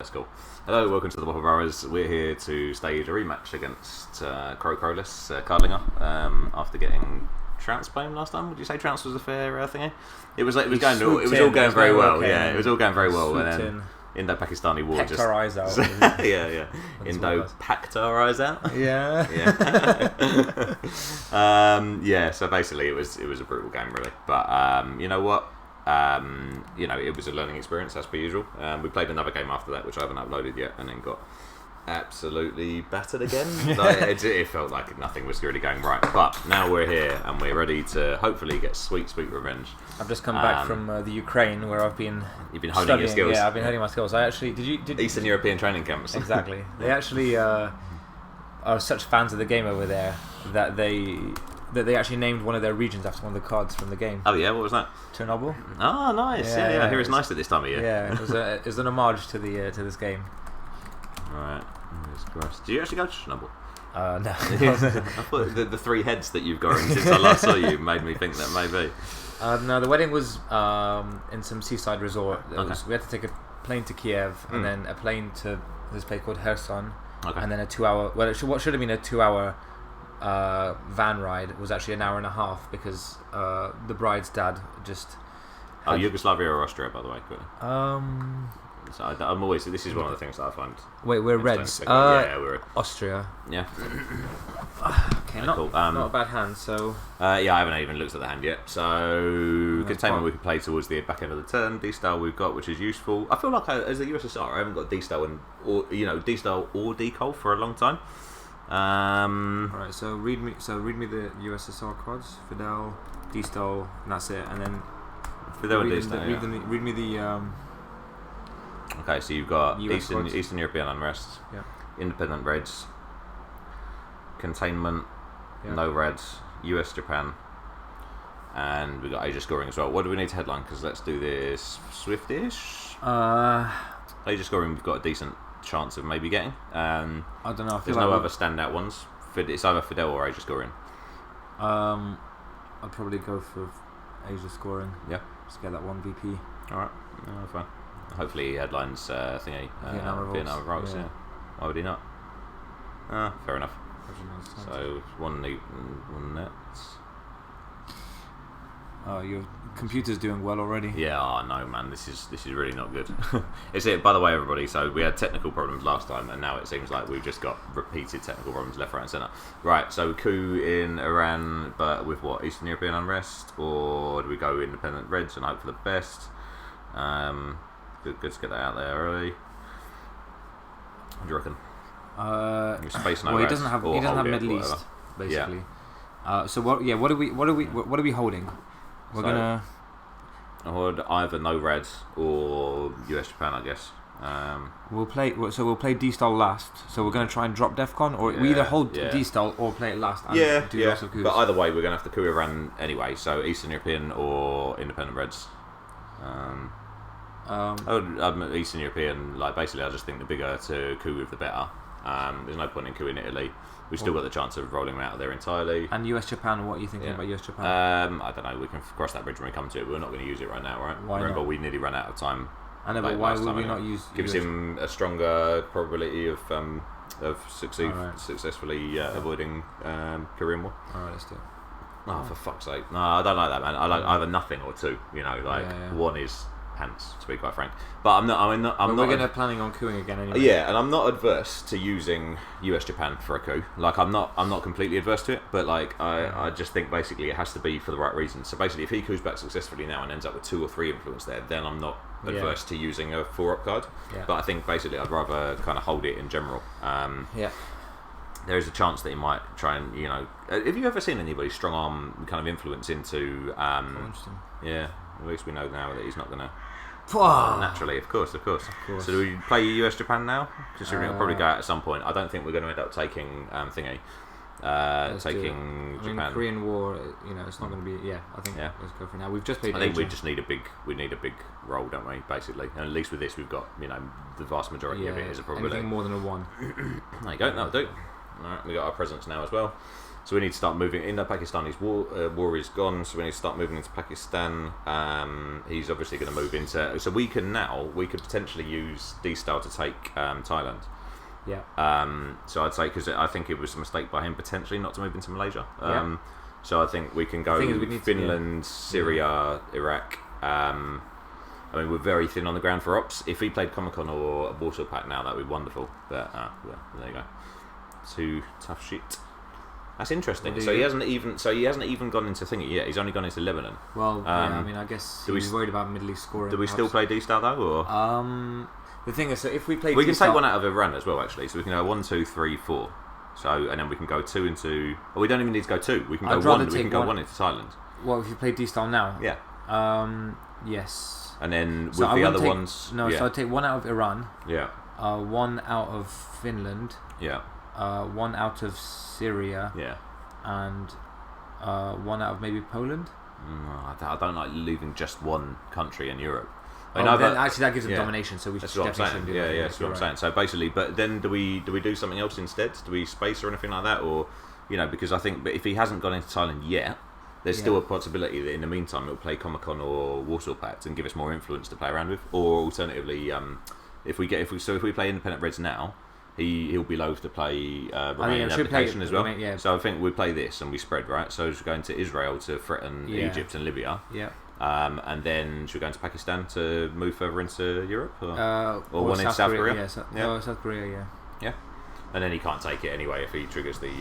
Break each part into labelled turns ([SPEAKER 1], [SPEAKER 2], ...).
[SPEAKER 1] that's cool. Hello, welcome to the Whopper Brothers. We're here to stage a rematch against Crowless Cardlinger after getting Trounce playing last time. Would you say Trounce was a fair thingy? It was all going very well. Okay. Yeah, it was all going very well. And then Indo-Pakistani war
[SPEAKER 2] pecked our eyes out.
[SPEAKER 1] yeah. Indo-packed our eyes out.
[SPEAKER 2] Yeah.
[SPEAKER 1] Yeah. So basically, it was a brutal game, really. But you know what? It was a learning experience as per usual. We played another game after that, which I haven't uploaded yet, and then got absolutely battered again. It felt like nothing was really going right. But now we're here, and we're ready to hopefully get sweet revenge.
[SPEAKER 2] I've just come back from the Ukraine, where I've been.
[SPEAKER 1] You've been honing your skills.
[SPEAKER 2] Yeah, I've been honing my skills. I actually did
[SPEAKER 1] Eastern European training camps.
[SPEAKER 2] Exactly. They actually are such fans of the game over there that they actually named one of their regions after one of the cards from the game.
[SPEAKER 1] Oh yeah, what was that?
[SPEAKER 2] Chernobyl.
[SPEAKER 1] Oh, nice. Yeah. I hear it's nice at this time of year.
[SPEAKER 2] Yeah, it was an homage to this game.
[SPEAKER 1] All right. Did you actually go to Chernobyl?
[SPEAKER 2] No.
[SPEAKER 1] I thought the three heads that you've got since I last saw you made me think that maybe.
[SPEAKER 2] No, the wedding was in some seaside resort. We had to take a plane to Kiev and then a plane to this place called Kherson, and then a 2-hour. Well, what should have been a 2-hour van ride was actually an hour and a half because the bride's dad just.
[SPEAKER 1] Yugoslavia or Austria, by the way. So I'm always. This is one of the things that I find.
[SPEAKER 2] Wait, we're Reds.
[SPEAKER 1] Yeah, we're
[SPEAKER 2] Austria.
[SPEAKER 1] Yeah.
[SPEAKER 2] Okay, not a bad hand. So.
[SPEAKER 1] I haven't even looked at the hand yet. So containment we can play towards the back end of the turn. D-style we've got, which is useful. I feel like as a USSR, I haven't got D-style D-style or decol for a long time.
[SPEAKER 2] Alright, so read me the USSR cards. Fidel, D-style, and that's it. And then.
[SPEAKER 1] Fidel and D-style.
[SPEAKER 2] Read me the.
[SPEAKER 1] Okay, so you've got
[SPEAKER 2] US
[SPEAKER 1] Eastern European unrest, independent Reds, containment, no Reds, US Japan, and we got Asia scoring as well. What do we need to headline? Because let's do this Swiftish. Asia scoring we've got a decent chance of maybe getting. I
[SPEAKER 2] don't know.
[SPEAKER 1] There's no other standout ones. It's either Fidel or Asia scoring.
[SPEAKER 2] I'd probably go for Asia scoring.
[SPEAKER 1] Yeah.
[SPEAKER 2] Just get that one VP.
[SPEAKER 1] Alright, fine. Hopefully he headlines Vietnam Revolts. Yeah. Why would he not? Fair enough. So one net.
[SPEAKER 2] Your computer's doing well already.
[SPEAKER 1] Yeah, no man, this is really not good. It's it. By the way, everybody. So we had technical problems last time, and now it seems like we've just got repeated technical problems left, right, and centre. Right. So coup in Iran, but with what? Eastern European unrest, or do we go independent Reds and hope for the best? Good to get that out there early. What do you reckon? Space
[SPEAKER 2] he doesn't have Middle East basically. Yeah. So what are we holding? We're gonna
[SPEAKER 1] hold either no Red or US Japan, I guess.
[SPEAKER 2] We'll play D-style last. So we're gonna try and drop Defcon, or we either hold D-style or play it last. And do lots of coups.
[SPEAKER 1] But either way, we're gonna have to coup Iran anyway. So Eastern European or independent Reds. Eastern European, like basically, I just think the bigger to coup with the better. There's no point in coupping Italy. We've still got the chance of rolling them out of there entirely.
[SPEAKER 2] And US Japan, what are you thinking about US Japan?
[SPEAKER 1] I don't know. We can cross that bridge when we come to it. But we're not going to use it right now, right?
[SPEAKER 2] Remember,
[SPEAKER 1] we nearly ran out of time.
[SPEAKER 2] I know, but why would we not use?
[SPEAKER 1] Gives him a stronger probability of successfully avoiding Korean War.
[SPEAKER 2] Alright, let's do it.
[SPEAKER 1] Oh, for fuck's sake! No, I don't like that, man. I like either nothing or two. One is pants, to be quite frank. But I'm not.
[SPEAKER 2] We're going to planning on cooing again anyway.
[SPEAKER 1] Yeah, and I'm not adverse to using US Japan for a coup. Like I'm not completely adverse to it, but I just think basically it has to be for the right reasons. So basically, if he coups back successfully now and ends up with 2 or 3 influence there, then I'm not adverse to using a 4-up card. Yeah. But I think basically I'd rather kind of hold it in general. There is a chance that he might try and Have you ever seen anybody strong arm kind of influence into?
[SPEAKER 2] Interesting.
[SPEAKER 1] Yeah, at least we know now that he's not going to. Naturally, of course. So do we play US Japan now? Considering it'll probably go out at some point. I don't think we're going to end up taking taking Japan.
[SPEAKER 2] Korean War, it's not going to be. Yeah, I think let's go for now. We've just played.
[SPEAKER 1] I think we just need a big roll, don't we? Basically, and at least with this, we've got the vast majority of it is a probability.
[SPEAKER 2] Anything more than a 1.
[SPEAKER 1] There you go. That'll do. All right, we got our presents now as well. So we need to start moving. Indo-Pakistani's war is gone, so we need to start moving into Pakistan. He's obviously going to move into... So we could potentially use D-Style to take Thailand.
[SPEAKER 2] Yeah.
[SPEAKER 1] So I'd say, because I think it was a mistake by him potentially not to move into Malaysia. So I think we can go Finland, Syria, Iraq. I mean, we're very thin on the ground for ops. If he played Comic-Con or a Warsaw Pack now, that would be wonderful. But there you go. Too tough shit. That's interesting. So he hasn't even gone into thingy yet. He's only gone into Lebanon.
[SPEAKER 2] Well, I mean, I guess he's worried about Middle East scoring.
[SPEAKER 1] Do we still play D-Star though, or?
[SPEAKER 2] The thing is, so if we play,
[SPEAKER 1] we can take one out of Iran as well. Actually, so we can go 1, 2, 3, 4. So and then we can go 2 into. Oh, we don't even need to go 2. We can go 1. We can go 1 into Thailand.
[SPEAKER 2] Well, if you play D-Style now,
[SPEAKER 1] yeah.
[SPEAKER 2] Yes.
[SPEAKER 1] And then with the other ones,
[SPEAKER 2] no. So I'd take 1 out of Iran.
[SPEAKER 1] Yeah.
[SPEAKER 2] 1 out of Finland.
[SPEAKER 1] Yeah.
[SPEAKER 2] 1 out of Syria.
[SPEAKER 1] Yeah.
[SPEAKER 2] And 1 out of maybe Poland.
[SPEAKER 1] I don't like leaving just one country in Europe.
[SPEAKER 2] Actually, that gives them domination. So we should definitely do that.
[SPEAKER 1] Yeah, that's what I'm saying. So basically, but then do we do something else instead? Do we space or anything like that, or because I think, but if he hasn't gone into Thailand yet, there's still a possibility that in the meantime he'll play Comic-Con or Warsaw Pact and give us more influence to play around with. Or alternatively, if we play Independent Reds now, he'll be loath to play Romanian application as well. So I think we play this and we spread, right. So we're going to Israel to threaten Egypt and Libya.
[SPEAKER 2] Yeah.
[SPEAKER 1] And then should we go into Pakistan to move further into Europe, or one
[SPEAKER 2] South
[SPEAKER 1] into South
[SPEAKER 2] Korea?
[SPEAKER 1] Korea?
[SPEAKER 2] South Korea.
[SPEAKER 1] Yeah. And then he can't take it anyway if he triggers the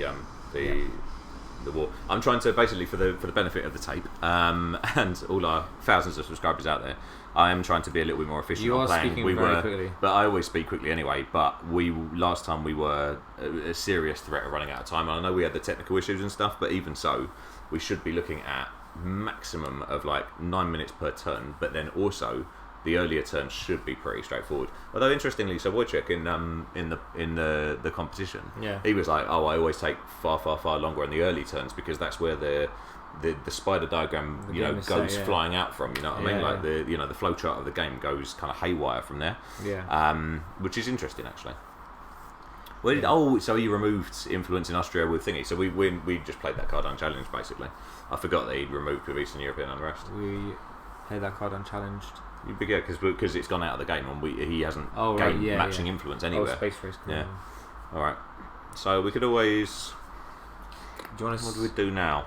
[SPEAKER 1] war. I'm trying to basically, for the benefit of the tape and all our thousands of subscribers out there, I am trying to be a little bit more efficient.
[SPEAKER 2] You are speaking very quickly,
[SPEAKER 1] but I always speak quickly anyway. But last time we were a serious threat of running out of time. And I know we had the technical issues and stuff, but even so, we should be looking at maximum of like 9 minutes per turn. But then also the earlier turns should be pretty straightforward. Although interestingly, so Wojciech in the competition, he was like, "Oh, I always take far longer in the early turns because that's where the spider diagram goes flying out from. You know what I mean? Like the flow chart of the game goes kind of haywire from there.
[SPEAKER 2] Yeah.
[SPEAKER 1] Which is interesting actually. So he removed influence in Austria with thingy. So we just played that card unchallenged basically. I forgot that he'd removed with Eastern European unrest.
[SPEAKER 2] We played that card unchallenged.
[SPEAKER 1] Yeah, because it's gone out of the game and he hasn't gained matching influence anywhere.
[SPEAKER 2] Space Race.
[SPEAKER 1] Yeah. All right. So we could always. What do we do now?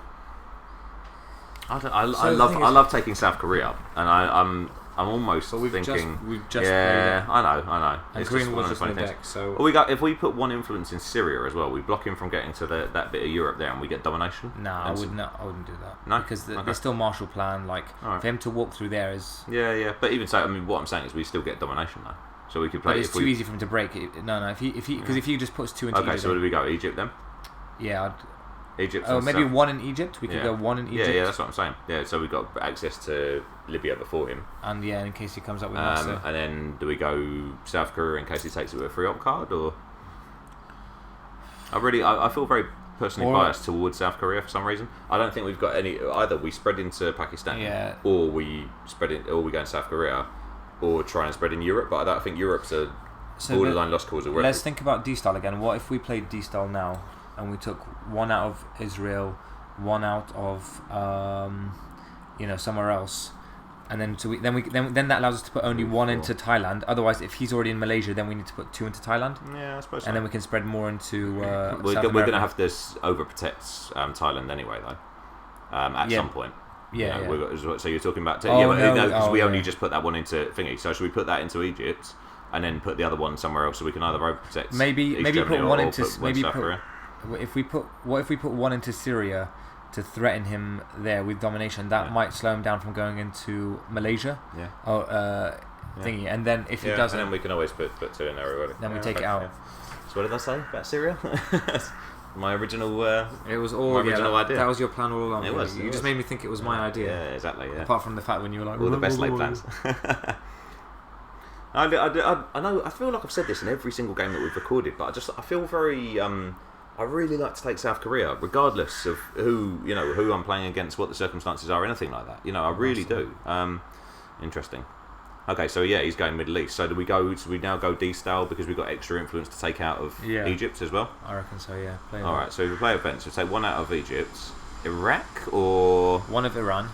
[SPEAKER 1] I love taking South Korea, and I'm almost thinking.
[SPEAKER 2] We've just played it.
[SPEAKER 1] I know.
[SPEAKER 2] And Green was just in the deck, so.
[SPEAKER 1] Well, if we put 1 influence in Syria as well, we block him from getting to that bit of Europe there, and we get domination.
[SPEAKER 2] No, I wouldn't do that.
[SPEAKER 1] No,
[SPEAKER 2] because there's still Marshall Plan. Like for him to walk through there is.
[SPEAKER 1] Yeah. But even so, I mean, what I'm saying is we still get domination though. So we could play.
[SPEAKER 2] But it's too easy for him to break it. No. If he just puts 2 into Egypt.
[SPEAKER 1] Okay, so where do we go? Egypt then?
[SPEAKER 2] Yeah.
[SPEAKER 1] Egypt.
[SPEAKER 2] Maybe 1 in Egypt. We could go 1 in Egypt.
[SPEAKER 1] Yeah, that's what I'm saying. Yeah, so we've got access to Libya before him.
[SPEAKER 2] And in case he comes up with Nasser.
[SPEAKER 1] And then do we go South Korea in case he takes it with a free op card, or? I feel very personally biased towards South Korea for some reason. I don't think we've got any. Either we spread into Pakistan, or we go in South Korea, or try and spread in Europe. But I don't think Europe's a borderline lost cause already.
[SPEAKER 2] Let's think about D-Style again. What if we played D-Style now? And we took 1 out of Israel, 1 out of somewhere else, and then then that allows us to put only 1 into Thailand. Otherwise, if he's already in Malaysia, then we need to put 2 into Thailand.
[SPEAKER 1] Yeah, I suppose.
[SPEAKER 2] And then we can spread more into.
[SPEAKER 1] We're going to have this overprotect Thailand anyway, though. At some point.
[SPEAKER 2] Yeah.
[SPEAKER 1] So you're talking about because we only just put that 1 into thingy. So should we put that into Egypt and then put the other 1 somewhere else so we can either overprotect?
[SPEAKER 2] Maybe put 1 into
[SPEAKER 1] South Korea?
[SPEAKER 2] If we put 1 into Syria to threaten him there with domination, that might slow him down from going into Malaysia.
[SPEAKER 1] Yeah.
[SPEAKER 2] Or thingy, and then if he doesn't,
[SPEAKER 1] and then we can always put 2 in there already.
[SPEAKER 2] Then we take it out.
[SPEAKER 1] Yeah. So what did I say about Syria? My original.
[SPEAKER 2] It was all
[SPEAKER 1] my original idea.
[SPEAKER 2] That was your plan all along.
[SPEAKER 1] It was.
[SPEAKER 2] You just made me think it was my idea.
[SPEAKER 1] Yeah, exactly. Yeah.
[SPEAKER 2] Apart from the fact when you were like
[SPEAKER 1] all the best laid plans. I know. I feel like I've said this in every single game that we've recorded, but I feel very. I really like to take South Korea, regardless of who I'm playing against, what the circumstances are, anything like that. I really do. Interesting. Okay, so yeah, he's going Middle East. So do we now go D-style because we've got extra influence to take out of Egypt as well?
[SPEAKER 2] I reckon so, yeah.
[SPEAKER 1] Alright, so if we play events, we'll take one out of Egypt. Iraq or...
[SPEAKER 2] One of Iran.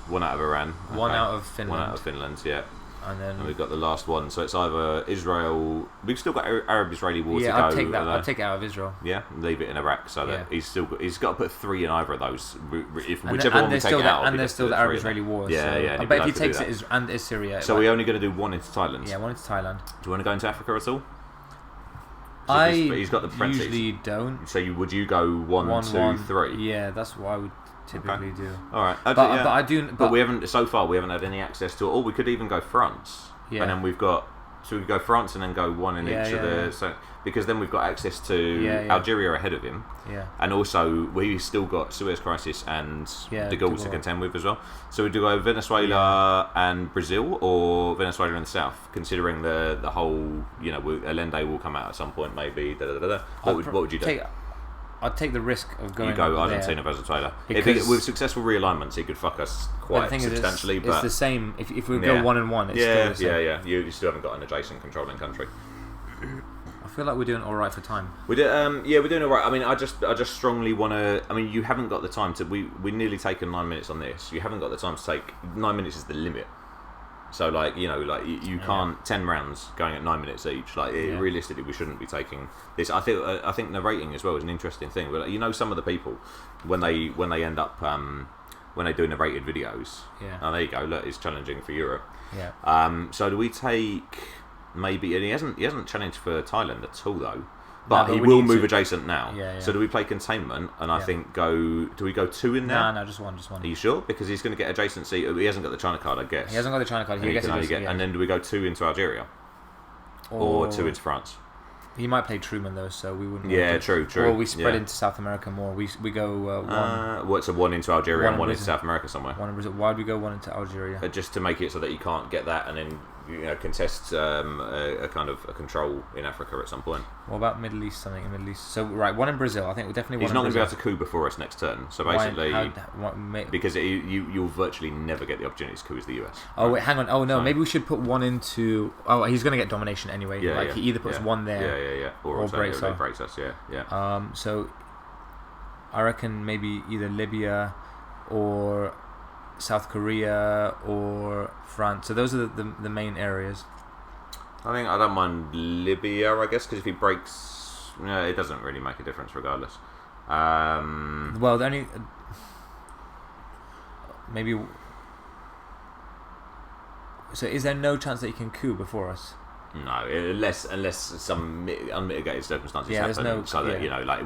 [SPEAKER 1] One out of Iran. Okay.
[SPEAKER 2] One out of Finland.
[SPEAKER 1] One out of Finland, yeah.
[SPEAKER 2] And
[SPEAKER 1] we've got the last one, so it's either Israel. We've still got Arab-Israeli war to go.
[SPEAKER 2] I'd take that. I'd take it out of Israel.
[SPEAKER 1] Yeah, leave it in Iraq, so that he's got to put 3 in either of those. Whichever one we take out,
[SPEAKER 2] and there's still the Arab-Israeli war.
[SPEAKER 1] Yeah.
[SPEAKER 2] But if he takes it, and it's Syria.
[SPEAKER 1] So we're only going to do one into Thailand.
[SPEAKER 2] Yeah, one into Thailand.
[SPEAKER 1] Do you want to go into Africa at all?
[SPEAKER 2] He's
[SPEAKER 1] got the Princes.
[SPEAKER 2] Usually don't.
[SPEAKER 1] So would you go 1, 2, 3?
[SPEAKER 2] Yeah, that's what I would typically do.
[SPEAKER 1] All right,
[SPEAKER 2] but I do.
[SPEAKER 1] But we haven't so far. We haven't had any access to it. Or we could even go France. Yeah. And then we could go France and then go one in each of the... So, because then we've got access to Algeria ahead of him.
[SPEAKER 2] Yeah.
[SPEAKER 1] And also, we've still got Suez Crisis and de Gaulle to contend with as well. So we do go Venezuela and Brazil, or Venezuela in the south, considering the whole, Allende will come out at some point, maybe. What would you do?
[SPEAKER 2] I'd take the risk of going.
[SPEAKER 1] You go Argentina, Venezuela. With successful realignments, he could fuck us quite substantially.
[SPEAKER 2] It's the same. If we go 1 and 1, it's still the same.
[SPEAKER 1] Yeah. You still haven't got an adjacent controlling country.
[SPEAKER 2] I feel like we're doing all right for time.
[SPEAKER 1] We do. We're doing all right. I mean, I just strongly want to. I mean, you haven't got the time to. We nearly taken 9 minutes on this. You haven't got the time to take 9 minutes is the limit. So you can't 10 rounds going at 9 minutes each. Realistically, we shouldn't be taking this. I think narrating as well is an interesting thing. But some of the people when they end up when they do narrated videos.
[SPEAKER 2] Yeah.
[SPEAKER 1] Oh, there you go. Look, it's challenging for Europe.
[SPEAKER 2] Yeah.
[SPEAKER 1] So do we take maybe? And he hasn't challenged for Thailand at all though. But he will move adjacent now.
[SPEAKER 2] Yeah.
[SPEAKER 1] So do we play containment? And I think do we go 2 in there?
[SPEAKER 2] No, just one.
[SPEAKER 1] Are you sure? Because he's going to get adjacency. He hasn't got the China card, I guess.
[SPEAKER 2] He hasn't got the China card.
[SPEAKER 1] And then do we go 2 into Algeria? Or 2 into France?
[SPEAKER 2] He might play Truman though, so we wouldn't.
[SPEAKER 1] Yeah, true.
[SPEAKER 2] Or we spread into South America more. We go 1.
[SPEAKER 1] What's a 1 into Algeria and 1 into South America somewhere?
[SPEAKER 2] 1 in Brazil. Why do we go 1 into Algeria?
[SPEAKER 1] Just to make it so that you can't get that and then contest a kind of a control in Africa at some point.
[SPEAKER 2] What about Middle East? Something in Middle East. So 1 in Brazil. I think we definitely.
[SPEAKER 1] He's not going to be able to coup before us next turn. So basically, because you'll virtually never get the opportunity to coup as the US.
[SPEAKER 2] Oh wait, hang on. Oh no, maybe we should put 1 into. Oh, he's going to get domination anyway. He either puts 1 there.
[SPEAKER 1] Yeah. Or breaks us. Yeah.
[SPEAKER 2] So I reckon maybe either Libya or South Korea or France. So those are the main areas.
[SPEAKER 1] I don't mind Libya, I guess, because if he breaks, it doesn't really make a difference regardless.
[SPEAKER 2] Well, the only maybe. So is there no chance that he can coup before us?
[SPEAKER 1] No, unless some unmitigated circumstances happen,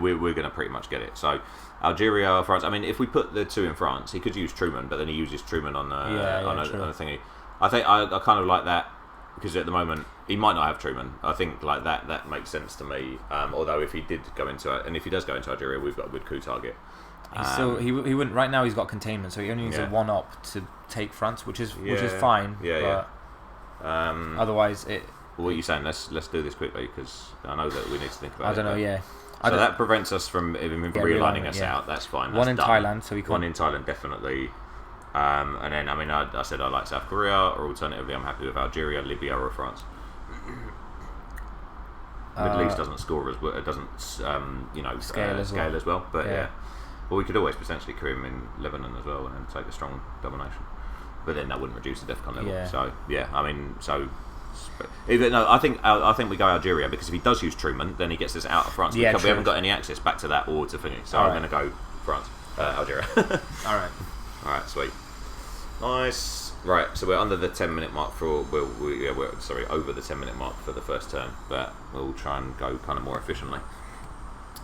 [SPEAKER 1] we're going to pretty much get it. So Algeria, France. I mean, if we put the 2 in France, he could use Truman, but then he uses Truman on a thingy. I think I kind of like that because at the moment he might not have Truman. I think that makes sense to me. Although if he did go into it, and if he does go into Algeria, we've got a good coup target.
[SPEAKER 2] So he wouldn't. Right now he's got containment, so he only needs a 1-up to take France, which is fine. Otherwise it.
[SPEAKER 1] What are you saying? Let's do this quickly because I know that we need to think about it.
[SPEAKER 2] I don't know. Yeah.
[SPEAKER 1] So that prevents us from realigning us out. That's fine. That's
[SPEAKER 2] 1 in Thailand, so we can't.
[SPEAKER 1] 1 in Thailand, definitely. And then I said I like South Korea, or alternatively, I'm happy with Algeria, Libya, or France. Middle East doesn't score as well. It doesn't scale as well. But yeah. Well, we could always potentially crew him in Lebanon as well, and then take a strong domination. But then that wouldn't reduce the DEFCON level.
[SPEAKER 2] Yeah.
[SPEAKER 1] So I think we go Algeria because if he does use Truman, then he gets us out of France. We haven't got any access back to that or to finish. So I'm going to go France, Algeria. All right, sweet, nice. Right, so we're under the 10-minute mark for. We're over the 10-minute mark for the first turn, but we'll try and go kind of more efficiently.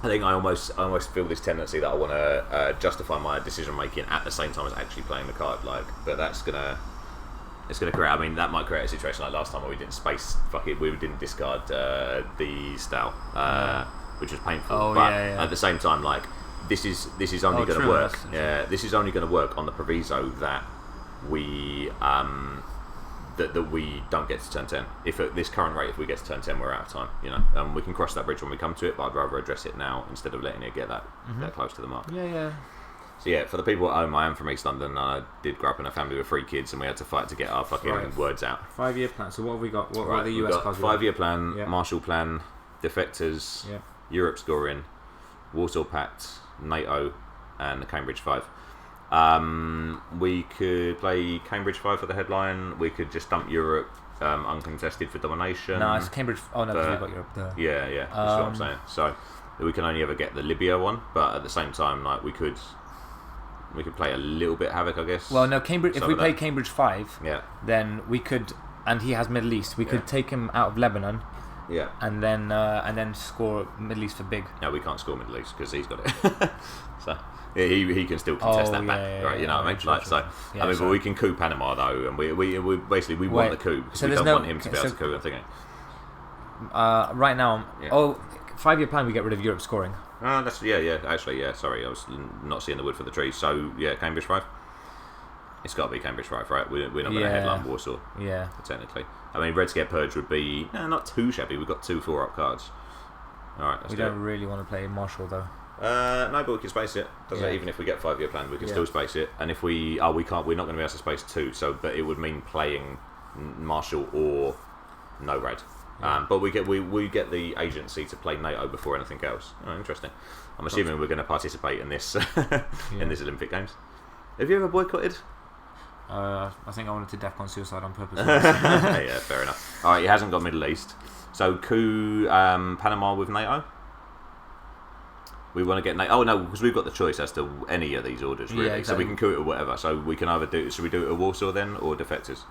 [SPEAKER 1] I think I almost feel this tendency that I want to justify my decision making at the same time as actually playing the card. But it's gonna create. I mean, that might create a situation like last time where we didn't we didn't discard the style, which was painful. At the same time, this is only going to work. This is only going to work on the proviso that we that we don't get to turn 10. If at this current rate, if we get to turn 10, we're out of time. We can cross that bridge when we come to it, but I'd rather address it now instead of letting it get that close to the mark.
[SPEAKER 2] Yeah.
[SPEAKER 1] So yeah, for the people at home, I am from East London. And I did grow up in a family with 3 kids, and we had to fight to get our fucking words out.
[SPEAKER 2] 5-year plan. So what have we got? What are the US cards?
[SPEAKER 1] 5-year plan, Marshall Plan, Defectors, Europe Scoring, Warsaw Pact, NATO, and the Cambridge 5. We could play Cambridge 5 for the headline. We could just dump Europe uncontested for domination.
[SPEAKER 2] No, it's Cambridge. Oh no, because we've got Europe.
[SPEAKER 1] Yeah. That's what I'm saying. So we can only ever get the Libya one, but at the same time, like we could play a little bit Havoc, I guess.
[SPEAKER 2] Well, no, Cambridge. If we play Cambridge 5, then we could, and he has Middle East. We could take him out of Lebanon.
[SPEAKER 1] Yeah.
[SPEAKER 2] And then score Middle East for big.
[SPEAKER 1] No, we can't score Middle East because he's got it. So he can still contest that back, right? You know what I mean?
[SPEAKER 2] True.
[SPEAKER 1] I mean, but we can coup Panama though, and we basically want the coup because we don't want him to be able to coup. I'm thinking.
[SPEAKER 2] Right now, 5-year plan. We get rid of Europe Scoring.
[SPEAKER 1] That's Actually, sorry, I was not seeing the wood for the trees. So yeah, Cambridge 5. It's got to be Cambridge 5, right? We're not going to headline Warsaw.
[SPEAKER 2] Yeah.
[SPEAKER 1] Technically, I mean, Red Scare Purge would be not too shabby. We've got 2 4-up cards. All right,
[SPEAKER 2] we don't really want to play Marshall though.
[SPEAKER 1] No, but we can space it. Even if we get 5-year plan, we can still space it. And if we can't. We're not going to be able to space 2. So, but it would mean playing Marshall or no red. But we get the agency to play NATO before anything else. Oh, interesting. I'm assuming we're going to participate in this in this Olympic Games. Have you ever boycotted?
[SPEAKER 2] I think I wanted to DEFCON suicide on purpose.
[SPEAKER 1] Yeah, fair enough. All right, he hasn't got Middle East. So coup Panama with NATO. We want to get NATO. Oh no, because we've got the choice as to any of these orders, really. Exactly. So we can coup it or whatever. So we can either do. Should we do it at Warsaw then, or Defectors?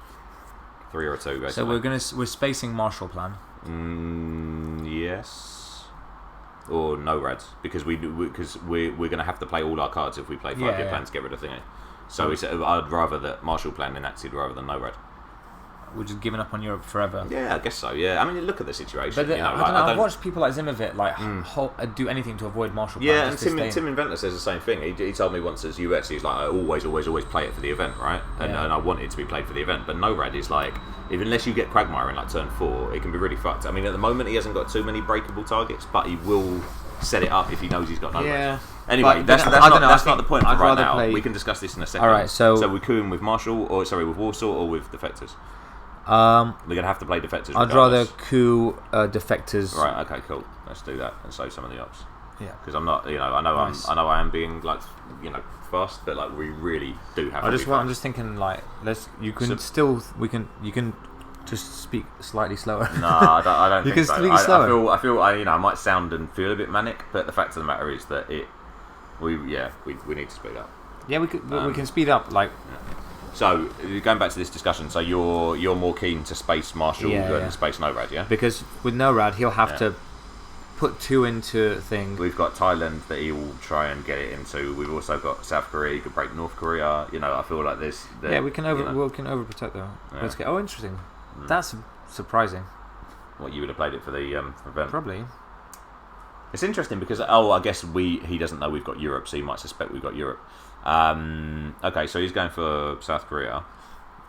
[SPEAKER 1] 3 or 2, basically.
[SPEAKER 2] So we're spacing Marshall Plan.
[SPEAKER 1] Yes. Or no rads, because we're going to have to play all our cards if we play 5-year plan to get rid of thingy. So I'd rather that Marshall Plan enacted rather than no rad.
[SPEAKER 2] We're just giving up on Europe forever.
[SPEAKER 1] Yeah, I guess so. Yeah, I mean, look at the situation.
[SPEAKER 2] But I've watched people like Zimovit do anything to avoid Marshall Plan.
[SPEAKER 1] Yeah, and Tim Inventor says the same thing. He told me once as US, he's like, I always play it for the event, right? And I want it to be played for the event. But no rad is like, unless you get Quagmire in like turn 4, it can be really fucked. I mean, at the moment he hasn't got too many breakable targets, but he will set it up if he knows he's got no rad. Anyway, that's not the point for right now. We can discuss this in a second.
[SPEAKER 2] All right, so
[SPEAKER 1] we're cooing with with Warsaw or with Defectors. We're gonna have to play Defectors.
[SPEAKER 2] I'd rather coup Defectors.
[SPEAKER 1] Right. Okay. Cool. Let's do that and save some of the ops.
[SPEAKER 2] Yeah.
[SPEAKER 1] Because I'm not. I know I am being like fast, but like we really do have.
[SPEAKER 2] I'm just thinking like you can just speak slightly slower.
[SPEAKER 1] No, I don't.
[SPEAKER 2] You
[SPEAKER 1] think
[SPEAKER 2] can
[SPEAKER 1] so.
[SPEAKER 2] speak slower.
[SPEAKER 1] I feel I might sound and feel a bit manic, but the fact of the matter is that we need to speed up.
[SPEAKER 2] Yeah, we can speed up like.
[SPEAKER 1] Yeah. So going back to this discussion, so you're more keen to space Marshall than space No-Rad, yeah?
[SPEAKER 2] Because with No-Rad, he'll have to put 2 into thing.
[SPEAKER 1] We've got Thailand that he will try and get it into. We've also got South Korea. You could break North Korea. I feel like this.
[SPEAKER 2] We can overprotect though. Yeah. Let's get. Oh, interesting. That's surprising.
[SPEAKER 1] What, you would have played it for the event?
[SPEAKER 2] Probably.
[SPEAKER 1] It's interesting because I guess he doesn't know we've got Europe, so he might suspect we've got Europe. Okay, so he's going for South Korea.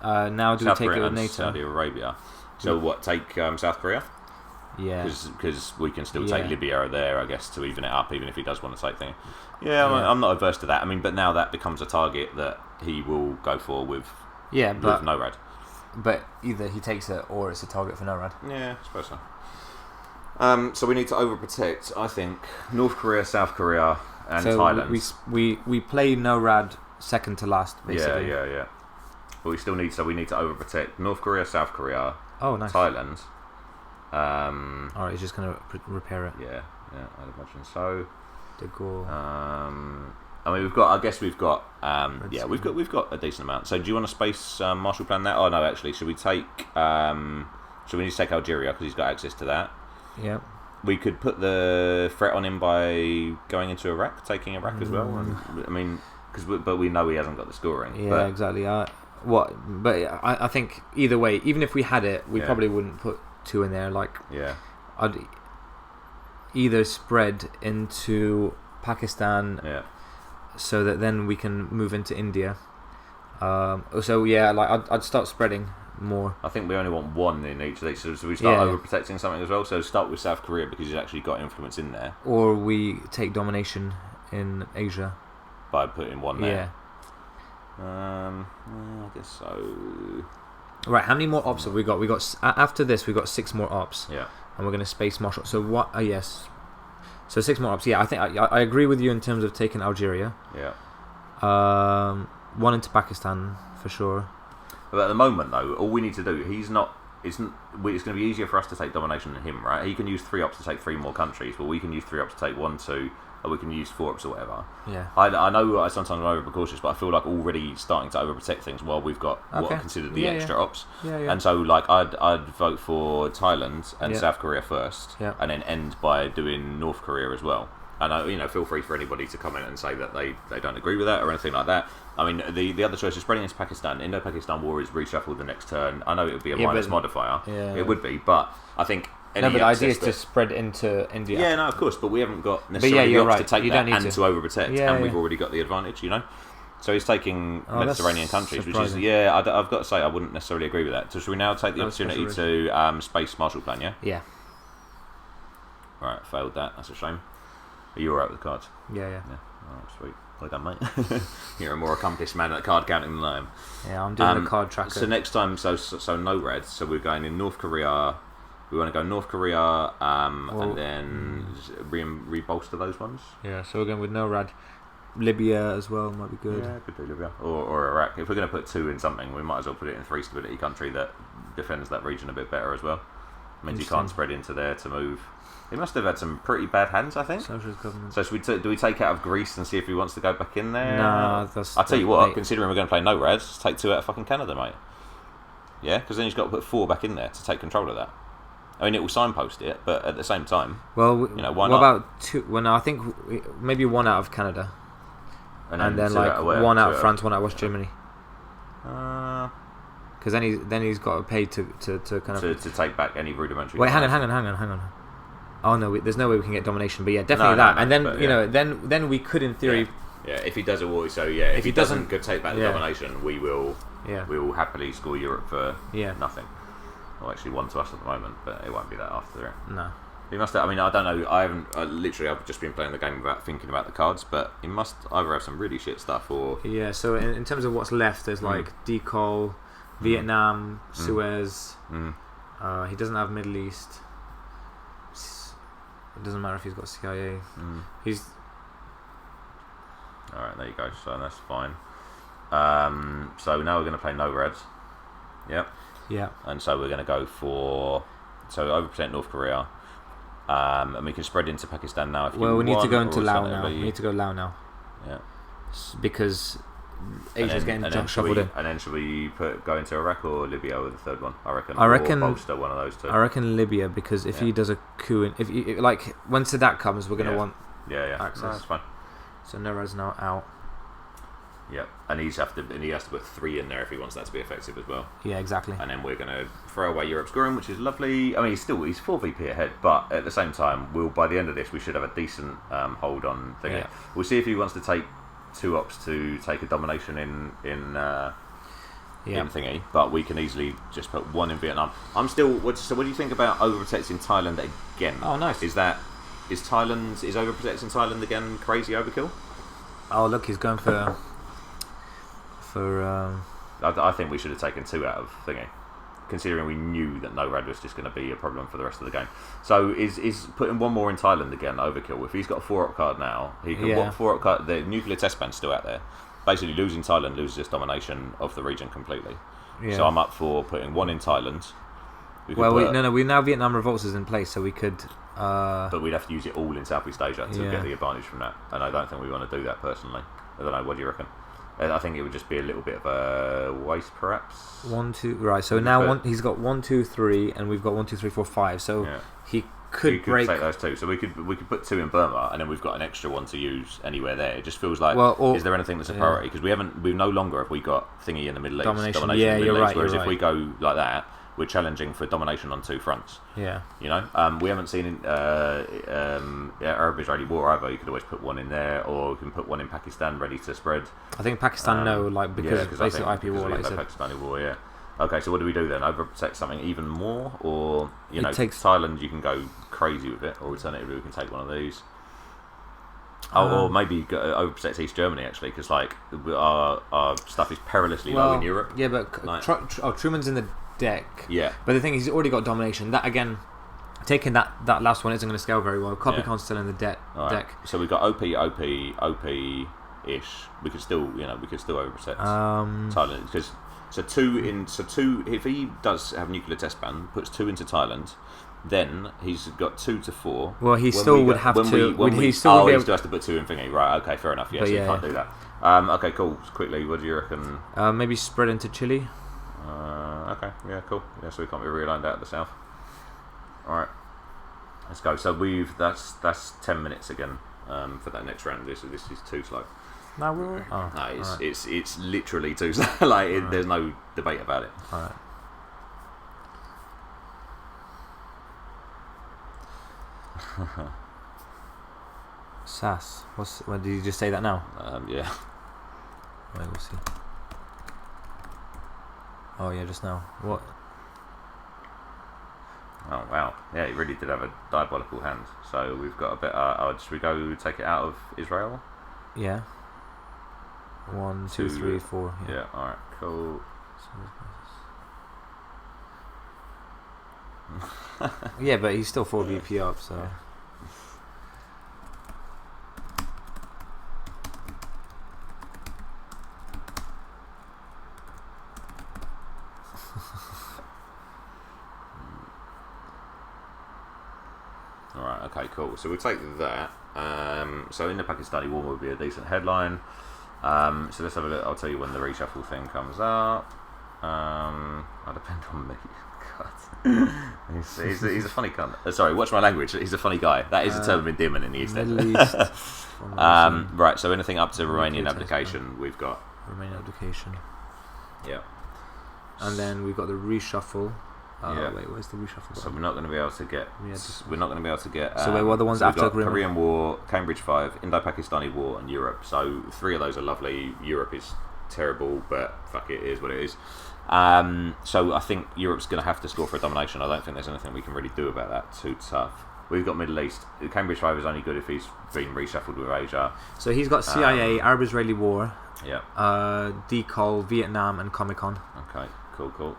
[SPEAKER 2] Now do
[SPEAKER 1] South
[SPEAKER 2] we take
[SPEAKER 1] Korea
[SPEAKER 2] it with
[SPEAKER 1] and
[SPEAKER 2] NATO?
[SPEAKER 1] Saudi Arabia. So what? Take South Korea?
[SPEAKER 2] Yeah.
[SPEAKER 1] Because we can still take Libya there, I guess, to even it up, even if he does want to take things. Yeah, I'm not averse to that. I mean, but now that becomes a target that he will go for with No-Rad.
[SPEAKER 2] But either he takes it or it's a target for No-Rad.
[SPEAKER 1] Yeah, I suppose so. So we need to overprotect, I think, North Korea, South Korea, and Thailand.
[SPEAKER 2] We play No-Rad second to last, basically.
[SPEAKER 1] Yeah. But we need to overprotect North Korea, South Korea,
[SPEAKER 2] nice.
[SPEAKER 1] Thailand.
[SPEAKER 2] Alright, he's just going to repair it.
[SPEAKER 1] Yeah, I'd imagine so.
[SPEAKER 2] De Gaulle.
[SPEAKER 1] I mean, we've got a decent amount. So, do you want to space Marshall Plan that? Oh no, actually, should we need to take Algeria because he's got access to that?
[SPEAKER 2] Yeah.
[SPEAKER 1] We could put the threat on him by going into Iraq, taking Iraq as well. And, I mean, but we know he hasn't got the scoring.
[SPEAKER 2] Yeah, exactly. But I think either way, even if we had it, we probably wouldn't put 2 in there. Like, I'd either spread into Pakistan. Yeah. So that then we can move into India. I'd start spreading more.
[SPEAKER 1] I think we only want 1 in each of these, so we start overprotecting something as well. So start with South Korea because he's actually got influence in there.
[SPEAKER 2] Or we take domination in Asia.
[SPEAKER 1] by putting one there.
[SPEAKER 2] Yeah.
[SPEAKER 1] I guess so.
[SPEAKER 2] Right, how many more ops have we got? After this, we got 6 more ops.
[SPEAKER 1] Yeah.
[SPEAKER 2] And we're going to space marshal. So what? Yes. So 6 more ops. Yeah, I think I agree with you in terms of taking Algeria.
[SPEAKER 1] Yeah.
[SPEAKER 2] 1 into Pakistan for sure.
[SPEAKER 1] But at the moment, though, all we need to do, it's going to be easier for us to take domination than him, right? He can use 3 ops to take 3 more countries, but we can use 3 ops to take 1, 2, or we can use 4 ops or whatever.
[SPEAKER 2] Yeah.
[SPEAKER 1] I know I sometimes I'm overcautious, but I feel like already starting to overprotect things while we've got what are considered the extra ops.
[SPEAKER 2] Yeah, yeah.
[SPEAKER 1] And so, like, I'd vote for Thailand and
[SPEAKER 2] Yeah.
[SPEAKER 1] South Korea first,
[SPEAKER 2] Yeah.
[SPEAKER 1] and then end by doing North Korea as well. And feel free for anybody to comment and say that they don't agree with that or anything like that. I mean, the other choice is spreading into Pakistan. Indo-Pakistan war is reshuffled the next turn. I know it would be a minus modifier.
[SPEAKER 2] Yeah.
[SPEAKER 1] It would be, but I think
[SPEAKER 2] No, but the idea is to spread into India.
[SPEAKER 1] Yeah, no, of course, but we haven't got necessarily the option to take that and to overprotect, and we've already got the advantage, you know? So he's taking Mediterranean countries,
[SPEAKER 2] surprising.
[SPEAKER 1] which is, I've got to say, I wouldn't necessarily agree with that. So should we now take the opportunity to space Marshall Plan, yeah?
[SPEAKER 2] Yeah.
[SPEAKER 1] Right, failed that, that's a shame. Are you alright with the cards?
[SPEAKER 2] Yeah.
[SPEAKER 1] Alright, sweet. Well done, mate. You're a more accomplished man at card counting than I am.
[SPEAKER 2] Yeah, I'm doing the card tracker.
[SPEAKER 1] So next time, so no red, so we're going in North Korea. We want to go North Korea and then rebolster those ones.
[SPEAKER 2] Yeah, so we're going with no red. Libya as well might be good.
[SPEAKER 1] Yeah, could do Libya. Or Iraq. If we're going to put 2 in something, we might as well put it in 3 stability country that defends that region a bit better as well. Means you can't spread into there to move. He must have had some pretty bad hands, I think.
[SPEAKER 2] Socialist government.
[SPEAKER 1] So should do we take out of Greece and see if he wants to go back in there?
[SPEAKER 2] Nah,
[SPEAKER 1] I'll tell you what, considering we're going to play no reds, take 2 out of fucking Canada, mate. Yeah, because then he's got to put 4 back in there to take control of that. I mean, it will signpost it, but at the same time,
[SPEAKER 2] well,
[SPEAKER 1] why not?
[SPEAKER 2] What about 2? Well, no, I think maybe 1 out of Canada, and then like 1 out of France, 1 out of West Germany. Because then he's got to pay to kind of
[SPEAKER 1] to take back any rudimentary.
[SPEAKER 2] Wait, hang on. Oh no, there's no way we can get domination, but yeah, definitely that. No, and then then we could in theory.
[SPEAKER 1] Yeah, if he does it all, so yeah, if he doesn't go take back the domination, we will happily score Europe for nothing. Well, actually, 1 to us at the moment, but it won't be that after it.
[SPEAKER 2] No.
[SPEAKER 1] He must have, I mean, I don't know, I've just been playing the game without thinking about the cards, but he must either have some really shit stuff or...
[SPEAKER 2] Yeah, so in terms of what's left, there's like Decol, Vietnam, Suez, he doesn't have Middle East, it doesn't matter if he's got CIA, he's...
[SPEAKER 1] Alright, there you go, so that's fine. So now we're going to play no reds. Yep.
[SPEAKER 2] Yeah.
[SPEAKER 1] And so we're going to go for... So overprotect North Korea. And we can spread into Pakistan now if you want.
[SPEAKER 2] Well, we need to go into Laos now. We need to go Laos now.
[SPEAKER 1] Yeah.
[SPEAKER 2] Because Asia's getting shuffled in.
[SPEAKER 1] And then should we go into Iraq or Libya with the 3rd one? I reckon bolster one of those 2.
[SPEAKER 2] I reckon Libya, because if he does a coup, if when Sadat comes, we're going to want access.
[SPEAKER 1] No, that's fine.
[SPEAKER 2] So Nero's now out.
[SPEAKER 1] Yeah, and he has to put 3 in there if he wants that to be effective as well.
[SPEAKER 2] Yeah, exactly.
[SPEAKER 1] And then we're going to throw away Europe scoring, which is lovely. I mean, he's 4 VP ahead, but at the same time, by the end of this, we should have a decent hold on thing. Yeah. We'll see if he wants to take 2 ops to take a domination in thingy, but we can easily just put 1 in Vietnam. So what do you think about overprotecting Thailand again?
[SPEAKER 2] Oh, nice.
[SPEAKER 1] Is overprotecting Thailand again crazy overkill?
[SPEAKER 2] Oh, look, he's going for.
[SPEAKER 1] I think we should have taken 2 out of thingy, considering we knew that no red was just going to be a problem for the rest of the game. So is putting 1 more in Thailand again overkill? If he's got a 4-op card now, he can. What 4-op card? The nuclear test ban's still out there. Basically, losing Thailand loses its domination of the region completely. Yeah. So I'm up for putting 1 in Thailand.
[SPEAKER 2] We now Vietnam revolts is in place, so we could.
[SPEAKER 1] But we'd have to use it all in Southeast Asia to get the advantage from that, and I don't think we want to do that personally. I don't know. What do you reckon? I think it would just be a little bit of a waste, perhaps.
[SPEAKER 2] 1, 2, right. So now he's got 1, 2, 3, and we've got 1, 2, 3, 4, 5. So he could break.
[SPEAKER 1] Take those 2. So we could put 2 in Burma, and then we've got an extra 1 to use anywhere there. It just feels like is there anything that's a priority? Because we've no longer have we got thingy in the Middle East, domination in the Middle East. Whereas if we go like that, we're challenging for domination on 2 fronts.
[SPEAKER 2] Yeah.
[SPEAKER 1] You know, we haven't seen Arab-Israeli war either. You could always put 1 in there, or you can put 1 in Pakistan ready to spread.
[SPEAKER 2] I think Pakistan because basically IP war, like I said.
[SPEAKER 1] Pakistani war, yeah. Okay, so what do we do then? Overprotect something even more, or
[SPEAKER 2] Thailand?
[SPEAKER 1] You can go crazy with it, or alternatively we can take one of these. or maybe overprotect East Germany actually, because like our stuff is perilously low in Europe.
[SPEAKER 2] Yeah, but Truman's in the deck.
[SPEAKER 1] Yeah,
[SPEAKER 2] but the thing is, he's already got domination. That again, taking that last one isn't going to scale very well. Copicon's still in the deck.
[SPEAKER 1] So we've got OP ish. We could still overprotect Thailand, because two. If he does have nuclear test ban, puts 2 into Thailand. Then he's got 2 to 4.
[SPEAKER 2] Well, he still would have to.
[SPEAKER 1] He still has to put 2 in thingy. Right, okay, fair enough. Yeah, so you can't do that. Okay, cool. Quickly, what do you reckon?
[SPEAKER 2] Maybe spread into Chile.
[SPEAKER 1] Okay, yeah, cool. Yeah, so we can't be realigned out of the south. Alright, let's go. So that's 10 minutes again for that next round. This is too slow.
[SPEAKER 2] No, we're...
[SPEAKER 1] it's literally too slow. Like, there's no debate about it.
[SPEAKER 2] Alright. Sass. What did you just say that now?
[SPEAKER 1] Yeah.
[SPEAKER 2] Wait, we'll see. Oh yeah, just now. What?
[SPEAKER 1] Oh wow. Yeah, he really did have a diabolical hand. So we've got a bit. Should we go take it out of Israel?
[SPEAKER 2] Yeah. 1, 2, 3, 4.
[SPEAKER 1] Yeah. All right. Cool.
[SPEAKER 2] Yeah, but he's still 4 VP up, so. Yeah.
[SPEAKER 1] Alright, okay, cool. So we'll take that. So in the Pakistani war would be a decent headline. So let's have a look. I'll tell you when the reshuffle thing comes up. I'll depend on me. God. He's a funny cunt. Sorry, watch my language. He's a funny guy. That is a term of endearment in the East End. Right, so anything up to Romanian abdication, we've got.
[SPEAKER 2] Romanian abdication.
[SPEAKER 1] Yeah.
[SPEAKER 2] And then we've got the reshuffle.
[SPEAKER 1] Yeah.
[SPEAKER 2] Wait, where's the reshuffle?
[SPEAKER 1] So we're not going to be able to get. We're not going to be able to get.
[SPEAKER 2] So what are the ones after
[SPEAKER 1] Korean War, Cambridge 5, Indo-Pakistani War, and Europe. So 3 of those are lovely. Europe is terrible, but fuck it, is what it is. So I think Europe's going to have to score for a domination. I don't think there's anything we can really do about that. Too tough. We've got Middle East. Cambridge 5 is only good if he's been reshuffled with Asia.
[SPEAKER 2] So he's got CIA, Arab-Israeli War,
[SPEAKER 1] yeah,
[SPEAKER 2] Decol, Vietnam, and Comic-Con.
[SPEAKER 1] Okay, cool.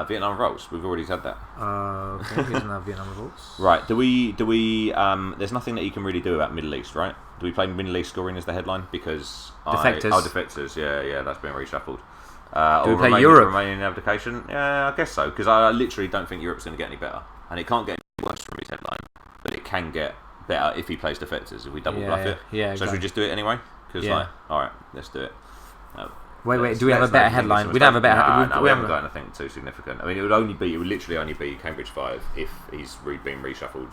[SPEAKER 1] Vietnam revolts. We've already said that.
[SPEAKER 2] Okay, he doesn't have Vietnam revolts.
[SPEAKER 1] Right. Do we? There's nothing that you can really do about Middle East, right? Do we play Middle East scoring as the headline? Because
[SPEAKER 2] defectors.
[SPEAKER 1] Defectors. Yeah, that's been reshuffled.
[SPEAKER 2] Do we play Europe?
[SPEAKER 1] Romanian abdication? Yeah, I guess so. Because I literally don't think Europe's going to get any better, and it can't get any worse from his headline, but it can get better if he plays defectors. If we double bluff it.
[SPEAKER 2] Yeah.
[SPEAKER 1] So should we just do it anyway? Because all right, let's do it.
[SPEAKER 2] Wait. Do we have a better headline? We don't have a better.
[SPEAKER 1] No, we haven't got anything too significant. I mean, it would literally only be Cambridge 5 if he's been reshuffled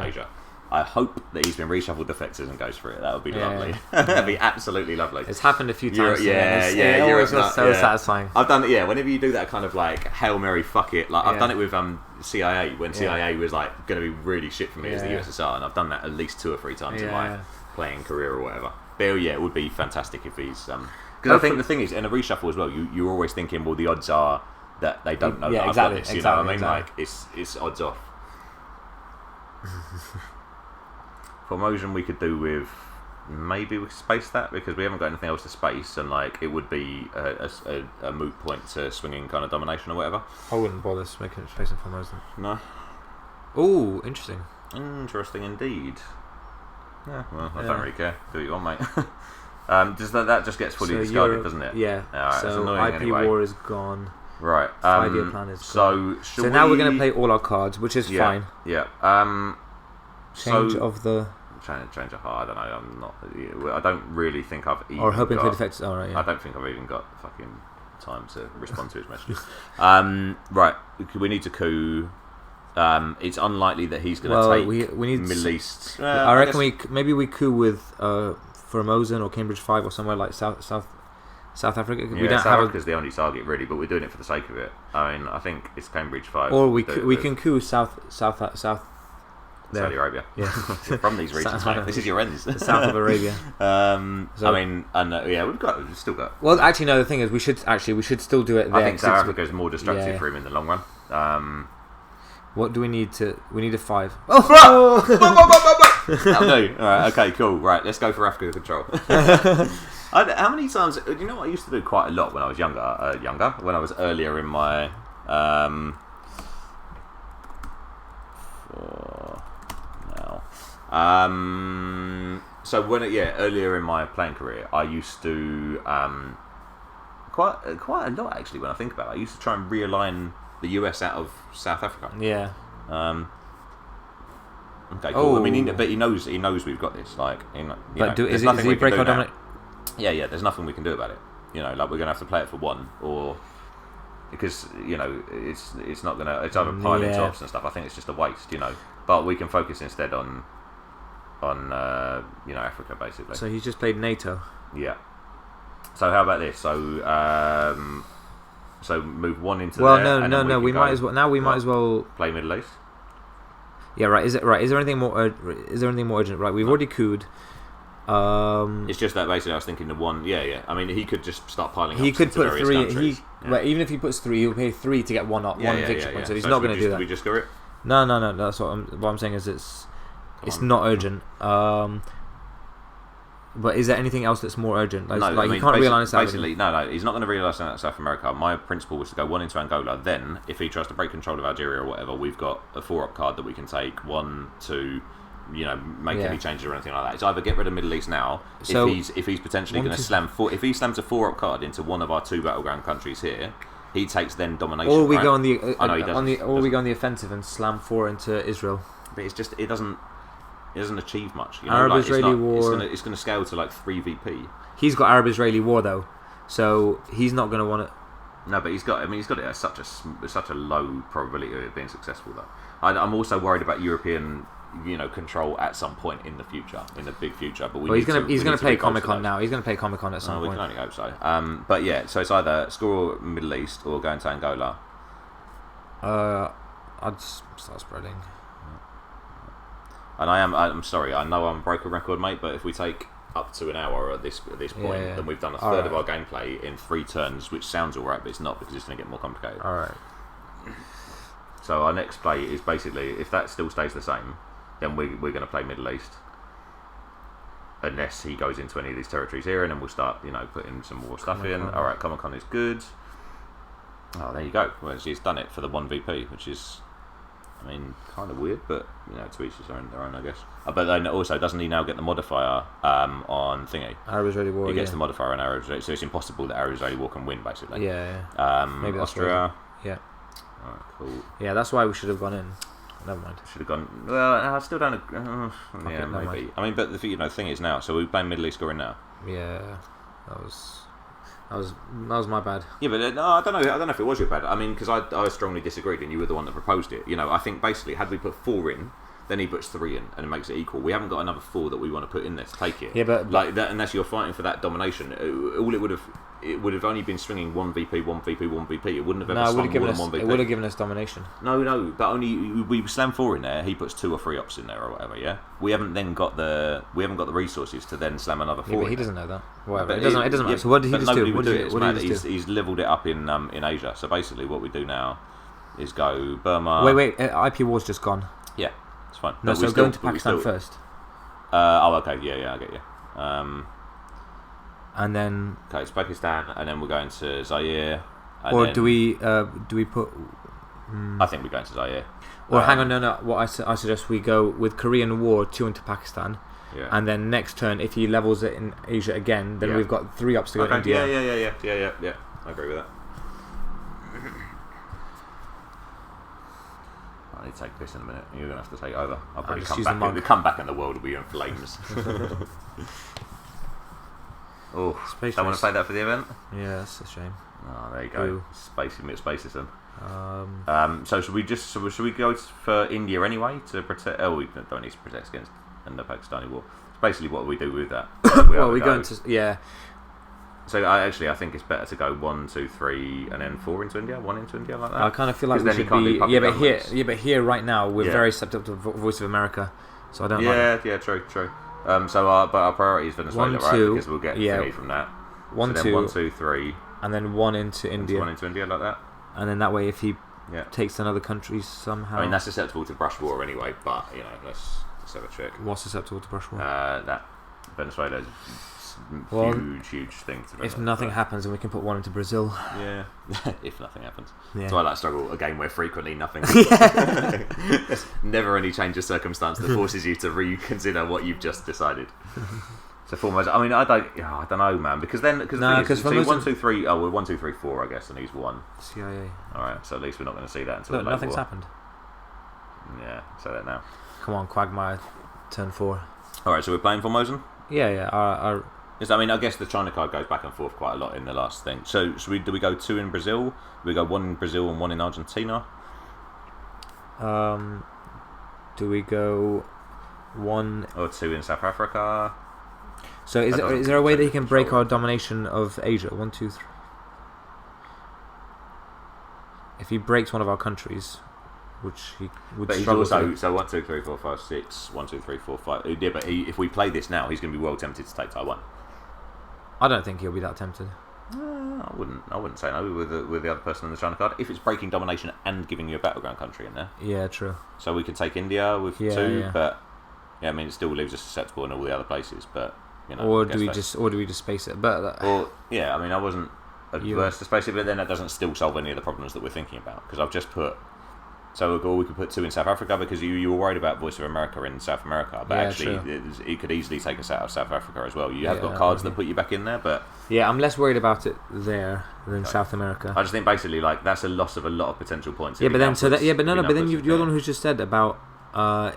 [SPEAKER 1] Asia. I hope that he's been reshuffled defectors and goes for it. That would be lovely. That'd be absolutely lovely.
[SPEAKER 2] It's happened a few times.
[SPEAKER 1] It
[SPEAKER 2] always feels so satisfying.
[SPEAKER 1] I've done it. Yeah, whenever you do that kind of like Hail Mary, fuck it. Like I've done it with CIA when CIA was like going to be really shit for me as the USSR, and I've done that at least 2 or 3 times in my playing career or whatever. But it would be fantastic if he's. Because I think the thing is, in a reshuffle as well, you're always thinking, well, the odds are that they don't know that I've got this. You know what I mean? Like, it's odds off. Formosan we could do with... Maybe we could space that, because we haven't got anything else to space, and like it would be a moot point to swinging kind of domination or whatever.
[SPEAKER 2] I wouldn't bother making spacing Formosan.
[SPEAKER 1] No.
[SPEAKER 2] Ooh, interesting.
[SPEAKER 1] Interesting indeed. Yeah, well, I don't really care. Do what you want, mate. That just gets fully discarded, doesn't it?
[SPEAKER 2] Yeah.
[SPEAKER 1] Right,
[SPEAKER 2] so IP war is gone.
[SPEAKER 1] Right.
[SPEAKER 2] 5-year plan is gone. So now we're going to play all our cards, which is fine.
[SPEAKER 1] Yeah.
[SPEAKER 2] Change of the...
[SPEAKER 1] Change of heart. I don't know. I don't really think I've even.
[SPEAKER 2] Or hoping for defects. All right. Yeah.
[SPEAKER 1] I don't think I've even got fucking time to respond to his messages. Right. We need to coup. It's unlikely that he's going to take
[SPEAKER 2] we need
[SPEAKER 1] Middle East.
[SPEAKER 2] I reckon we coup with Formosan or Cambridge 5 or somewhere like South Africa.
[SPEAKER 1] Yeah,
[SPEAKER 2] we don't
[SPEAKER 1] South Africa's the only target really, but we're doing it for the sake of it. I mean, I think it's Cambridge 5.
[SPEAKER 2] Or we can coup South.
[SPEAKER 1] Saudi Arabia. Yeah. You're from these regions, mate. This is your ends.
[SPEAKER 2] The south of Arabia.
[SPEAKER 1] I mean, and we've still got.
[SPEAKER 2] Well, actually, no. The thing is, we should still do it there.
[SPEAKER 1] I think South Africa is more destructive for him in the long run.
[SPEAKER 2] What do we need to? We need a 5.
[SPEAKER 1] Oh! That'll do. All right. Okay. Cool. Right. Let's go for Africa control. How many times? Do you know what I used to do quite a lot when I was younger? When I was earlier in my so earlier in my playing career, I used to quite a lot actually. When I think about it, I used to try and realign the US out of South Africa.
[SPEAKER 2] Yeah.
[SPEAKER 1] Okay, cool. I mean, but he knows we've got this. Like,
[SPEAKER 2] is he break or dominate?
[SPEAKER 1] Yeah. There's nothing we can do about it. Like we're gonna have to play it for one, or because it's not gonna. It's either piling tops and stuff. I think it's just a waste. But we can focus instead on Africa basically.
[SPEAKER 2] So he's just played NATO.
[SPEAKER 1] Yeah. So how about this? So move one into
[SPEAKER 2] well,
[SPEAKER 1] there.
[SPEAKER 2] No. We might as well. Now we might as well
[SPEAKER 1] play Middle East.
[SPEAKER 2] Yeah, right. Is there anything more? Is there anything more urgent? Right. We've already cooed.
[SPEAKER 1] It's just that basically I was thinking the one. Yeah. I mean, he could just start piling.
[SPEAKER 2] He could put 3.
[SPEAKER 1] Countries.
[SPEAKER 2] Right. Even if he puts 3, he'll pay 3 to get one victory point. So he's not going to do that.
[SPEAKER 1] We just go it.
[SPEAKER 2] No. That's what I'm saying is it's not urgent. But is there anything else that's more urgent? He can't realign South.
[SPEAKER 1] Basically, no. He's not going to realign South America. My principle was to go 1 into Angola. Then, if he tries to break control of Algeria or whatever, we've got a 4-up card that we can take 1 to, make any changes or anything like that. It's either get rid of Middle East now. So if he's potentially going to slam 4, if he slams a 4-up card into one of our 2 battleground countries here, he takes then domination.
[SPEAKER 2] Or we go on the
[SPEAKER 1] we
[SPEAKER 2] go on the offensive and slam 4 into Israel.
[SPEAKER 1] But it's just it doesn't achieve much.
[SPEAKER 2] Arab-Israeli war.
[SPEAKER 1] It's going to scale to like 3 VP.
[SPEAKER 2] He's got Arab-Israeli war though, so he's not going to want it.
[SPEAKER 1] No, but he's got it at such a low probability of it being successful though. I'm also worried about European control at some point in the future, in the big future. But he's going to play
[SPEAKER 2] Comic-Con now. He's going to play Comic-Con at some point.
[SPEAKER 1] We can only hope so. But yeah, so it's either score Middle East or go into Angola.
[SPEAKER 2] I'd start spreading.
[SPEAKER 1] And I'm sorry, I know I'm broken record, mate, but if we take up to an hour at this point, then we've done a third of our gameplay in 3 turns, which sounds alright, but it's not because it's going to get more complicated.
[SPEAKER 2] Alright.
[SPEAKER 1] So our next play is basically, if that still stays the same, then we're going to play Middle East. Unless he goes into any of these territories here, and then we'll start, putting some more stuff in. Alright, Comic-Con is good. Oh, there you go. Well, she's done it for the 1 VP, which is... kind of weird, but to each their own, I guess. But then also, doesn't he now get the modifier on thingy?
[SPEAKER 2] Arab-Israeli war.
[SPEAKER 1] He gets the modifier on Arab-Israeli, so it's impossible that Arab-Israeli war can win, basically.
[SPEAKER 2] Yeah.
[SPEAKER 1] Maybe Austria.
[SPEAKER 2] Yeah.
[SPEAKER 1] Alright, cool.
[SPEAKER 2] Yeah, that's why we should have gone in. Never mind.
[SPEAKER 1] Should have gone. Well, I still don't. Yeah, maybe. Mind. But the thing is now. So we're playing Middle East scoring now.
[SPEAKER 2] Yeah, that was my bad.
[SPEAKER 1] Yeah, but no, I don't know if it was your bad. Because I strongly disagreed, and you were the one that proposed it. I think basically, had we put 4 in, then he puts 3 in, and it makes it equal. We haven't got another 4 that we want to put in there to take it.
[SPEAKER 2] Yeah, but
[SPEAKER 1] like that, unless you're fighting for that domination, all it would have only been swinging 1 VP, 1 VP, 1 VP. It wouldn't have ever swung more than 1 VP.
[SPEAKER 2] It would have given us domination.
[SPEAKER 1] No, but only we slam 4 in there. He puts 2 or 3 ups in there or whatever. Yeah, we haven't got the resources to then slam another 4.
[SPEAKER 2] Yeah, but he doesn't know that. Whatever. It doesn't matter. So what did he just do? What did he just do?
[SPEAKER 1] He's leveled it up in Asia. So basically, what we do now is go Burma.
[SPEAKER 2] Wait. IP war's just gone.
[SPEAKER 1] Yeah, it's fine.
[SPEAKER 2] No, so going to Pakistan first.
[SPEAKER 1] Okay. Yeah, I get you.
[SPEAKER 2] And then
[SPEAKER 1] okay, it's Pakistan, and then we're going to Zaire.
[SPEAKER 2] Or do we put?
[SPEAKER 1] I think we're going to Zaire.
[SPEAKER 2] Or hang on, no. What I suggest we go with Korean War 2 into Pakistan, and then next turn if he levels it in Asia again, then we've got 3 ups to go to India.
[SPEAKER 1] Yeah. I agree with that. I need to take this in a minute. You're gonna have to take over. I'll probably come back. We come back and the world will be in flames. Oh, don't want to play that for the event?
[SPEAKER 2] Yeah, that's a shame.
[SPEAKER 1] Oh, there you go. Spaces then. So should we go for India anyway to protect? Oh, we don't need to protect against the Pakistani war. It's basically what we do with that.
[SPEAKER 2] We're going to
[SPEAKER 1] So I think it's better to go 1, 2, 3, and then 4 into India, 1 into India like that.
[SPEAKER 2] I kind of feel like we should be. But here right now we're very susceptible to Voice of America, so I don't.
[SPEAKER 1] Yeah, true. But our priority is Venezuela,
[SPEAKER 2] 1, 2,
[SPEAKER 1] right? Because we'll get thingy from that.
[SPEAKER 2] 1,
[SPEAKER 1] so
[SPEAKER 2] 2,
[SPEAKER 1] 1, 2, 3,
[SPEAKER 2] and then 1 into India.
[SPEAKER 1] 1 into India like that.
[SPEAKER 2] And then that way, if he takes another country somehow.
[SPEAKER 1] I mean, that's susceptible to brush war anyway, but, let's have a check.
[SPEAKER 2] What's susceptible to brush war?
[SPEAKER 1] That Venezuela is huge thing to
[SPEAKER 2] if nothing happens, then we can put one into Brazil.
[SPEAKER 1] Yeah, if nothing happens.
[SPEAKER 2] Yeah.
[SPEAKER 1] Twilight struggle, a game where frequently nothing happens. There's never any change of circumstance that forces you to reconsider what you've just decided. So foremost, I mean, I don't know, man, because then because 1, 2, 3, oh, well, 1, 2, 3, 4, I guess, and he's 1.
[SPEAKER 2] CIA.
[SPEAKER 1] All right, so at least we're not going to see that until
[SPEAKER 2] Look, nothing's happened.
[SPEAKER 1] Yeah, say that now.
[SPEAKER 2] Come on, Quagmire, turn 4.
[SPEAKER 1] All right, so we're playing Formosan.
[SPEAKER 2] Yeah.
[SPEAKER 1] Yes, I mean, I guess the China card goes back and forth quite a lot in the last thing. So do we go 2 in Brazil? Do we go 1 in Brazil and 1 in Argentina?
[SPEAKER 2] Do we go 1
[SPEAKER 1] or 2 in South Africa?
[SPEAKER 2] So is there a way that he can break our domination of Asia? 1, 2, 3. If he breaks one of our countries, which he would struggle to.
[SPEAKER 1] So 1, 2, 3, 4, 5, 6. 1, 2, 3, 4, 5. Yeah, but if we play this now, he's going to be well tempted to take Taiwan.
[SPEAKER 2] I don't think he'll be that tempted.
[SPEAKER 1] I wouldn't say no with the other person on the China card. If it's breaking domination and giving you a battleground country in there.
[SPEAKER 2] Yeah, true.
[SPEAKER 1] So we could take India with 2, but I mean, it still leaves us susceptible in all the other places, but.
[SPEAKER 2] Or do we just space it? But
[SPEAKER 1] I mean, I wasn't adverse to space it, but then that doesn't still solve any of the problems that we're thinking about, because I've just put. So we could put 2 in South Africa because you were worried about Voice of America in South America, but actually it could easily take us out of South Africa as well. You have got cards that put you back in there, but
[SPEAKER 2] I'm less worried about it there than South America.
[SPEAKER 1] I just think basically that's a loss of a lot of potential points.
[SPEAKER 2] Yeah, but then you're the one who's just said about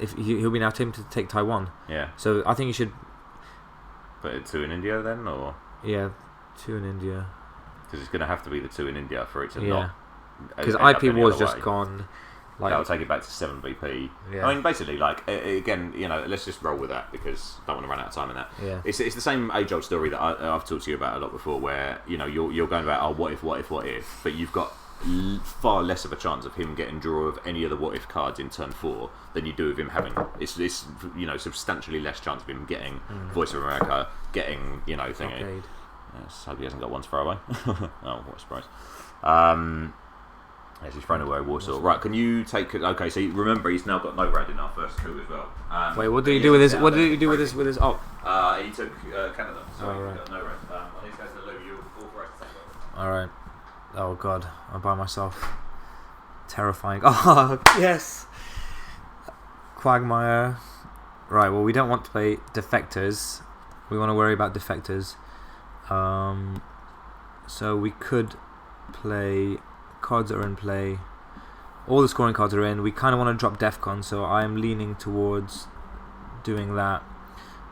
[SPEAKER 2] if he'll be now tempted to take Taiwan.
[SPEAKER 1] Yeah.
[SPEAKER 2] So I think you should.
[SPEAKER 1] Put 2 in India then, or
[SPEAKER 2] 2 in India.
[SPEAKER 1] Because it's going to have to be the 2 in India for it to not.
[SPEAKER 2] Because IP War's just gone.
[SPEAKER 1] I'll take it back to 7 BP. Yeah. I mean, basically, again, let's just roll with that because I don't want to run out of time in that.
[SPEAKER 2] Yeah.
[SPEAKER 1] It's the same age-old story that I've talked to you about a lot before, where you're going about what if, but you've got far less of a chance of him getting draw of any of the what if cards in turn 4 than you do of him having it's substantially less chance of him getting Voice of America, getting thingy. Yes, hope he hasn't got one to throw away. Oh, what a surprise. Yes, he's thrown away Warsaw. Right, can you take? Okay, so remember he's now got no red in our first coup as well.
[SPEAKER 2] Wait, what did he do with his? What did he do with his? He
[SPEAKER 1] took Canada. So he's got no red. On these guys, the Lou, you're all for us to take it.
[SPEAKER 2] All right. Oh God, I'm by myself. Terrifying. Oh yes. Quagmire. Right. Well, we don't want to play defectors. We want to worry about defectors. So we could play cards that are in play. All the scoring cards are in. We kind of want to drop Defcon, so I'm leaning towards doing that.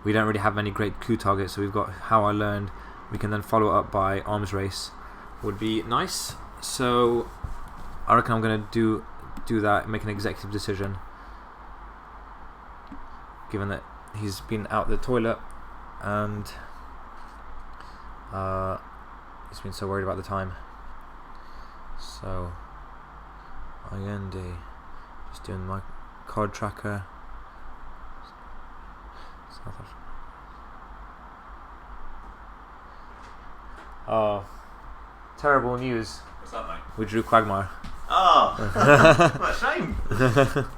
[SPEAKER 2] We don't really have many great coup targets, so we've got How I Learned. We can then follow up by Arms Race. Would be nice. So I reckon I'm going to do that, make an executive decision, given that he's been out the toilet and he's been so worried about the time. So just doing my card tracker. South Africa. Oh, terrible news.
[SPEAKER 1] What's that, mate?
[SPEAKER 2] We drew Quagmire.
[SPEAKER 1] Oh, what a shame.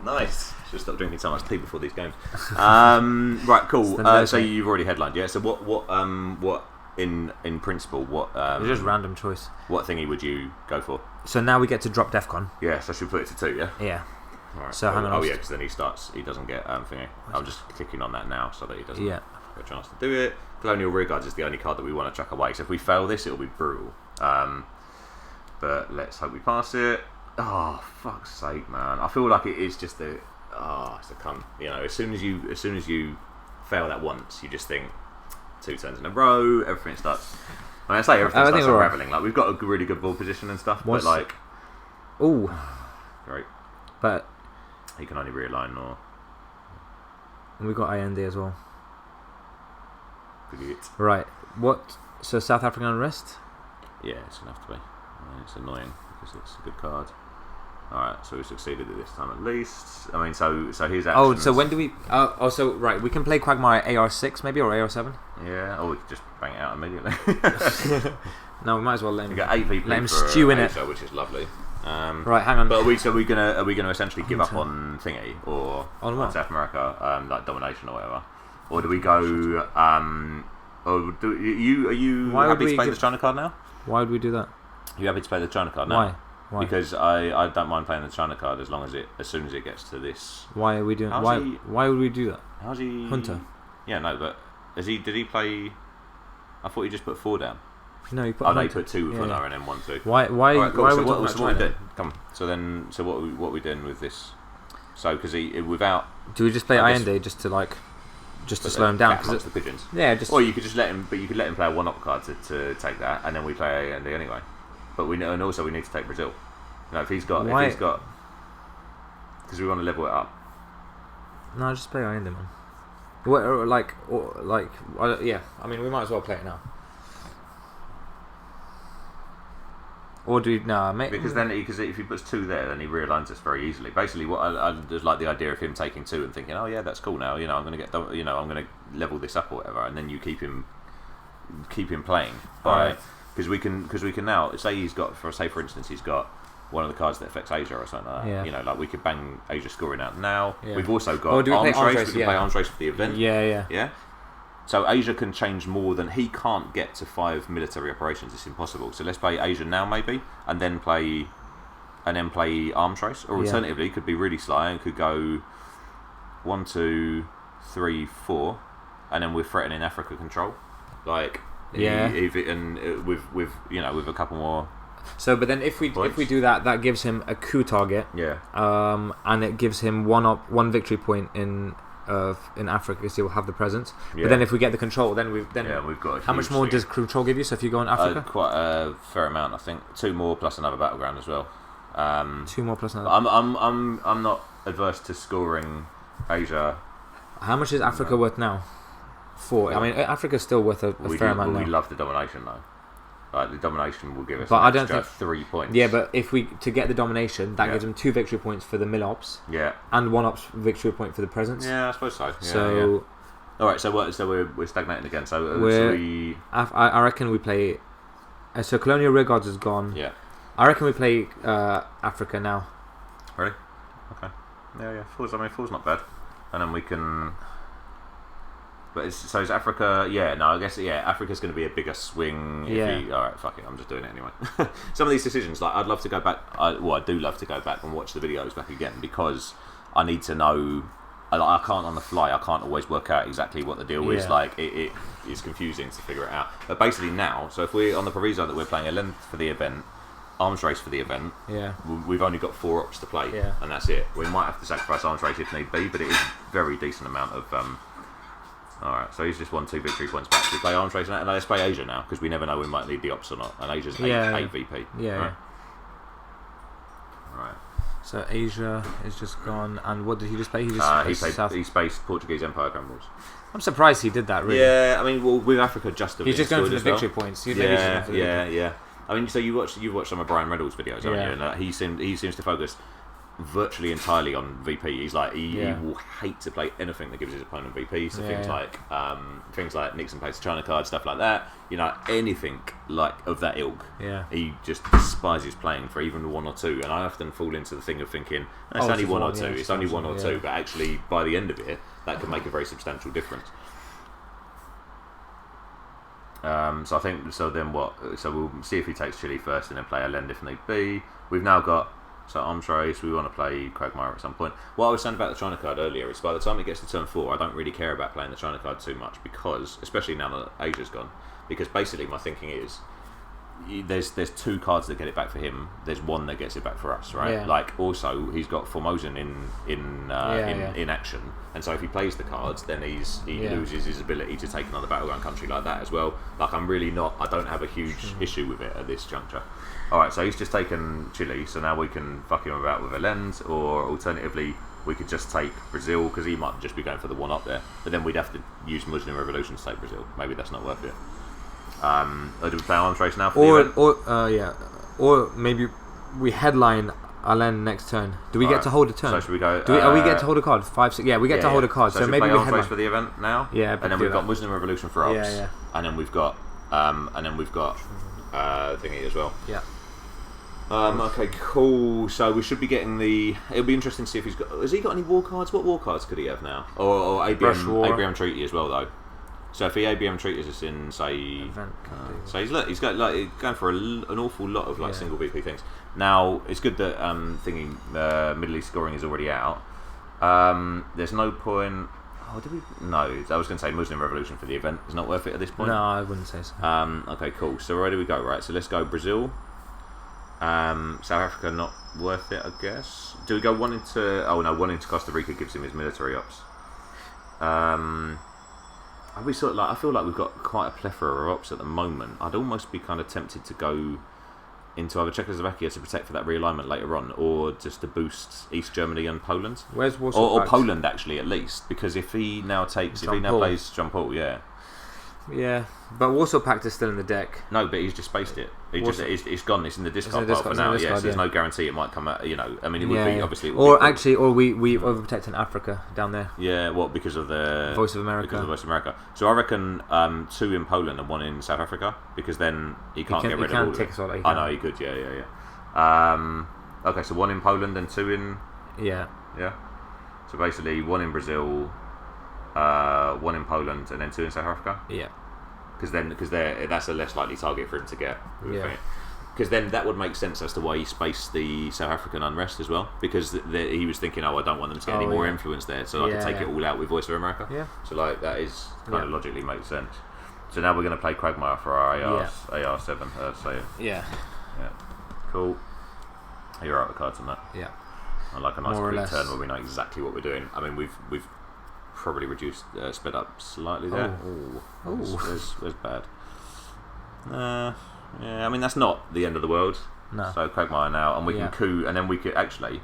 [SPEAKER 1] Nice. Should stop drinking so much tea before these games. Right, cool. So you've already headlined, yeah? So what in principle, what
[SPEAKER 2] it's just random choice.
[SPEAKER 1] What thingy would you go for?
[SPEAKER 2] So now we get to drop Defcon.
[SPEAKER 1] Yeah, so I should put it to 2, yeah?
[SPEAKER 2] Yeah.
[SPEAKER 1] Alright.
[SPEAKER 2] So hang on.
[SPEAKER 1] Oh yeah, because then he doesn't get thingy. I'm just clicking on that now so that he doesn't get a chance to do it. Colonial Rearguards is the only card that we want to chuck away. So if we fail this, it'll be brutal. But let's hope we pass it. Oh, fuck's sake, man! I feel like it is just it's a cunt. As soon as you fail that once, you just think 2 turns in a row. Everything starts. I say everything starts unraveling. Like we've got a really good ball position and stuff, but like, great.
[SPEAKER 2] But
[SPEAKER 1] he can only realign or.
[SPEAKER 2] And we got IND as well.
[SPEAKER 1] Idiot.
[SPEAKER 2] Right. What? So South African unrest?
[SPEAKER 1] Yeah, it's gonna have to be. It's annoying because it's a good card. Alright, so we succeeded at this time at least. I mean, so here's actions.
[SPEAKER 2] Oh, so when do we... so right, we can play Quagmire AR6 maybe, or AR7?
[SPEAKER 1] Yeah, or we could just bang it out immediately.
[SPEAKER 2] No, we might as well let him...
[SPEAKER 1] We got 8 people
[SPEAKER 2] let him stew in it.
[SPEAKER 1] Which is lovely.
[SPEAKER 2] Right, hang on.
[SPEAKER 1] But are we gonna essentially give up on thingy or
[SPEAKER 2] on
[SPEAKER 1] South America, like domination or whatever, or do we go? Or are you happy to play the China card now?
[SPEAKER 2] Why would we do that?
[SPEAKER 1] Are you happy to play the China card now?
[SPEAKER 2] Why?
[SPEAKER 1] Because I don't mind playing the China card as soon as it gets to this.
[SPEAKER 2] Why are we doing? Why would we do that?
[SPEAKER 1] How's he?
[SPEAKER 2] Hunter.
[SPEAKER 1] Yeah, no, but did he play? I thought he just put 4 down.
[SPEAKER 2] No, he put.
[SPEAKER 1] Oh, no, he put 2 with Hunter and then 1, 2.
[SPEAKER 2] Why?
[SPEAKER 1] Right, cool.
[SPEAKER 2] Why
[SPEAKER 1] So
[SPEAKER 2] are we
[SPEAKER 1] what
[SPEAKER 2] talking
[SPEAKER 1] we
[SPEAKER 2] about
[SPEAKER 1] doing? Come. So what are we doing with this? So because he without.
[SPEAKER 2] Do we just play Allende just to slow him down?
[SPEAKER 1] Because the pigeons.
[SPEAKER 2] Yeah, just.
[SPEAKER 1] Or you could just let him, but you could let him play a 1-up card to take that, and then we play Allende anyway. But we know, and also we need to take Brazil. You know, if he's got, because we want to level it up.
[SPEAKER 2] No, just play Allende, man. Yeah. I mean, we might as well play it now. Or do
[SPEAKER 1] because if he puts 2 there, then he realigns us very easily. Basically, what I just like the idea of him taking 2 and thinking, oh yeah, that's cool now. You know, I'm gonna I'm gonna level this up or whatever, and then you keep him playing. Because we can now say he's got for instance he's got one of the cards that affects Asia or something like that.
[SPEAKER 2] Yeah.
[SPEAKER 1] You know, like we could bang Asia scoring out now.
[SPEAKER 2] Yeah.
[SPEAKER 1] We've also got arms race. We can play arms race for the event.
[SPEAKER 2] Yeah.
[SPEAKER 1] So Asia can change more than he can't get to 5 military operations. It's impossible. So let's play Asia now maybe, and then play arms race. Or alternatively, it could be really sly and could go 1, 2, 3, 4, and then we're threatening Africa control. Like with a couple more.
[SPEAKER 2] So, but then if we do that, that gives him a coup target.
[SPEAKER 1] Yeah.
[SPEAKER 2] And it gives him one victory point in Africa because he will have the presence.
[SPEAKER 1] Yeah.
[SPEAKER 2] But then if we get the control, then we've
[SPEAKER 1] got.
[SPEAKER 2] How much more does control give you? So if you go in Africa,
[SPEAKER 1] quite a fair amount, I think. 2 more plus another battleground as well.
[SPEAKER 2] 2 more plus another.
[SPEAKER 1] I'm not adverse to scoring Asia.
[SPEAKER 2] How much is Africa worth now? 4. I mean, Africa's still worth a fair amount now.
[SPEAKER 1] We love the domination though. Like the domination will give us.
[SPEAKER 2] But I don't think
[SPEAKER 1] 3 points.
[SPEAKER 2] Yeah, but if to get the domination, that gives them 2 victory points for the mil-ops.
[SPEAKER 1] Yeah.
[SPEAKER 2] And 1-ops victory point for the presence.
[SPEAKER 1] Yeah, I suppose so. Yeah,
[SPEAKER 2] so.
[SPEAKER 1] All right, so we're stagnating again. So
[SPEAKER 2] I reckon we play. So Colonial Rearguards is gone.
[SPEAKER 1] Yeah.
[SPEAKER 2] I reckon we play Africa now.
[SPEAKER 1] Really? Okay. Yeah. Four's not bad, and then we can. But is Africa? Yeah, no, I guess Africa's going to be a bigger swing. All right, fuck it, I'm just doing it anyway. Some of these decisions, like I'd love to go back. I do love to go back and watch the videos back again because I need to know. I can't on the fly. I can't always work out exactly what the deal is. Like it is confusing to figure it out. But basically now, so if we're on the proviso that we're playing a length for the event, arms race for the event, we've only got 4 ops to play, and that's it. We might have to sacrifice arms race if need be, but it is a very decent amount of. Alright, so he's just won 2 victory points back. We play arms race and let's play Asia now, because we never know we might need the ops or not. And Asia's 8 VP.
[SPEAKER 2] Yeah.
[SPEAKER 1] Alright.
[SPEAKER 2] So Asia is just gone, and what did he just play? He
[SPEAKER 1] spaced Portuguese Empire Crumbles.
[SPEAKER 2] I'm surprised he did that, really.
[SPEAKER 1] Yeah, I mean, with Africa
[SPEAKER 2] he's just going for the victory points.
[SPEAKER 1] Yeah. I mean, so you've watched some of Brian Reynolds' videos, haven't you? And he seems to focus virtually entirely on VP. He's like he will hate to play anything that gives his opponent VP. So things like Nixon plays China card, stuff like that. You know, anything like of that ilk.
[SPEAKER 2] Yeah.
[SPEAKER 1] He just despises playing for even 1 or 2. And I often fall into the thing of thinking it's only 1 or 2. It's only 1 or 2. But actually, by the end of it, that can make a very substantial difference. So I think then what? So we'll see if he takes Chile first and then play Allende if need be. We've now got. So arms race, we want to play Quagmire at some point. What I was saying about the China card earlier is by the time it gets to turn 4, I don't really care about playing the China card too much because, especially now that Asia's gone, because basically my thinking is there's 2 cards that get it back for him. There's 1 that gets it back for us, right?
[SPEAKER 2] Yeah.
[SPEAKER 1] Like also he's got Formosan in action, and so if he plays the cards, then he loses his ability to take another battleground country like that as well. Like I don't have a huge issue with it at this juncture. Alright, so he's just taken Chile, so now we can fuck him about with a lens, or alternatively, we could just take Brazil, because he might just be going for the 1-up there, but then we'd have to use Muslim Revolution to take Brazil. Maybe that's not worth it. Do we play arms race now for the event?
[SPEAKER 2] Or maybe we headline Alain next turn. Do we get to hold a turn?
[SPEAKER 1] So should we go...
[SPEAKER 2] we get to hold a card? 5, 6... Yeah, we get to hold a card, so maybe we
[SPEAKER 1] arms race for the event now?
[SPEAKER 2] Yeah,
[SPEAKER 1] and then we've got Muslim Revolution for ops.
[SPEAKER 2] Yeah.
[SPEAKER 1] And then we've got... thingy as well.
[SPEAKER 2] Yeah.
[SPEAKER 1] Okay, cool. So we should be getting the. It'll be interesting to see if he's got. Has he got any war cards? What war cards could he have now? Or ABM Treaty as well, though. So if he ABM Treaties us in, say, so he's got like going for an awful lot of like single VP things. Now it's good that Middle East scoring is already out. There's no point. Oh, did we? No, I was going to say Muslim Revolution for the event is not worth it at this point.
[SPEAKER 2] No, I wouldn't say so.
[SPEAKER 1] Okay, cool. So where do we go? Right, so let's go Brazil. South Africa not worth it, I guess. Do we go one into? Oh no, one into Costa Rica gives him his military ops. We sort of like. I feel like we've got quite a plethora of ops at the moment. I'd almost be kind of tempted to go into either Czechoslovakia to protect for that realignment later on, or just to boost East Germany and Poland.
[SPEAKER 2] Where's Warsaw?
[SPEAKER 1] Or Poland actually, at least, because if he now plays John Paul,
[SPEAKER 2] yeah, but Warsaw Pact is still in the deck.
[SPEAKER 1] No, but he's just spaced it. It's gone. It's in the discard pile for now. Yes, there's no guarantee it might come out. You know, I mean, it would be obviously.
[SPEAKER 2] Or we overprotect in Africa down there.
[SPEAKER 1] Yeah, because of the
[SPEAKER 2] Voice of America.
[SPEAKER 1] Because of Voice of America. So I reckon 2 in Poland and 1 in South Africa, because then he can't get rid of all of it. I know he could. Yeah. Okay, so 1 in Poland and 2 in.
[SPEAKER 2] Yeah.
[SPEAKER 1] Yeah. So basically 1 in Brazil, 1 in Poland, and then 2 in South Africa.
[SPEAKER 2] Yeah.
[SPEAKER 1] Because that's a less likely target for him to get. Because then that would make sense as to why he spaced the South African unrest as well. Because he was thinking, I don't want them to get any more influence there, so I can take it all out with Voice of America.
[SPEAKER 2] Yeah.
[SPEAKER 1] So like that is kind of logically makes sense. So now we're going to play Quagmire for our AR7.
[SPEAKER 2] Yeah.
[SPEAKER 1] Cool. You're out of cards on that.
[SPEAKER 2] Yeah.
[SPEAKER 1] I like a nice quick turn where we know exactly what we're doing. I mean, we've probably reduced sped up slightly there. There's bad. I mean that's not the end of the world.
[SPEAKER 2] No.
[SPEAKER 1] So Quagmire now, and we can coup, and then we could actually.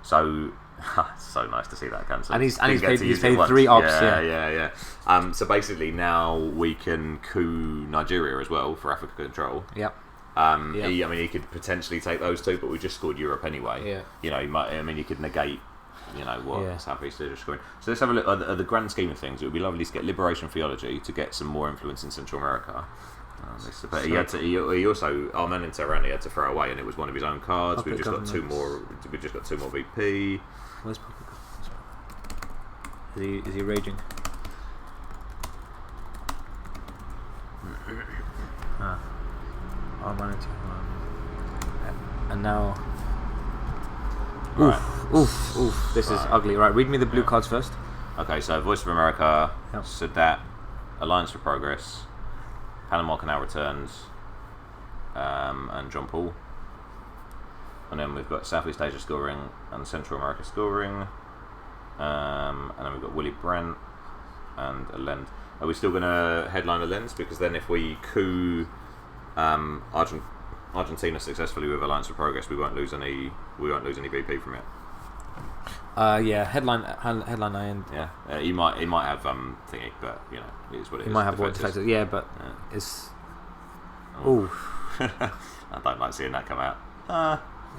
[SPEAKER 1] So it's so nice to see that cancel.
[SPEAKER 2] And he's paid 3 ops.
[SPEAKER 1] Yeah. So basically now we can coup Nigeria as well for Africa control.
[SPEAKER 2] Yep.
[SPEAKER 1] He could potentially take those 2, but we just scored Europe anyway.
[SPEAKER 2] Yeah.
[SPEAKER 1] You know, he could negate. Southeast Asia scoring. So let's have a look at the grand scheme of things. It would be lovely to get Liberation Theology to get some more influence in Central America. But he also, our man in Tehran, he had to throw away, and it was one of his own cards. We've just got 2 more. We've just got 2 more VP.
[SPEAKER 2] Where's Puppet? Is he raging? Our man in Tehran. And now. Oof. This is ugly. Right, read me the blue cards first.
[SPEAKER 1] Okay, so Voice of America, Sadat, Alliance for Progress, Panama Canal returns, and John Paul. And then we've got Southeast Asia scoring and Central America scoring. And then we've got Willy Brandt and a Lend. Are we still going to headline a Lens? Because then if we coup Argentina successfully with Alliance for Progress, we won't lose any VP from it.
[SPEAKER 2] Headline I end.
[SPEAKER 1] Yeah, he might have thingy, but you know, it is what it is.
[SPEAKER 2] He might have what defected. Yeah, but it's.
[SPEAKER 1] I don't like seeing that come out.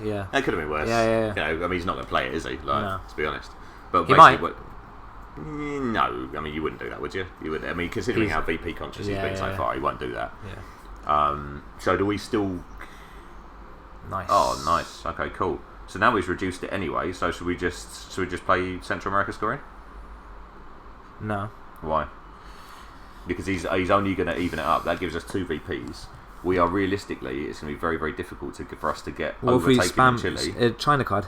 [SPEAKER 2] Yeah,
[SPEAKER 1] that could have been worse.
[SPEAKER 2] Yeah.
[SPEAKER 1] You know, I mean, he's not going to play it, is he? Like,
[SPEAKER 2] no.
[SPEAKER 1] To be honest, but
[SPEAKER 2] he might.
[SPEAKER 1] No, I mean, you wouldn't do that, would you? You would. I mean, considering how VP conscious he's been so far, he won't do that.
[SPEAKER 2] Yeah.
[SPEAKER 1] So do we still?
[SPEAKER 2] Nice.
[SPEAKER 1] Oh, nice. Okay, cool. So now he's reduced it anyway. So should we just play Central America scoring?
[SPEAKER 2] No.
[SPEAKER 1] Why? Because he's only going to even it up. That gives us 2 VPs. We are realistically, it's going to be very, very difficult for us to get overtaken in Chile.
[SPEAKER 2] A China card.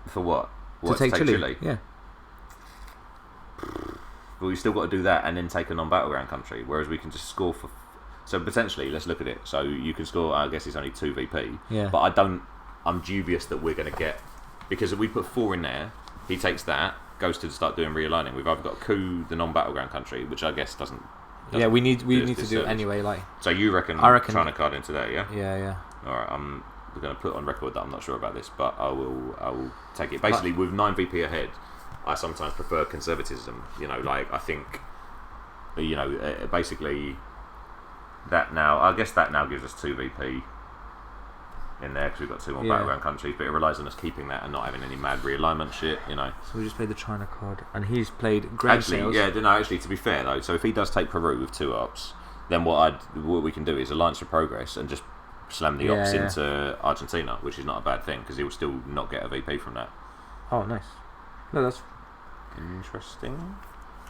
[SPEAKER 1] For what?
[SPEAKER 2] To take Chile? Yeah.
[SPEAKER 1] But we've still got to do that and then take a non-battleground country. Whereas we can just score for. So potentially, let's look at it. So you can score. I guess it's only 2 VP.
[SPEAKER 2] Yeah.
[SPEAKER 1] But I'm dubious that we're going to get, because if we put 4 in there, he takes that, goes to start doing realigning. We've either got coup the non-battleground country, which I guess doesn't.
[SPEAKER 2] Yeah, we need to do it anyway. Like.
[SPEAKER 1] So you reckon? I reckon China card into there, yeah.
[SPEAKER 2] Yeah.
[SPEAKER 1] All right, I'm going to put on record that I'm not sure about this, but I will take it. Basically, with 9 VP ahead, I sometimes prefer conservatism. You know, like I think, you know, basically. That now gives us 2 VP in there because we've got 2 more battleground countries, but it relies on us keeping that and not having any mad realignment shit, you know.
[SPEAKER 2] So we just played the China card, and he's played Grand Sales.
[SPEAKER 1] Actually, to be fair though, so if he does take Peru with 2 ops, then what we can do is Alliance for Progress and just slam the ops into Argentina, which is not a bad thing because he will still not get a VP from that.
[SPEAKER 2] Oh, nice. No, that's
[SPEAKER 1] interesting.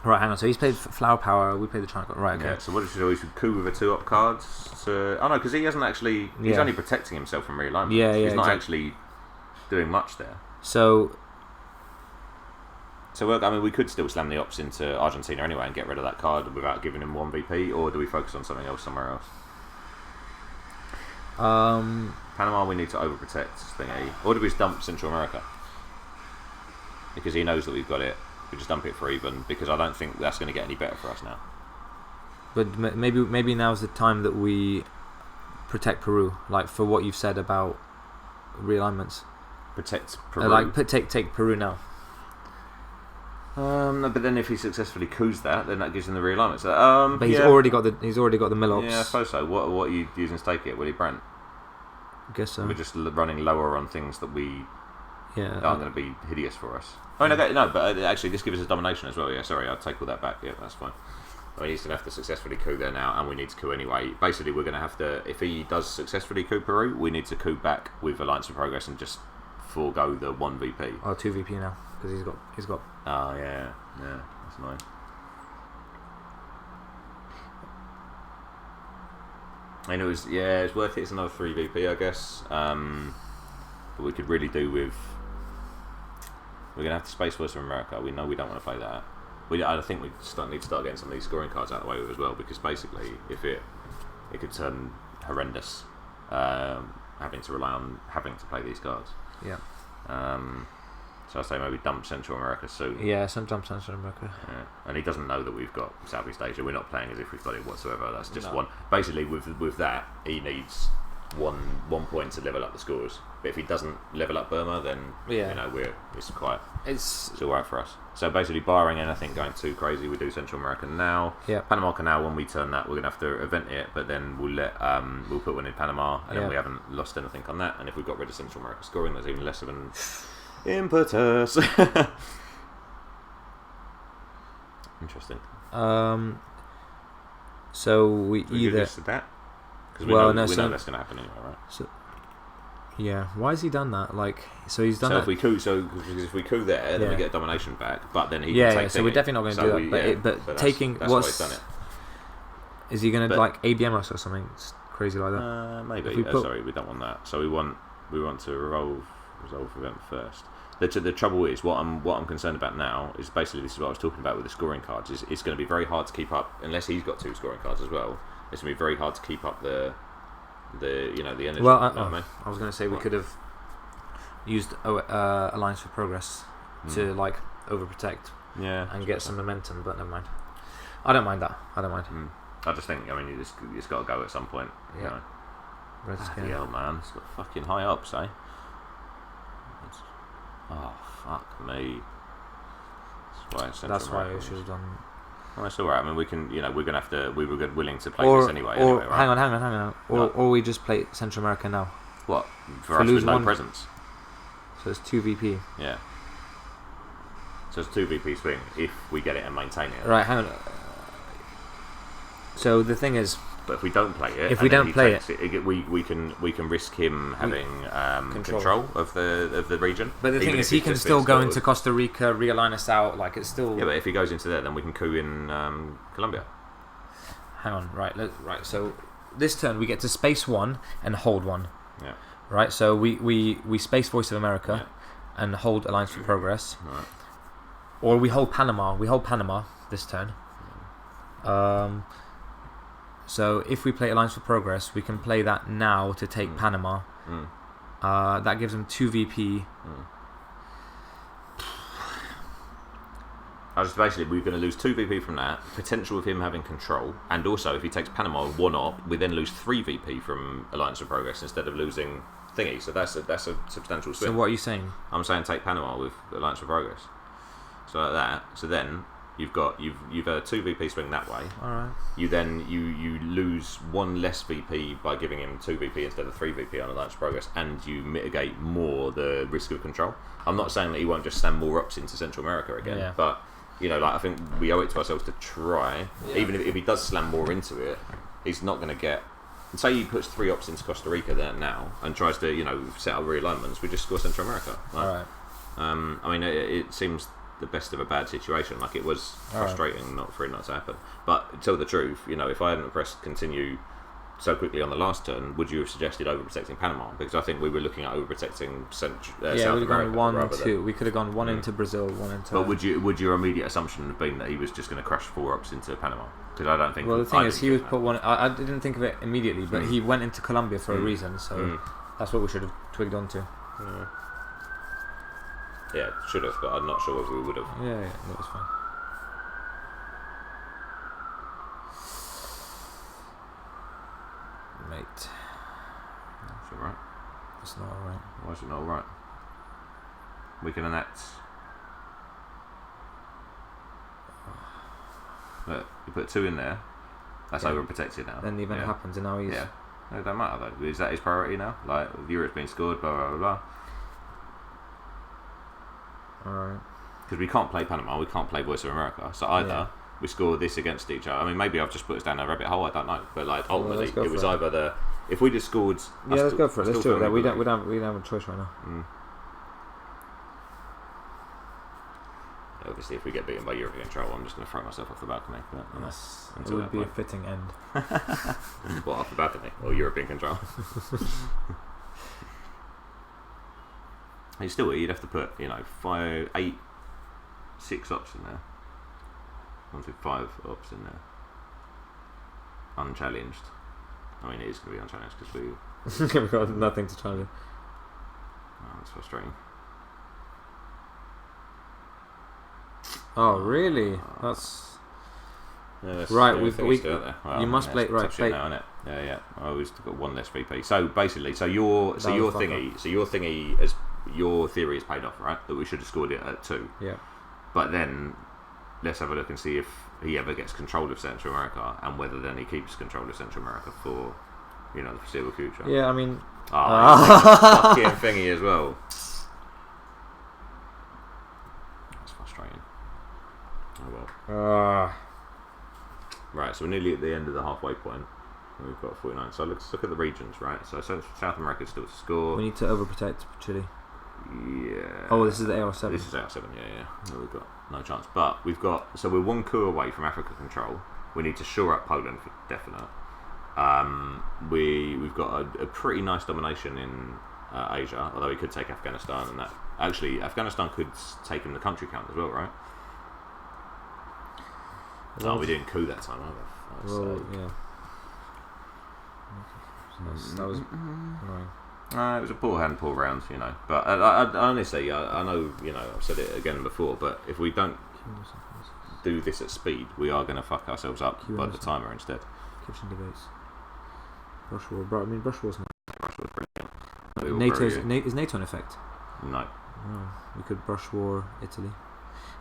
[SPEAKER 2] Right, hang on. So he's played Flower Power. We played the Triangle. Right, okay.
[SPEAKER 1] Yeah. So what did you do? We should coup with a 2-up cards. Oh no, because he hasn't actually. He's only protecting himself from realignment.
[SPEAKER 2] Yeah, yeah.
[SPEAKER 1] He's not actually doing much there.
[SPEAKER 2] So
[SPEAKER 1] I mean, we could still slam the ops into Argentina anyway and get rid of that card without giving him 1 VP, or do we focus on something else somewhere else? Panama, we need to overprotect thingy, or do we just dump Central America? Because he knows that we've got it. We just dump it for even, because I don't think that's going to get any better for us now.
[SPEAKER 2] But maybe now's the time that we protect Peru, like for what you've said about realignments.
[SPEAKER 1] Protect Peru.
[SPEAKER 2] Take Peru now.
[SPEAKER 1] No, but then if he successfully coups that, then that gives him the realignment. So,
[SPEAKER 2] but he's already got the Millops.
[SPEAKER 1] Yeah, I suppose so. What are you using to take it? Willie Brandt?
[SPEAKER 2] I guess so.
[SPEAKER 1] We're just running lower on things that we aren't going to be hideous for us. Oh no, but actually this gives us a domination as well. Yeah, sorry, I'll take all that back. Yeah, that's fine. I mean, he's going to have to successfully coup there now, and we need to coup anyway. Basically, we're going to have to, if he does successfully coup Peru, we need to coup back with Alliance of Progress and just forego the 1 VP.
[SPEAKER 2] Oh, 2 VP now, because he's got.
[SPEAKER 1] Oh yeah, that's annoying. And it was worth it. It's another 3 VP, I guess. But we could really do with. We're going to have to Space Force of America. We know we don't want to play that. I think we need to start getting some of these scoring cards out of the way with as well, because basically, if it could turn horrendous, having to rely on having to play these cards.
[SPEAKER 2] Yeah.
[SPEAKER 1] So I say maybe dump Central America soon.
[SPEAKER 2] Yeah, dump Central America.
[SPEAKER 1] Yeah. And he doesn't know that we've got Southeast Asia. We're not playing as if we've got it whatsoever. That's just one. Basically, with that, he needs one point to level up the scores. But if he doesn't level up Burma, then it's all right for us. So basically, barring anything going too crazy, we do Central America now.
[SPEAKER 2] Yeah.
[SPEAKER 1] Panama Canal. When we turn that, we're gonna have to event it, but then we'll put one in Panama, and then we haven't lost anything on that. And if we've got rid of Central America scoring, there's even less of an impetus. Interesting.
[SPEAKER 2] So we either
[SPEAKER 1] that because we know that's going to happen anyway, right?
[SPEAKER 2] So, yeah. Why has he done that? Like, so he's done.
[SPEAKER 1] So
[SPEAKER 2] that.
[SPEAKER 1] if we coup there, then we get domination back. But then he can take
[SPEAKER 2] so we're definitely not going to do that. But taking
[SPEAKER 1] that's why he's done it.
[SPEAKER 2] Is he going to like ABM us or something crazy like that?
[SPEAKER 1] Maybe. Sorry, we don't want that. So we want to resolve event first. The trouble is what I'm concerned about now is basically this is what I was talking about with the scoring cards. It's going to be very hard to keep up unless he's got 2 scoring cards as well. It's going to be very hard to keep up the energy.
[SPEAKER 2] Well, I was going to say we could have used Alliance for Progress to like overprotect and get some momentum, but never mind. I don't mind that.
[SPEAKER 1] I just think you just got to go at some point.
[SPEAKER 2] Yeah.
[SPEAKER 1] Bloody hell, man! It's got fucking high ups, eh? Oh fuck me!
[SPEAKER 2] That's why I should have done.
[SPEAKER 1] Well, it's alright. I mean, we can. We're gonna have to. We were willing to play this anyway. Right?
[SPEAKER 2] Hang on. Or we just play Central America now.
[SPEAKER 1] What for us with no presence?
[SPEAKER 2] So it's 2 VP.
[SPEAKER 1] Yeah. So it's 2 VP swing if we get it and maintain it.
[SPEAKER 2] Right. Hang on. So the thing is.
[SPEAKER 1] But if we don't play it, we can risk him having control of the region.
[SPEAKER 2] But the thing is, he can still go into Costa Rica, realign us out. Like it's still.
[SPEAKER 1] Yeah, but if he goes into there, then we can coup in Colombia.
[SPEAKER 2] Hang on, right. So this turn we get to space 1 and hold 1.
[SPEAKER 1] Yeah.
[SPEAKER 2] Right. So we space Voice of America and hold Alliance for Progress.
[SPEAKER 1] Right.
[SPEAKER 2] Or we hold Panama. We hold Panama this turn. So if we play Alliance for Progress, we can play that now to take Panama. That gives them 2 VP.
[SPEAKER 1] Basically, we're going to lose 2 VP from that. Potential of him having control, and also if he takes Panama 1 op, we then lose 3 VP from Alliance for Progress instead of losing thingy. So that's a substantial swing.
[SPEAKER 2] So what are you saying?
[SPEAKER 1] I'm saying take Panama with Alliance for Progress. So like that. So then. You've had a 2 VP swing that way.
[SPEAKER 2] Alright.
[SPEAKER 1] You lose 1 less VP by giving him 2 VP instead of 3 VP on Alliance Progress, and you mitigate more the risk of control. I'm not saying that he won't just slam more ups into Central America again, but I think we owe it to ourselves to try. Yeah. Even if he does slam more into it, he's not going to get say he puts 3 ops into Costa Rica there now and tries to set up realignments, we just score Central America. Like,
[SPEAKER 2] Alright.
[SPEAKER 1] I mean, it seems the best of a bad situation. Like, it was frustrating for it not to happen. But to tell the truth, if I hadn't pressed continue so quickly on the last turn, would you have suggested overprotecting Panama? Because I think we were looking at overprotecting South America.
[SPEAKER 2] Gone 1 2. We could have gone 1 into Brazil, 1 into.
[SPEAKER 1] But would your immediate assumption have been that he was just going to crush 4 ops into Panama? Because I don't think.
[SPEAKER 2] Well, the thing is, he was put one. I didn't think of it immediately, but he went into Colombia for a reason. So that's what we should have twigged onto.
[SPEAKER 1] Yeah, should have, but I'm not sure if we would have.
[SPEAKER 2] Yeah, that was fine. Mate.
[SPEAKER 1] That's alright.
[SPEAKER 2] It's not alright.
[SPEAKER 1] Why is it not alright? We can enact. Look, you put 2 in there. That's overprotected now.
[SPEAKER 2] Then the event happens, and now he's.
[SPEAKER 1] Yeah. No, it don't matter though. Is that his priority now? Like, Europe's been scored, blah blah blah blah.
[SPEAKER 2] Alright.
[SPEAKER 1] Because we can't play Panama, we can't play Voice of America. So either we score this against each other. I mean, maybe I've just put us down a rabbit hole. I don't know. But like ultimately, it was either the if we just scored.
[SPEAKER 2] Yeah, let's go for it. Let's do it. We don't have a choice right now.
[SPEAKER 1] Obviously, if we get beaten by European control, I'm just going to throw myself off the balcony. But
[SPEAKER 2] yes, it would be a fitting end.
[SPEAKER 1] Well, off the balcony or European control. You'd have to put 5, 8, 6 ops in there. 1, 2, 5 ops in there. Unchallenged. I mean, it is going to be unchallenged because
[SPEAKER 2] we've got nothing to challenge.
[SPEAKER 1] Oh, that's frustrating.
[SPEAKER 2] Oh, really? That's right. You must play right. Play.
[SPEAKER 1] Now, yeah. Oh, we've got 1 less VP. So basically, your thingy as your theory is paid off, right? That we should have scored it at 2.
[SPEAKER 2] Yeah.
[SPEAKER 1] But then let's have a look and see if he ever gets control of Central America and whether then he keeps control of Central America for the foreseeable future.
[SPEAKER 2] Yeah, I mean.
[SPEAKER 1] Fucking thingy as well. That's frustrating. Oh well. Right, so we're nearly at the end of the halfway point. We've got 49. So let's look at the regions, right? So South America still to score.
[SPEAKER 2] We need to overprotect Chile.
[SPEAKER 1] Yeah.
[SPEAKER 2] Oh, this is the AR7.
[SPEAKER 1] This is AR7, yeah. No, we've got no chance. But we're 1 coup away from Africa control. We need to shore up Poland for definite. We've got a pretty nice domination in Asia, although he could take Afghanistan and that. Actually, Afghanistan could take him the country count as well, right? No, we didn't coup that time either.
[SPEAKER 2] Well, yeah. That was annoying.
[SPEAKER 1] It was a poor hand, poor round, But I honestly, I know, I've said it again before, but if we don't do this at speed, we are going to fuck ourselves up by the timer instead.
[SPEAKER 2] Kitchen debates. Brush war, bro. I mean, brush war's not.
[SPEAKER 1] Brush war's brilliant.
[SPEAKER 2] Is NATO in effect?
[SPEAKER 1] No.
[SPEAKER 2] Oh, we could brush war Italy.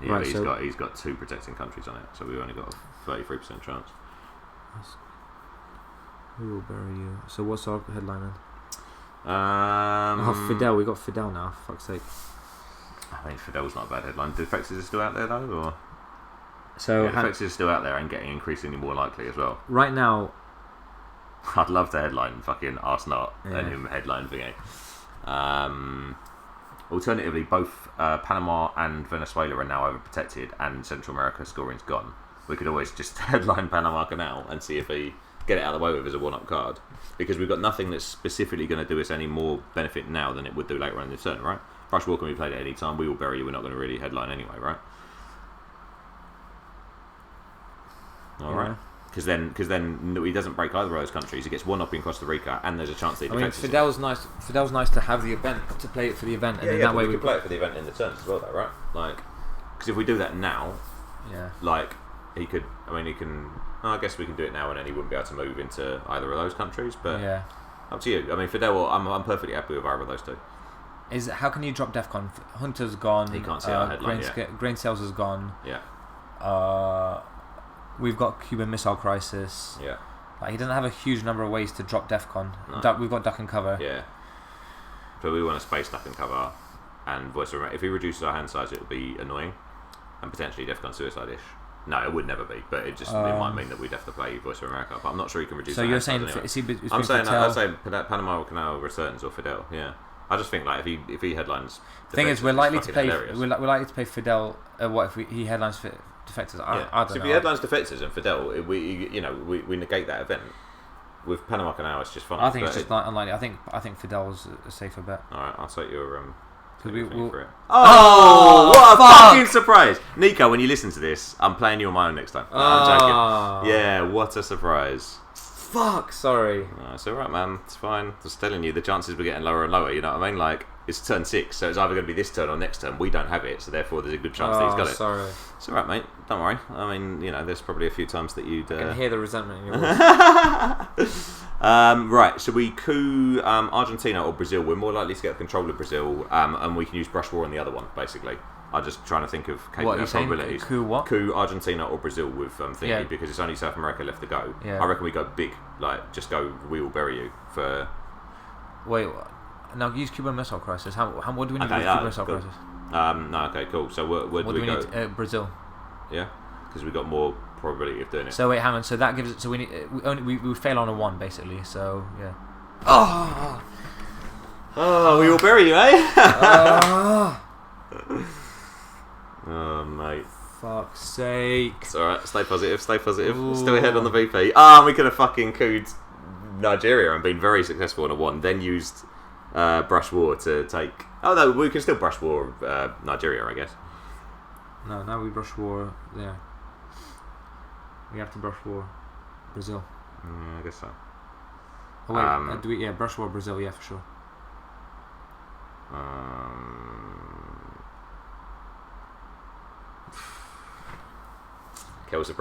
[SPEAKER 1] Yeah, right, but he's got 2 protecting countries on it, so we've only got a 33% chance.
[SPEAKER 2] We will bury you. So what's our headline
[SPEAKER 1] then?
[SPEAKER 2] Fidel. We got Fidel now. Fuck's sake.
[SPEAKER 1] I mean, Fidel's not a bad headline. Defexes are still out there though, or
[SPEAKER 2] so
[SPEAKER 1] Defexes are still out there and getting increasingly more likely as well.
[SPEAKER 2] Right now,
[SPEAKER 1] I'd love to headline fucking Arse Not and him headline thingy. Alternatively, both Panama and Venezuela are now overprotected, and Central America scoring's gone. We could always just headline Panama Canal and see if he get it out of the way with as a 1-up card, because we've got nothing that's specifically going to do us any more benefit now than it would do later on in the turn, right? Brush War can be played at any time. We will bury you. We're not going to really headline anyway, right? All right. Because then he doesn't break either of those countries. He gets 1-up in Costa Rica, and there's a chance that he defects.
[SPEAKER 2] Fidel's nice. Fidel's nice to have the event, to play it for the event, and then that way we
[SPEAKER 1] can play it for the event in the turns as well, though, right? Like, because if we do that now, like he could. I mean, he can. I guess we can do it now, and then he wouldn't be able to move into either of those countries. But up to you. I mean, Fidel, I'm perfectly happy with either of those two.
[SPEAKER 2] How can you drop DEFCON? Hunter's gone.
[SPEAKER 1] He can't see our headline.
[SPEAKER 2] Grain sales is gone.
[SPEAKER 1] Yeah.
[SPEAKER 2] We've got Cuban Missile Crisis.
[SPEAKER 1] Yeah.
[SPEAKER 2] Like, he doesn't have a huge number of ways to drop DEFCON.
[SPEAKER 1] No.
[SPEAKER 2] We've got Duck and Cover.
[SPEAKER 1] Yeah. So we want to space Duck and Cover and Voice of America. If he reduces our hand size, it will be annoying and potentially DEFCON suicide-ish. No, it would never be, but it might mean that we'd have to play Voice of America. But I'm not sure you can reduce.
[SPEAKER 2] So
[SPEAKER 1] that
[SPEAKER 2] you're saying
[SPEAKER 1] anyway.
[SPEAKER 2] I'm saying
[SPEAKER 1] Panama Canal returns or Fidel. Yeah, I just think like if he headlines.
[SPEAKER 2] The thing is, we're likely to pay Fidel. What if he headlines Defectors? I don't know.
[SPEAKER 1] So if he headlines Defectors and Fidel, we negate that event. With Panama Canal, it's just fun.
[SPEAKER 2] I think it's just unlikely. I think Fidel's a safer bet.
[SPEAKER 1] All right, I'll take your for it.
[SPEAKER 2] Oh,
[SPEAKER 1] what a fucking surprise! Nico, when you listen to this, I'm playing you on my own next time. No, I'm joking. Yeah, what a surprise.
[SPEAKER 2] Fuck, sorry.
[SPEAKER 1] No, it's alright, man. It's fine. Just telling you, the chances were getting lower and lower, you know what I mean? Like, it's turn 6, so it's either going to be this turn or next turn. We don't have it, so therefore there's a good chance that he's got it.
[SPEAKER 2] Sorry.
[SPEAKER 1] It's alright, mate. Don't worry. I mean, there's probably a few times that you'd...
[SPEAKER 2] I can hear the resentment in your voice.
[SPEAKER 1] Right, so we coup Argentina or Brazil. We're more likely to get control of Brazil, and we can use Brush War on the other one, basically. I'm just trying to think of probabilities.
[SPEAKER 2] Coup what?
[SPEAKER 1] Coup Argentina or Brazil with thingy, because it's only South America left to go. Yeah. I reckon we go big, like just go. We will bury you for.
[SPEAKER 2] Wait, now use Cuban Missile Crisis. What do we need for Cuban Missile Crisis?
[SPEAKER 1] No, okay, cool. So where do we go?
[SPEAKER 2] Need? Brazil.
[SPEAKER 1] Yeah, because we got more probability of doing it.
[SPEAKER 2] So wait, hang on. So that gives it. So we need. We fail on a 1 basically. So yeah.
[SPEAKER 1] Oh, we will bury you, eh? Oh, mate.
[SPEAKER 2] Fuck's sake.
[SPEAKER 1] It's alright, stay positive.
[SPEAKER 2] Ooh.
[SPEAKER 1] Still ahead on the VP. We could have fucking cooed Nigeria and been very successful on a 1, then used Brush War to take... Oh, no, we can still Brush War Nigeria, I guess.
[SPEAKER 2] No, now we Brush War there. We have to Brush War Brazil.
[SPEAKER 1] I guess so.
[SPEAKER 2] Oh, wait, do we... Yeah, Brush War Brazil, yeah, for sure.
[SPEAKER 1] Kills the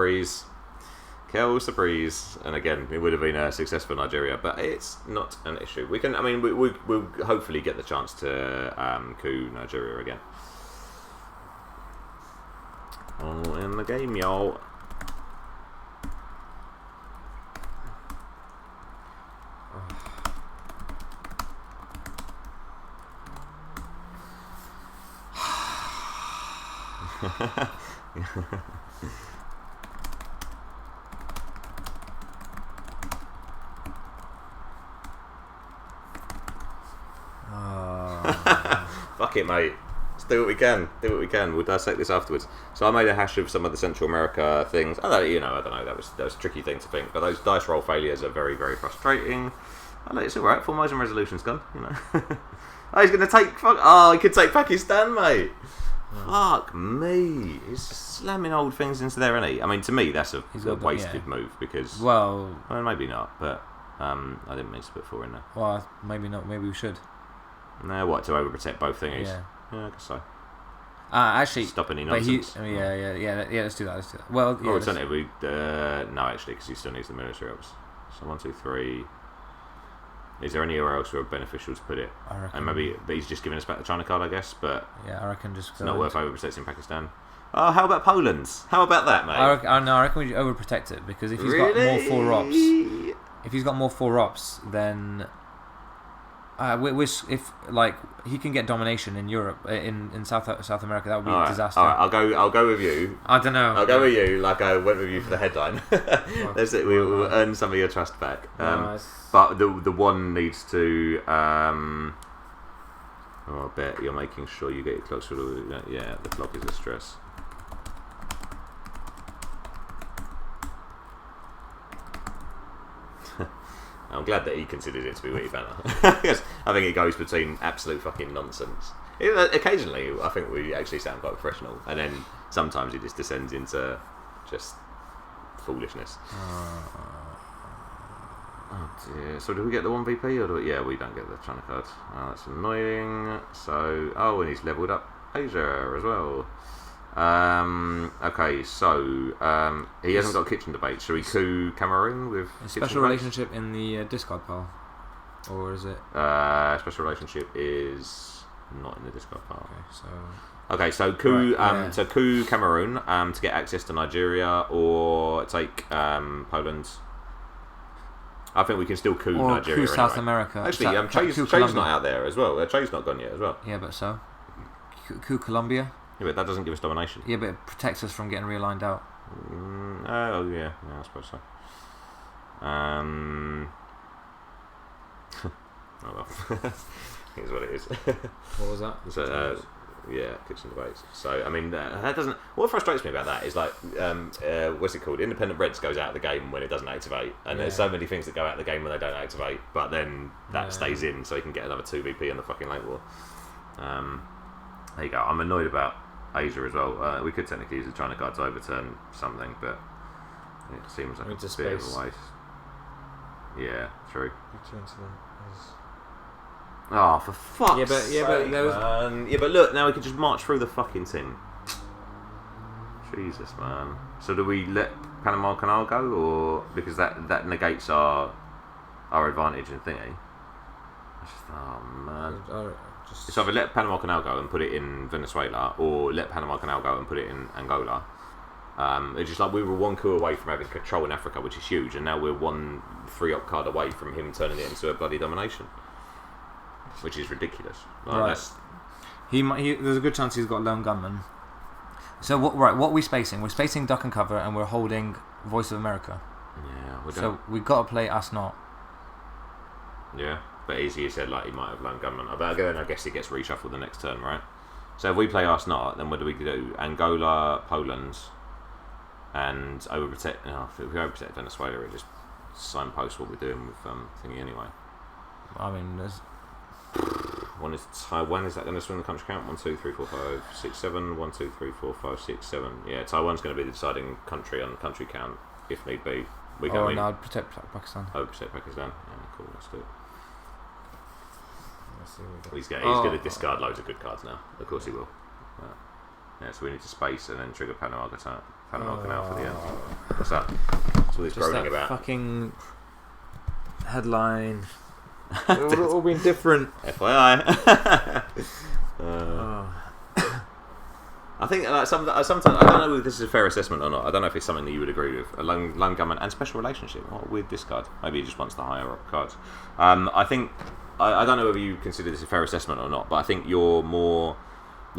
[SPEAKER 1] breeze, and again, it would have been a successful Nigeria, but it's not an issue. We can, we'll hopefully get the chance to coup Nigeria again. All in the game, y'all. Fuck it, mate. Let's do what we can. We'll dissect this afterwards. So I made a hash of some of the Central America things. I don't know. That was a tricky thing to think. But those dice roll failures are very, very frustrating. It's all right. Formation resolution's gone. He's gonna take. He could take Pakistan, mate. Fuck me. He's slamming old things into there, isn't he? I mean, to me, that's a wasted move because.
[SPEAKER 2] Well,
[SPEAKER 1] maybe not, but I didn't mean to put 4 in there.
[SPEAKER 2] Well, maybe not. Maybe we should.
[SPEAKER 1] No, what, to overprotect both thingies?
[SPEAKER 2] Yeah,
[SPEAKER 1] I guess so.
[SPEAKER 2] Actually,
[SPEAKER 1] stop any nonsense.
[SPEAKER 2] Yeah. Let's do that. Well, yeah.
[SPEAKER 1] Alternatively, no, actually, because he still needs the military ops. So 1, 2, 3. Is there anywhere else where beneficial to put it?
[SPEAKER 2] I reckon.
[SPEAKER 1] And maybe he's just giving us back the China card, I guess. But
[SPEAKER 2] yeah, I reckon just.
[SPEAKER 1] It's not worth overprotecting Pakistan. Oh, how about Poland? How about that, mate?
[SPEAKER 2] I reckon we should overprotect it because if he's got more 4 ops, then. If he can get domination in Europe, in South America, that would be a disaster.
[SPEAKER 1] All right, I'll go with you.
[SPEAKER 2] I don't know.
[SPEAKER 1] I'll go with you, like I went with you for the headline. That's it. We'll earn some of your trust back.
[SPEAKER 2] Nice.
[SPEAKER 1] But the 1 needs to. I bet you're making sure you get closer to. Yeah, the clock is a stress. I'm glad that he considers it to be witty banter. Yes, I think it goes between absolute fucking nonsense. Occasionally, I think we actually sound quite professional, and then sometimes it just descends into just foolishness. Oh dear. So do we get the 1 VP, or yeah, we don't get the China card. Oh, that's annoying. So, and he's levelled up Asia as well. Okay, so he hasn't got kitchen debate. Should we coup Cameroon with
[SPEAKER 2] a special relationship in the discard pile, or is it?
[SPEAKER 1] Special relationship is not in the discard pile.
[SPEAKER 2] Okay,
[SPEAKER 1] so coup so coup Cameroon to get access to Nigeria, or take Poland. I think we can still coup Nigeria.
[SPEAKER 2] Coup South America.
[SPEAKER 1] Actually, Che's not out there as well. Che's not gone yet as well.
[SPEAKER 2] Yeah, but so coup Colombia.
[SPEAKER 1] Yeah, but that doesn't give us domination.
[SPEAKER 2] Yeah, but it protects us from getting realigned out.
[SPEAKER 1] Oh yeah, I suppose so. Oh well, here's what it is.
[SPEAKER 2] What was that?
[SPEAKER 1] So, yeah, kitchen debates. So I mean, that doesn't. What frustrates me about that is like, what's it called? Independent Reds goes out of the game when it doesn't activate, and there's so many things that go out of the game when they don't activate, but then that stays in, so you can get another 2VP on the fucking late war. There you go. I'm annoyed about Asia as well. We could technically use the China guard to overturn something, but it seems like a bit of a waste. Yeah, true. Oh, for fuck's sake, man. Yeah, but look, now we can just march through the fucking thing. Jesus, man. So do we let Panama Canal go, or because that negates our advantage in thingy? Oh man. It's either let Panama Canal go and put it in Venezuela, or let Panama Canal go and put it in Angola. It's just like we were one coup away from having control in Africa, which is huge, and now we're one 3-op card away from him turning it into a bloody domination, which is ridiculous. Like,
[SPEAKER 2] right. There's a good chance he's got a lone gunman. So what are we spacing? We're spacing duck and cover, and we're holding Voice of America.
[SPEAKER 1] Yeah.
[SPEAKER 2] So we've got to play us not.
[SPEAKER 1] Yeah, but easy said like he might have lone gunman. But again, I guess he gets reshuffled the next turn, right? So if we play us not, then what do we do? Angola, Poland, and overprotect. No, if we overprotect Venezuela, it just signpost what we're doing with thingy anyway.
[SPEAKER 2] I mean, there's
[SPEAKER 1] one is Taiwan. Is that going to swing the country count? 1, 2, 3, 4, 5, 6, 7. 1, 2, 3, 4, 5, 6, 7. Yeah, Taiwan's going to be the deciding country on the country count if need be. We go in.
[SPEAKER 2] No, I'd protect Pakistan.
[SPEAKER 1] Protect Pakistan. Yeah, cool. Let's do it.
[SPEAKER 2] Let's see what
[SPEAKER 1] He's going to discard loads of good cards now. Of course he will. Yeah, so we need to space and then trigger Panama Canal for the end. What's that? That's what he's groaning about.
[SPEAKER 2] Fucking headline. We've all been different.
[SPEAKER 1] FYI. I think like sometimes I don't know if this is a fair assessment or not. I don't know if it's something that you would agree with. A lone gunman and special relationship. What a weird discard. Maybe he just wants the higher up cards. I think I don't know whether you consider this a fair assessment or not, but I think you're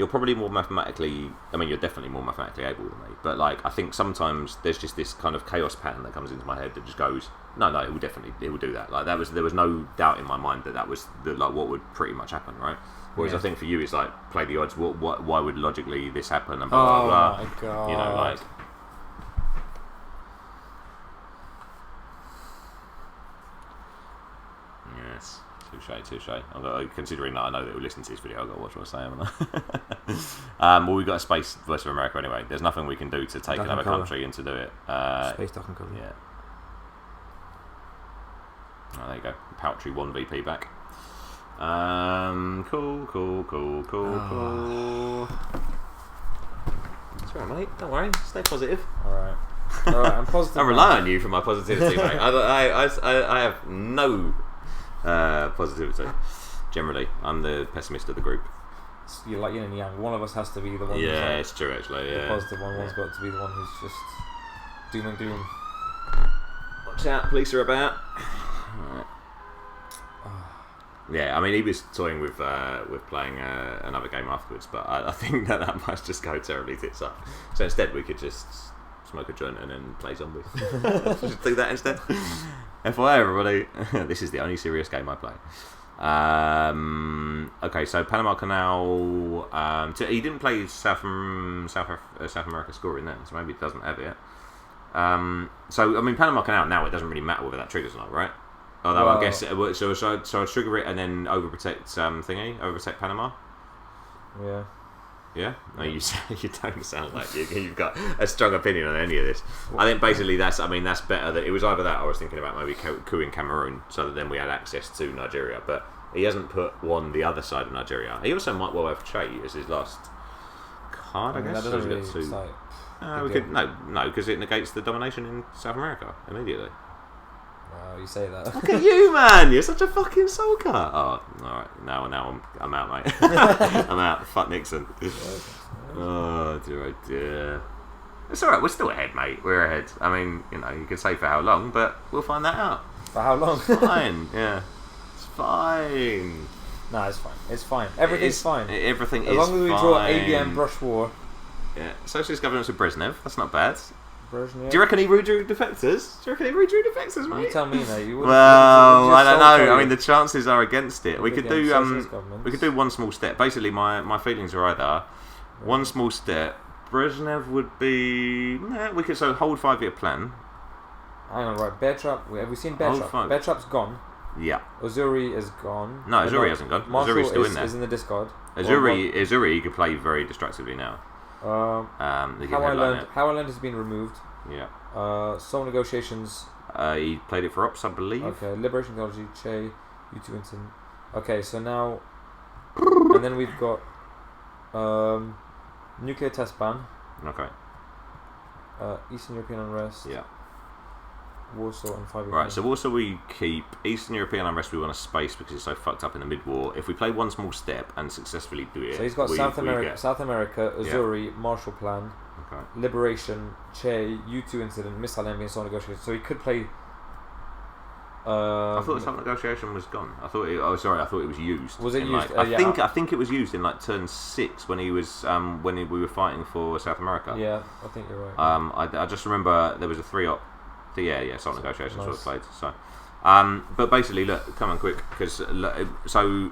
[SPEAKER 1] probably more mathematically. I mean, you're definitely more mathematically able than me. But like, I think sometimes there's just this kind of chaos pattern that comes into my head that just goes, no, it will do that. Like there was no doubt in my mind that was like what would pretty much happen, right? Whereas I think for you, it's like play the odds. Why would logically this happen? And blah blah blah.
[SPEAKER 2] Oh my god!
[SPEAKER 1] You know, like. Yes. Touche. Although, considering that I know that we'll listen to this video, I've got to watch what I say, haven't I? Well, we've got a space Voice of America anyway. There's nothing we can do to take another country and to do it.
[SPEAKER 2] Space duck and cover.
[SPEAKER 1] Yeah. Oh, there you go. Paltry 1 VP back. Cool. It's alright, mate. Don't worry. Stay positive.
[SPEAKER 2] Alright, I'm positive.
[SPEAKER 1] I rely on you for my positivity, mate. I have no positivity. Generally, I'm the pessimist of the group.
[SPEAKER 2] You're like yin and yang. One of us has to be the one.
[SPEAKER 1] Yeah, it's true actually. Yeah.
[SPEAKER 2] The positive one. One's got to be the one who's just doom and gloom.
[SPEAKER 1] Watch out, police are about. Right. Yeah, I mean, he was toying with playing another game afterwards, but I think that might just go terribly tits up. So instead, we could just smoke a joint and then play zombies. Just do that instead. FYI, everybody, this is the only serious game I play. Okay, so Panama Canal. He didn't play South America scoring then, so maybe it doesn't have it. So I mean, Panama Canal now it doesn't really matter whether that triggers or not, right? Although I guess so I trigger it and then overprotect overprotect Panama.
[SPEAKER 2] Yeah.
[SPEAKER 1] Yeah. No, you don't sound like you've got a strong opinion on any of this. I think basically that's better. That it was either that or I was thinking about maybe coup in Cameroon, so that then we had access to Nigeria. But he hasn't put the other side of Nigeria. He also might well have Che as his last card. I guess.
[SPEAKER 2] That doesn't really excite.
[SPEAKER 1] We could no, because it negates the domination in South America immediately.
[SPEAKER 2] Wow, you say that.
[SPEAKER 1] Look at you, man! You're such a fucking sulker. Oh, alright. Now I'm out, mate. I'm out. Fuck Nixon. Oh, dear. It's alright. We're still ahead, mate. We're ahead. I mean, you can say for how long, but we'll find that out.
[SPEAKER 2] For how long?
[SPEAKER 1] It's fine. Yeah. It's fine.
[SPEAKER 2] No, it's fine. It's fine. Everything's fine.
[SPEAKER 1] Everything is
[SPEAKER 2] fine. As long as we draw ABM Brush War.
[SPEAKER 1] Yeah. Socialist governance with Brezhnev. That's not bad.
[SPEAKER 2] Brezhnev.
[SPEAKER 1] Do you reckon he redrew defectors? Mate?
[SPEAKER 2] You tell me, mate.
[SPEAKER 1] Well, I don't know. I mean, the chances are against it. We could do one small step. Basically, my feelings are either one small step. Brezhnev would be. We could hold 5-year plan.
[SPEAKER 2] Hang on, right? Bear Trap. Have we seen Bear Trap? Bear Trap's gone.
[SPEAKER 1] Yeah.
[SPEAKER 2] Uzuri is gone.
[SPEAKER 1] No, Uzuri hasn't gone.
[SPEAKER 2] Marshall
[SPEAKER 1] Uzuri's still in there.
[SPEAKER 2] Is in the discard.
[SPEAKER 1] Uzuri could play very destructively now.
[SPEAKER 2] How I Learned has been removed.
[SPEAKER 1] Yeah.
[SPEAKER 2] Soul Negotiations.
[SPEAKER 1] He played it for Ops, I believe.
[SPEAKER 2] Okay. Liberation Theology, Che, U2 Instant. Okay, so now, and then we've got Nuclear Test Ban.
[SPEAKER 1] Okay.
[SPEAKER 2] Eastern European Unrest.
[SPEAKER 1] Yeah.
[SPEAKER 2] Warsaw and 5.
[SPEAKER 1] Right, so Warsaw we keep. Eastern European Unrest we want a space because it's so fucked up in the mid-war. If we play one small step and successfully do it...
[SPEAKER 2] So he's got South America, Uzuri, Marshall Plan, Liberation, Che, U2 Incident, Missile Envy and Soul Negotiation. So he could play...
[SPEAKER 1] I thought the Soul Negotiation was gone. I thought it was used.
[SPEAKER 2] Was it used?
[SPEAKER 1] I think it was used in like turn 6 when he was we were fighting for South America.
[SPEAKER 2] Yeah, I think you're right.
[SPEAKER 1] I just remember there was a 3-op. Yeah, Soul Negotiations was played. So, but basically, look, come on quick, because so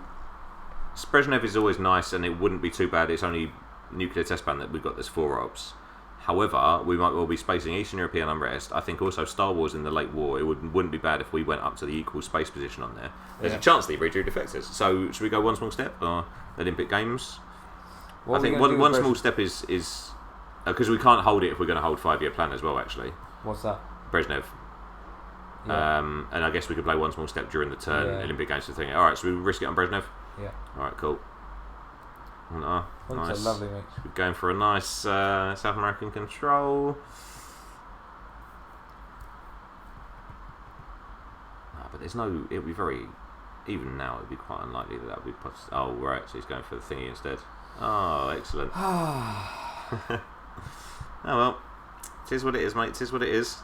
[SPEAKER 1] Brezhnev is always nice, and it wouldn't be too bad. It's only Nuclear Test Ban that we've got. There's 4 ops. However, we might well be spacing Eastern European Unrest. I think also Star Wars in the late war. It wouldn't be bad if we went up to the equal space position on there. There's a chance that he redrew defectors. So should we go one small step or Olympic Games? I think one small step is because we can't hold it if we're going to hold 5-year plan as well. Actually,
[SPEAKER 2] what's that?
[SPEAKER 1] Brezhnev. Yeah. And I guess we could play one small step during the turn. Yeah. Olympic Games to thing. Alright, so we risk it on Brezhnev?
[SPEAKER 2] Yeah.
[SPEAKER 1] Alright, cool. Nice.
[SPEAKER 2] Lovely, mate.
[SPEAKER 1] So we're going for a nice South American control. But there's no... It would be very... Even now, it would be quite unlikely that would be... Oh, right, so he's going for the thingy instead. Oh, excellent. Oh, well. It is what it is, mate. It is what it is.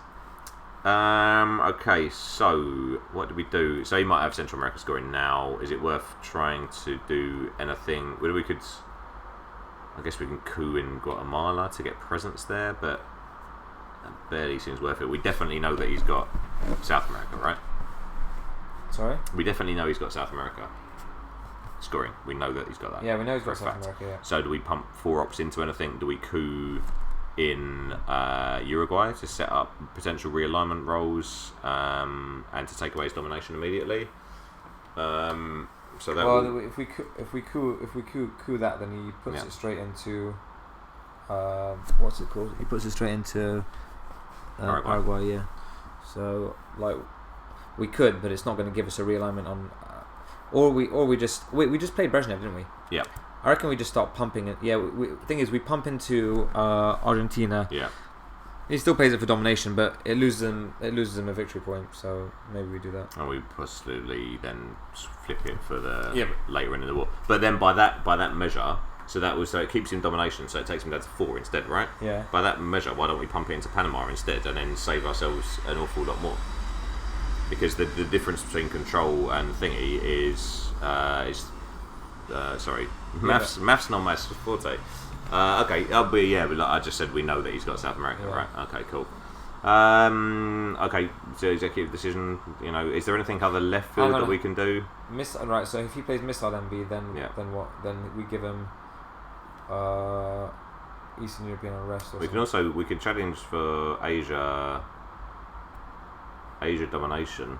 [SPEAKER 1] Okay, so what do we do? So he might have Central America scoring now. Is it worth trying to do anything? We could, I guess we can coup in Guatemala to get presence there, but that barely seems worth it. We definitely know that he's got South America, right?
[SPEAKER 2] Sorry?
[SPEAKER 1] We definitely know he's got South America scoring. We know that he's got that.
[SPEAKER 2] Yeah, we know he's got South America, yeah.
[SPEAKER 1] So do we pump 4 ops into anything? Do we coup in Uruguay to set up potential realignment roles and to take away his domination immediately? So that
[SPEAKER 2] if we coup that, then he puts it straight into what's it called? He puts it straight into Paraguay. Yeah. So like we could, but it's not going to give us a realignment on. Or we just played Brezhnev, didn't we?
[SPEAKER 1] Yeah.
[SPEAKER 2] I reckon we just start pumping it. Yeah, thing is, we pump into Argentina.
[SPEAKER 1] Yeah.
[SPEAKER 2] He still plays it for domination, but it loses him a victory point. So maybe we do that.
[SPEAKER 1] And we possibly then flip it for the later in the war. But then by that measure, so it keeps him domination, so it takes him down to 4 instead, right?
[SPEAKER 2] Yeah.
[SPEAKER 1] By that measure, why don't we pump it into Panama instead, and then save ourselves an awful lot more? Because the difference between control and thingy is sorry. Maths not my forte. Okay, but like I just said, we know that he's got South America, right? Okay, cool. Okay, so executive decision. Is there anything other left field that we can do?
[SPEAKER 2] Right. So if he plays Missile MB, then what? Then we give him Eastern European Unrest.
[SPEAKER 1] We can challenge for Asia domination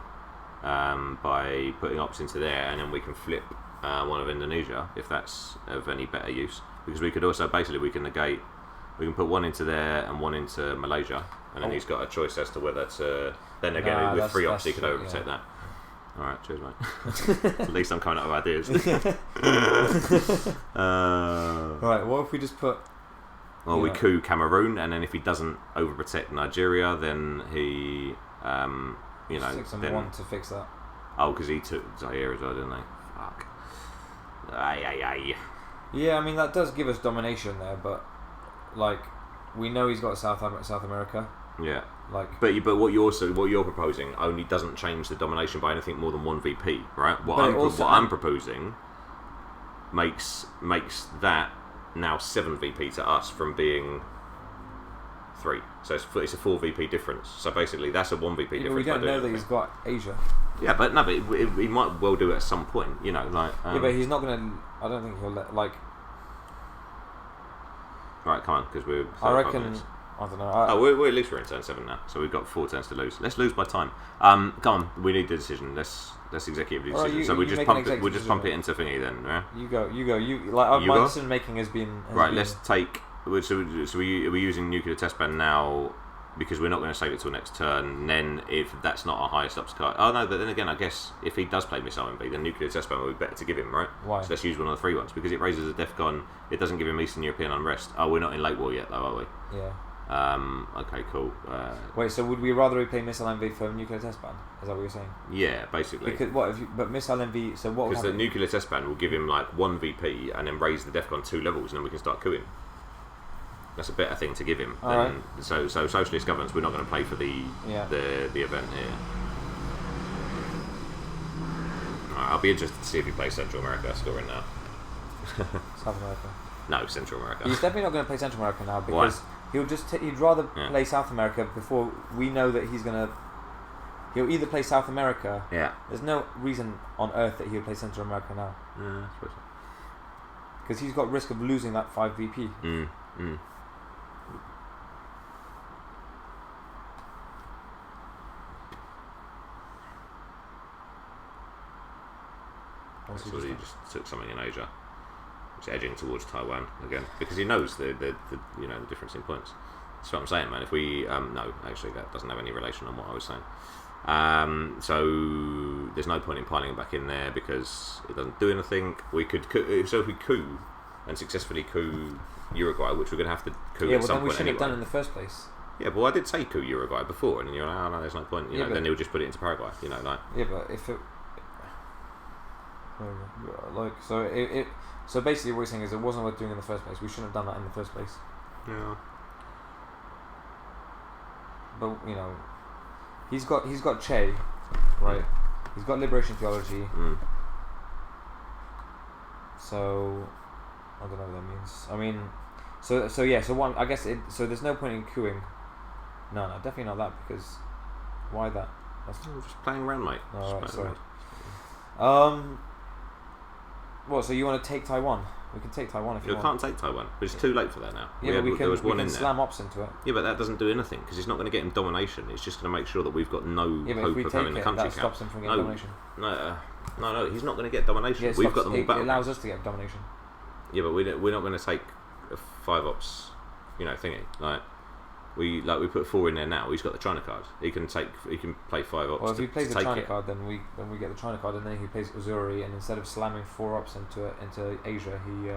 [SPEAKER 1] by putting ops into there, and then we can flip one of Indonesia if that's of any better use, because we could also we can put one into there and one into Malaysia, and then he's got a choice as to whether to with 3 ops he could overtake that. Alright, cheers mate. At least I'm coming up with ideas.
[SPEAKER 2] Right, what if we just put
[SPEAKER 1] we coup Cameroon, and then if he doesn't overprotect Nigeria, then he
[SPEAKER 2] 6 and 1 to fix that.
[SPEAKER 1] Oh, because he took Zaire as well, didn't they? Fuck. Aye.
[SPEAKER 2] Yeah, I mean that does give us domination there, but like we know he's got South America.
[SPEAKER 1] Yeah.
[SPEAKER 2] Like,
[SPEAKER 1] but what you're proposing only doesn't change the domination by anything more than 1 VP, right? What I'm proposing makes that now 7 VP to us from being 3. So it's a 4 VP difference. So basically, that's a 1 VP difference.
[SPEAKER 2] We don't know that he's got Asia.
[SPEAKER 1] Yeah, but no, but he might well do it at some point. You know, like.
[SPEAKER 2] Yeah, but he's not gonna. I don't think he'll let like.
[SPEAKER 1] Right, come on, because we're.
[SPEAKER 2] I reckon.
[SPEAKER 1] Minutes.
[SPEAKER 2] I don't know.
[SPEAKER 1] We're at least we're in turn 7 now, so we've got 4 turns to lose. Let's lose by time. Come on, we need the decision. Let's executive the decision. So we just pump it. We just pump it into thingy then, right?
[SPEAKER 2] You go. My decision making has been.
[SPEAKER 1] Let's take. So are we using nuclear test ban now because we're not going to save it till next turn? And then if that's not our highest ups card, oh no, but then again, I guess if he does play missile MV, then nuclear test ban would be better to give him, right?
[SPEAKER 2] Why?
[SPEAKER 1] So let's use one of the 3 ones because it raises a DEFCON. It doesn't give him Eastern European unrest. Oh, we're not in late war yet, though, are we?
[SPEAKER 2] Yeah.
[SPEAKER 1] Okay, cool.
[SPEAKER 2] Wait, so would we rather play missile MV for nuclear test ban? Is that what you're saying?
[SPEAKER 1] Yeah, basically.
[SPEAKER 2] Because what if but missile MV? So what?
[SPEAKER 1] Because the nuclear test ban will give him like 1 VP and then raise the DEFCON 2 levels, and then we can start cooing. That's a better thing to give him.
[SPEAKER 2] Right.
[SPEAKER 1] So socialist governments, we're not going to play for the event here. Right, I'll be interested to see if he plays Central America scoring now.
[SPEAKER 2] South America.
[SPEAKER 1] No, Central America.
[SPEAKER 2] He's definitely not going to play Central America now because he'll just he'd rather play South America before we know that he's going to. He'll either play South America.
[SPEAKER 1] Yeah.
[SPEAKER 2] There's no reason on earth that he'll play Central America now.
[SPEAKER 1] Yeah, I suppose so.
[SPEAKER 2] Because he's got risk of losing that 5 VP.
[SPEAKER 1] So he just took something in Asia. He's edging towards Taiwan again because he knows the difference in points. That's what I'm saying, man. If we no, actually that doesn't have any relation on what I was saying. So there's no point in piling him back in there because it doesn't do anything. We could so if we coup and successfully coup Uruguay, which we're going to have to coup at some point anyway.
[SPEAKER 2] Yeah, well then we shouldn't have done it in the first place.
[SPEAKER 1] Yeah, well I did say coup Uruguay before, and you're like, oh no, there's no point. You know, then he'll just put it into Paraguay. You know, like.
[SPEAKER 2] Yeah, but if it. Like so basically what we're saying is it wasn't worth doing in the first place. We shouldn't have done that in the first place.
[SPEAKER 1] Yeah.
[SPEAKER 2] But he's got Che, right? He's got liberation theology. So I don't know what that means. I mean, so one. I guess so. There's no point in cooing. No, definitely not that because why that?
[SPEAKER 1] That's just playing around, mate.
[SPEAKER 2] Oh, right, sorry. What? So you want to take Taiwan? We can take Taiwan if you want.
[SPEAKER 1] You can't take Taiwan, but it's too late for that now.
[SPEAKER 2] Yeah, but
[SPEAKER 1] there was one in there.
[SPEAKER 2] Slam ops into it.
[SPEAKER 1] Yeah, but that doesn't do anything because it's not going to get him domination. It's just going to make sure that we've got no hope of having the country
[SPEAKER 2] that stops him from getting domination.
[SPEAKER 1] No, he's not going to get domination.
[SPEAKER 2] Yeah,
[SPEAKER 1] we've got them all back.
[SPEAKER 2] It allows us to get domination.
[SPEAKER 1] Yeah, but we're not going to take a 5 ops, thingy like. We put 4 in there now. He's got the China card. He can play 5 ops.
[SPEAKER 2] Well, if he plays the China card, then we get the China card, and then he plays Uzuri, and instead of slamming 4 ops into Asia, he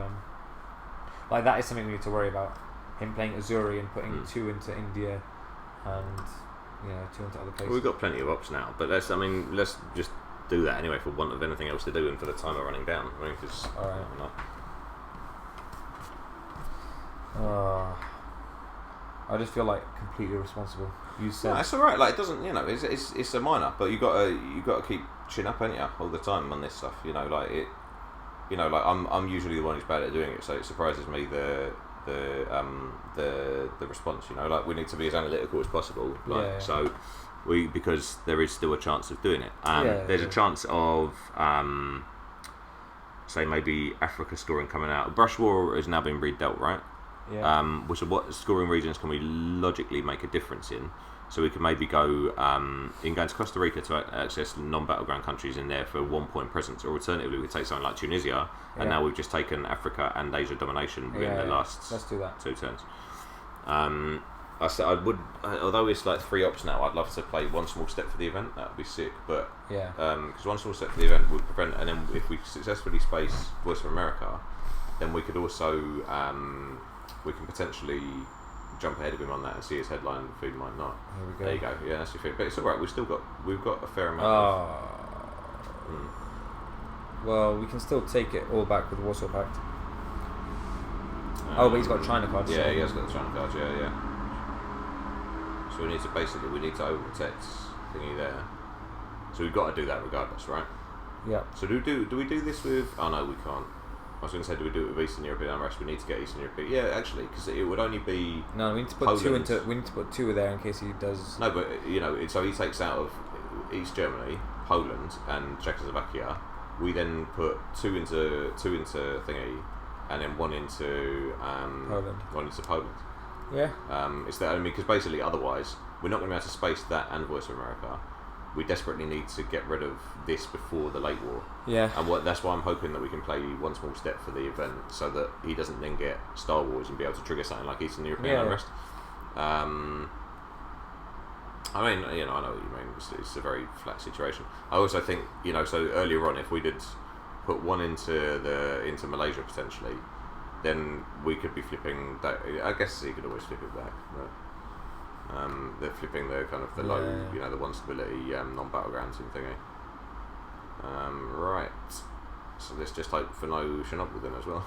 [SPEAKER 2] like that is something we need to worry about. Him playing Uzuri and putting 2 into India, and 2 into other places.
[SPEAKER 1] Well, we've got plenty of ops now, but let's just do that anyway for want of anything else to do and for the timer running down. I mean, because
[SPEAKER 2] I just feel like completely irresponsible. You said
[SPEAKER 1] that's all right. Like it doesn't, it's a minor, but you got to keep chin up, ain't you, all the time on this stuff. I'm usually the one who's bad at doing it, so it surprises me the response. We need to be as analytical as possible. So because there is still a chance of doing it. There's a chance of say maybe Africa scoring coming out. Brush War has now been redealt, right?
[SPEAKER 2] Yeah.
[SPEAKER 1] Which what scoring regions can we logically make a difference in? So we can maybe go into Costa Rica to access non-battleground countries in there for a 1 point presence, or alternatively we could take something like Tunisia, and now we've just taken Africa and Asia domination within the last
[SPEAKER 2] Let's do that.
[SPEAKER 1] 2 turns. I said I would, although it's like 3 ops now, I'd love to play one small step for the event. That would be sick, but because one small step for the event would prevent, and then if we successfully space Voice of America, then we could also we can potentially jump ahead of him on that and see his headline. The food might not.
[SPEAKER 2] Here we go.
[SPEAKER 1] There you go. Yeah, that's your thing. But it's all right. We've got a fair amount.
[SPEAKER 2] Well, we can still take it all back with Warsaw Pact. But he's got China cards.
[SPEAKER 1] Yeah, he has got the China cards. Yeah. So we need to overprotect thingy there. So we've got to do that regardless, right?
[SPEAKER 2] Yeah.
[SPEAKER 1] So do we do this with? Oh no, we can't. I was going to say, do we do it with Eastern European unrest? We need to get Eastern European. Yeah, actually, because it would only be.
[SPEAKER 2] No, we need to put Poland. We need to put 2 there in case he does.
[SPEAKER 1] No, but so he takes out of East Germany, Poland, and Czechoslovakia. We then put two into thingy, and then one into
[SPEAKER 2] Poland.
[SPEAKER 1] One into Poland.
[SPEAKER 2] Yeah.
[SPEAKER 1] It's that only because basically otherwise we're not going to be able to space that and Voice of America. We desperately need to get rid of this before the late war.
[SPEAKER 2] Yeah.
[SPEAKER 1] And that's why I'm hoping that we can play One Small Step for the event, so that he doesn't then get Star Wars and be able to trigger something like Eastern European unrest. I mean, I know what you mean. It's a very flat situation. I also think, so earlier on, if we did put one into Malaysia potentially, then we could be flipping that. I guess you could always flip it back. But, they're flipping the kind of the low, the one stability non-battlegrounds and thingy. Right. So let's just hope for no Chernobyl then as well.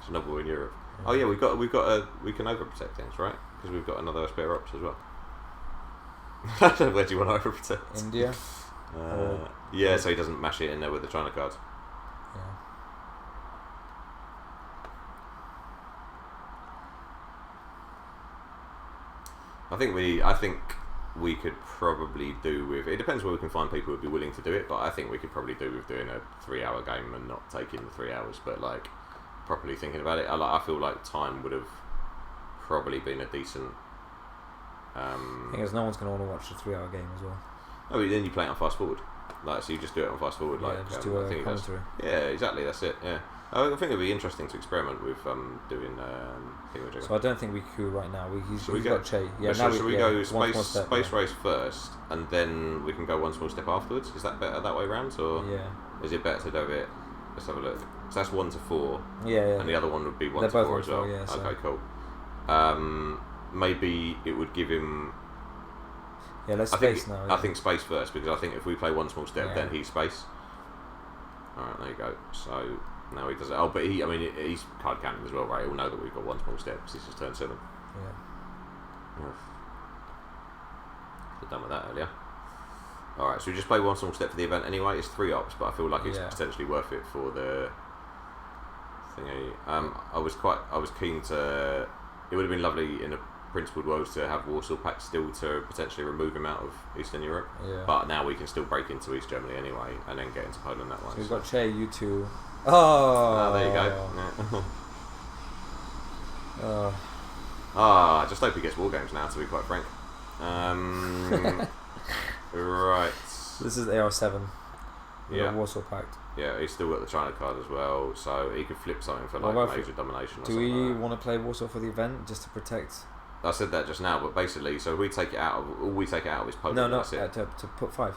[SPEAKER 1] Chernobyl in Europe. Oh yeah, we can overprotect things, right? Because we've got another spare ops as well. Where do you want to overprotect?
[SPEAKER 2] India.
[SPEAKER 1] Yeah, so he doesn't mash it in there with the China card.
[SPEAKER 2] Yeah.
[SPEAKER 1] I think we could probably do with. It depends where we can find people who'd be willing to do it, but I think we could probably do with doing a 3-hour game and not taking the 3 hours, but like properly thinking about it. I feel like time would have probably been a decent.
[SPEAKER 2] Because no one's going to want to watch a 3-hour game as well.
[SPEAKER 1] Oh, but then you play it on fast forward, like so you just do it on fast forward, like
[SPEAKER 2] just do a commentary.
[SPEAKER 1] Yeah, exactly. That's it. Yeah. I think it'd be interesting to experiment with doing.
[SPEAKER 2] So I don't think we could right now. He's got Che.
[SPEAKER 1] Yeah. Should we go space race first, and then we can go one small step afterwards? Is that better that way round, or is it better to do it? Let's have a look. So that's 1 to 4.
[SPEAKER 2] Yeah.
[SPEAKER 1] And the other one would be 1 to 4 as well.
[SPEAKER 2] Yeah,
[SPEAKER 1] okay, cool. Maybe it would give him.
[SPEAKER 2] Yeah, let's space now.
[SPEAKER 1] I think space first, because I think if we play one small step, then he's space. Alright, there you go. So now he does it. Oh, but he's card counting as well, right? He'll know that we've got one small step because this is turn 7.
[SPEAKER 2] Yeah.
[SPEAKER 1] We're done with that earlier. Alright, so we just play one small step for the event anyway. It's 3 ops, but I feel like it's potentially worth it for the thingy. I was keen to. It would have been lovely in a principled world to have Warsaw Pact still to potentially remove him out of Eastern Europe.
[SPEAKER 2] Yeah.
[SPEAKER 1] But now we can still break into East Germany anyway and then get into Poland that way.
[SPEAKER 2] So we've got Che, you two.
[SPEAKER 1] Oh, there you go. I just hope he gets war games now, to be quite frank. Right.
[SPEAKER 2] This is AR7.
[SPEAKER 1] Yeah.
[SPEAKER 2] Warsaw Pact.
[SPEAKER 1] Yeah, he's still got the China card as well, so he could flip something for like major domination.
[SPEAKER 2] Do we want to play Warsaw for the event just to protect?
[SPEAKER 1] I said that just now, but basically, so we take it out of all is Poland.
[SPEAKER 2] No,
[SPEAKER 1] that's it.
[SPEAKER 2] To put 5.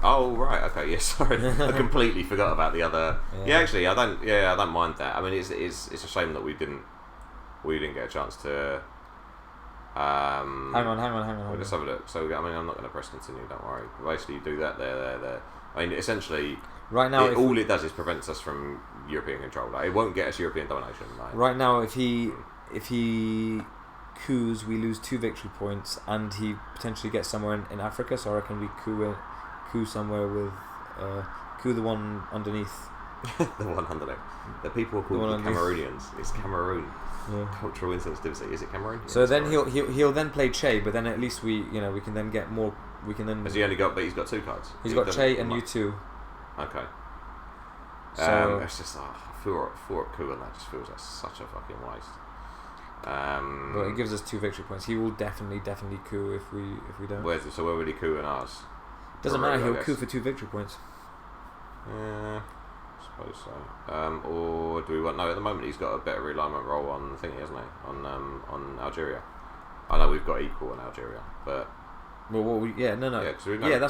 [SPEAKER 1] Oh right, okay, yeah, sorry, I completely forgot about the other. Yeah, actually, I don't mind that. I mean, it's a shame that we didn't get a chance to.
[SPEAKER 2] Hang on.
[SPEAKER 1] Let's have a look. So I mean, I'm not going to press continue. Don't worry. Basically, you do that there. I mean, essentially,
[SPEAKER 2] right now,
[SPEAKER 1] all it does is prevents us from European control. Like, it won't get us European domination. Like.
[SPEAKER 2] Right now, if he coups, we lose 2 victory points, and he potentially gets somewhere in Africa. So I reckon we coup somewhere with coup the one underneath.
[SPEAKER 1] The one underneath. The people are called Cameroonians. It's Cameroon.
[SPEAKER 2] Yeah.
[SPEAKER 1] Cultural insensitivity. Is it Cameroon?
[SPEAKER 2] So yeah, then he'll then play Che, but then at least we can then get more. We can then.
[SPEAKER 1] Has he only got? But he's got 2 cards.
[SPEAKER 2] He's got Che and U2.
[SPEAKER 1] Okay. So it's just for a coup on that just feels like such a fucking waste.
[SPEAKER 2] Well, it gives us 2 victory points. He will definitely coup if we don't.
[SPEAKER 1] Where would he coup in ours?
[SPEAKER 2] Doesn't matter. He'll coup for 2 victory points.
[SPEAKER 1] Yeah. Suppose so. Or do we want? No, at the moment he's got a better realignment roll on the thingy, hasn't he? On Algeria. I know we've got equal in Algeria, but.
[SPEAKER 2] Well, no.
[SPEAKER 1] Yeah,
[SPEAKER 2] that's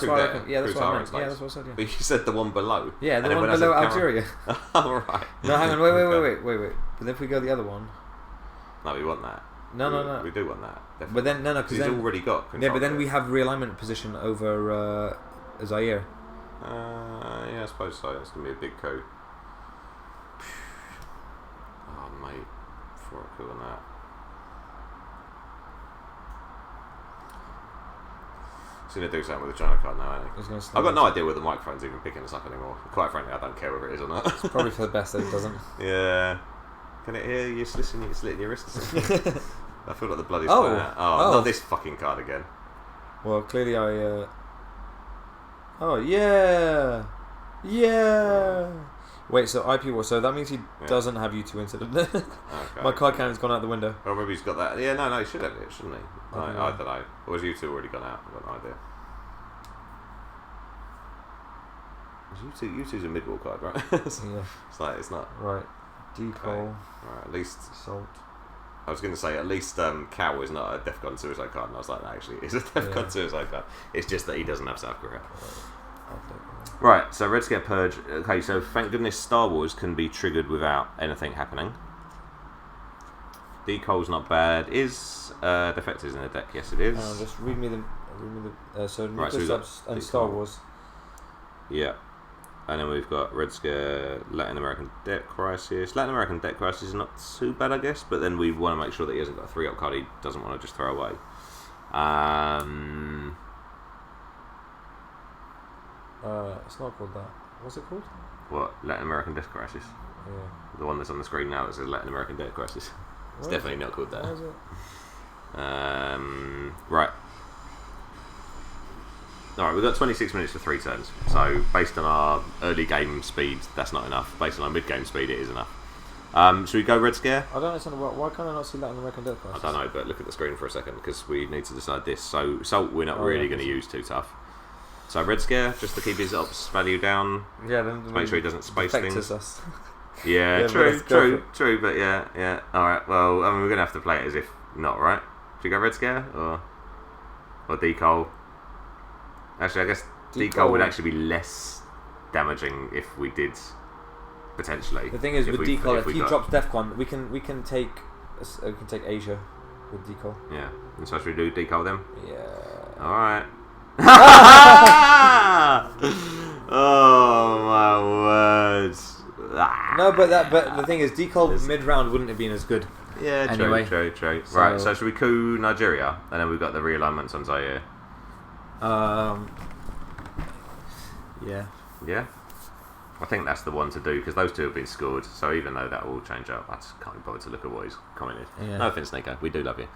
[SPEAKER 2] what I reckon. Yeah, that's what I meant. Yeah, that's what I said. Yeah.
[SPEAKER 1] But you said the one below.
[SPEAKER 2] Yeah, the one below Algeria.
[SPEAKER 1] Oh right.
[SPEAKER 2] No, hang on. Wait. But if we go the other one.
[SPEAKER 1] No, we want that.
[SPEAKER 2] No.
[SPEAKER 1] We do want that. Definitely.
[SPEAKER 2] But then because
[SPEAKER 1] he's already got control.
[SPEAKER 2] Yeah, but then we have realignment position over Zaire.
[SPEAKER 1] Yeah, I suppose so. It's gonna be a big coup. Oh mate, for a coup on that. He's going to do something with the China card now,
[SPEAKER 2] He's
[SPEAKER 1] ain't
[SPEAKER 2] gonna
[SPEAKER 1] he? I've got no idea whether the microphone's even picking us up anymore. Quite frankly, I don't care whether it is or not.
[SPEAKER 2] It's probably for the best that it doesn't.
[SPEAKER 1] Yeah. Can it hear you slitting your wrists? I feel like the blood is
[SPEAKER 2] Oh.
[SPEAKER 1] flying out. Oh, not this fucking card again.
[SPEAKER 2] Well, clearly I... Oh, yeah! Yeah! Wait, so IP was... So that means he doesn't have U2 incident. Okay. My card count has gone out the window.
[SPEAKER 1] Or maybe he's got that... Yeah, no, he should have it, shouldn't he? I don't know. Or has U2 already gone out? I've got no idea. U2's a mid-wall card, right?
[SPEAKER 2] Yeah.
[SPEAKER 1] It's not...
[SPEAKER 2] Right. Decol.
[SPEAKER 1] Okay. Right, at least...
[SPEAKER 2] Salt.
[SPEAKER 1] I was going to say, at least Cow is not a Defcon suicide card, and I was like, no, actually, it's a Defcon suicide card. It's just that he doesn't have South Korea. Right, so Red Scare Purge. Okay, so thank goodness Star Wars can be triggered without anything happening. Decol's not bad. Is Defectors in the deck? Yes, it is.
[SPEAKER 2] Just read me the so
[SPEAKER 1] right,
[SPEAKER 2] so subs and Star Wars.
[SPEAKER 1] Yeah. And then we've got Red Scare, Latin American Debt Crisis. Latin American Debt Crisis is not too bad, I guess, but then we want to make sure that he hasn't got a 3-up card he doesn't want to just throw away.
[SPEAKER 2] It's not called that. What's it called?
[SPEAKER 1] What? Latin American Debt Crisis?
[SPEAKER 2] Yeah.
[SPEAKER 1] The one that's on the screen now that says Latin American Debt Crisis. It's definitely not called that.
[SPEAKER 2] What is it?
[SPEAKER 1] Right. Alright, we've got 26 minutes for 3 turns. So, based on our early game speed, that's not enough. Based on our mid game speed, it is enough. Should we go Red Scare?
[SPEAKER 2] I don't understand why can't I not see Latin American Death Crisis?
[SPEAKER 1] I don't know, but look at the screen for a second because we need to decide this. So, Salt, we're not really going to use too tough. So, Red Scare, just to keep his ops value down.
[SPEAKER 2] Yeah, then
[SPEAKER 1] to make sure he doesn't space things.
[SPEAKER 2] Us.
[SPEAKER 1] Yeah, true, but yeah. Alright, well, I mean, we're going to have to play it as if not, right? Should we go Red Scare or Decol? Actually, I guess Decol would actually be less damaging if we did, potentially.
[SPEAKER 2] The thing is, with Decol, if he drops Defcon, we can take Asia with Decol.
[SPEAKER 1] Yeah, and so should we do Decol then?
[SPEAKER 2] Yeah.
[SPEAKER 1] Alright. Oh my words.
[SPEAKER 2] No, but the thing is, Decol mid-round wouldn't have been as good.
[SPEAKER 1] Yeah,
[SPEAKER 2] anyway.
[SPEAKER 1] True. Right, so should we coup Nigeria? And then we've got the realignments on Zaire.
[SPEAKER 2] Yeah.
[SPEAKER 1] Yeah? I think that's the one to do because those two have been scored. So even though that will change up, I just can't be bothered to look at what he's commented.
[SPEAKER 2] Yeah.
[SPEAKER 1] No offense, Nico. We do love you.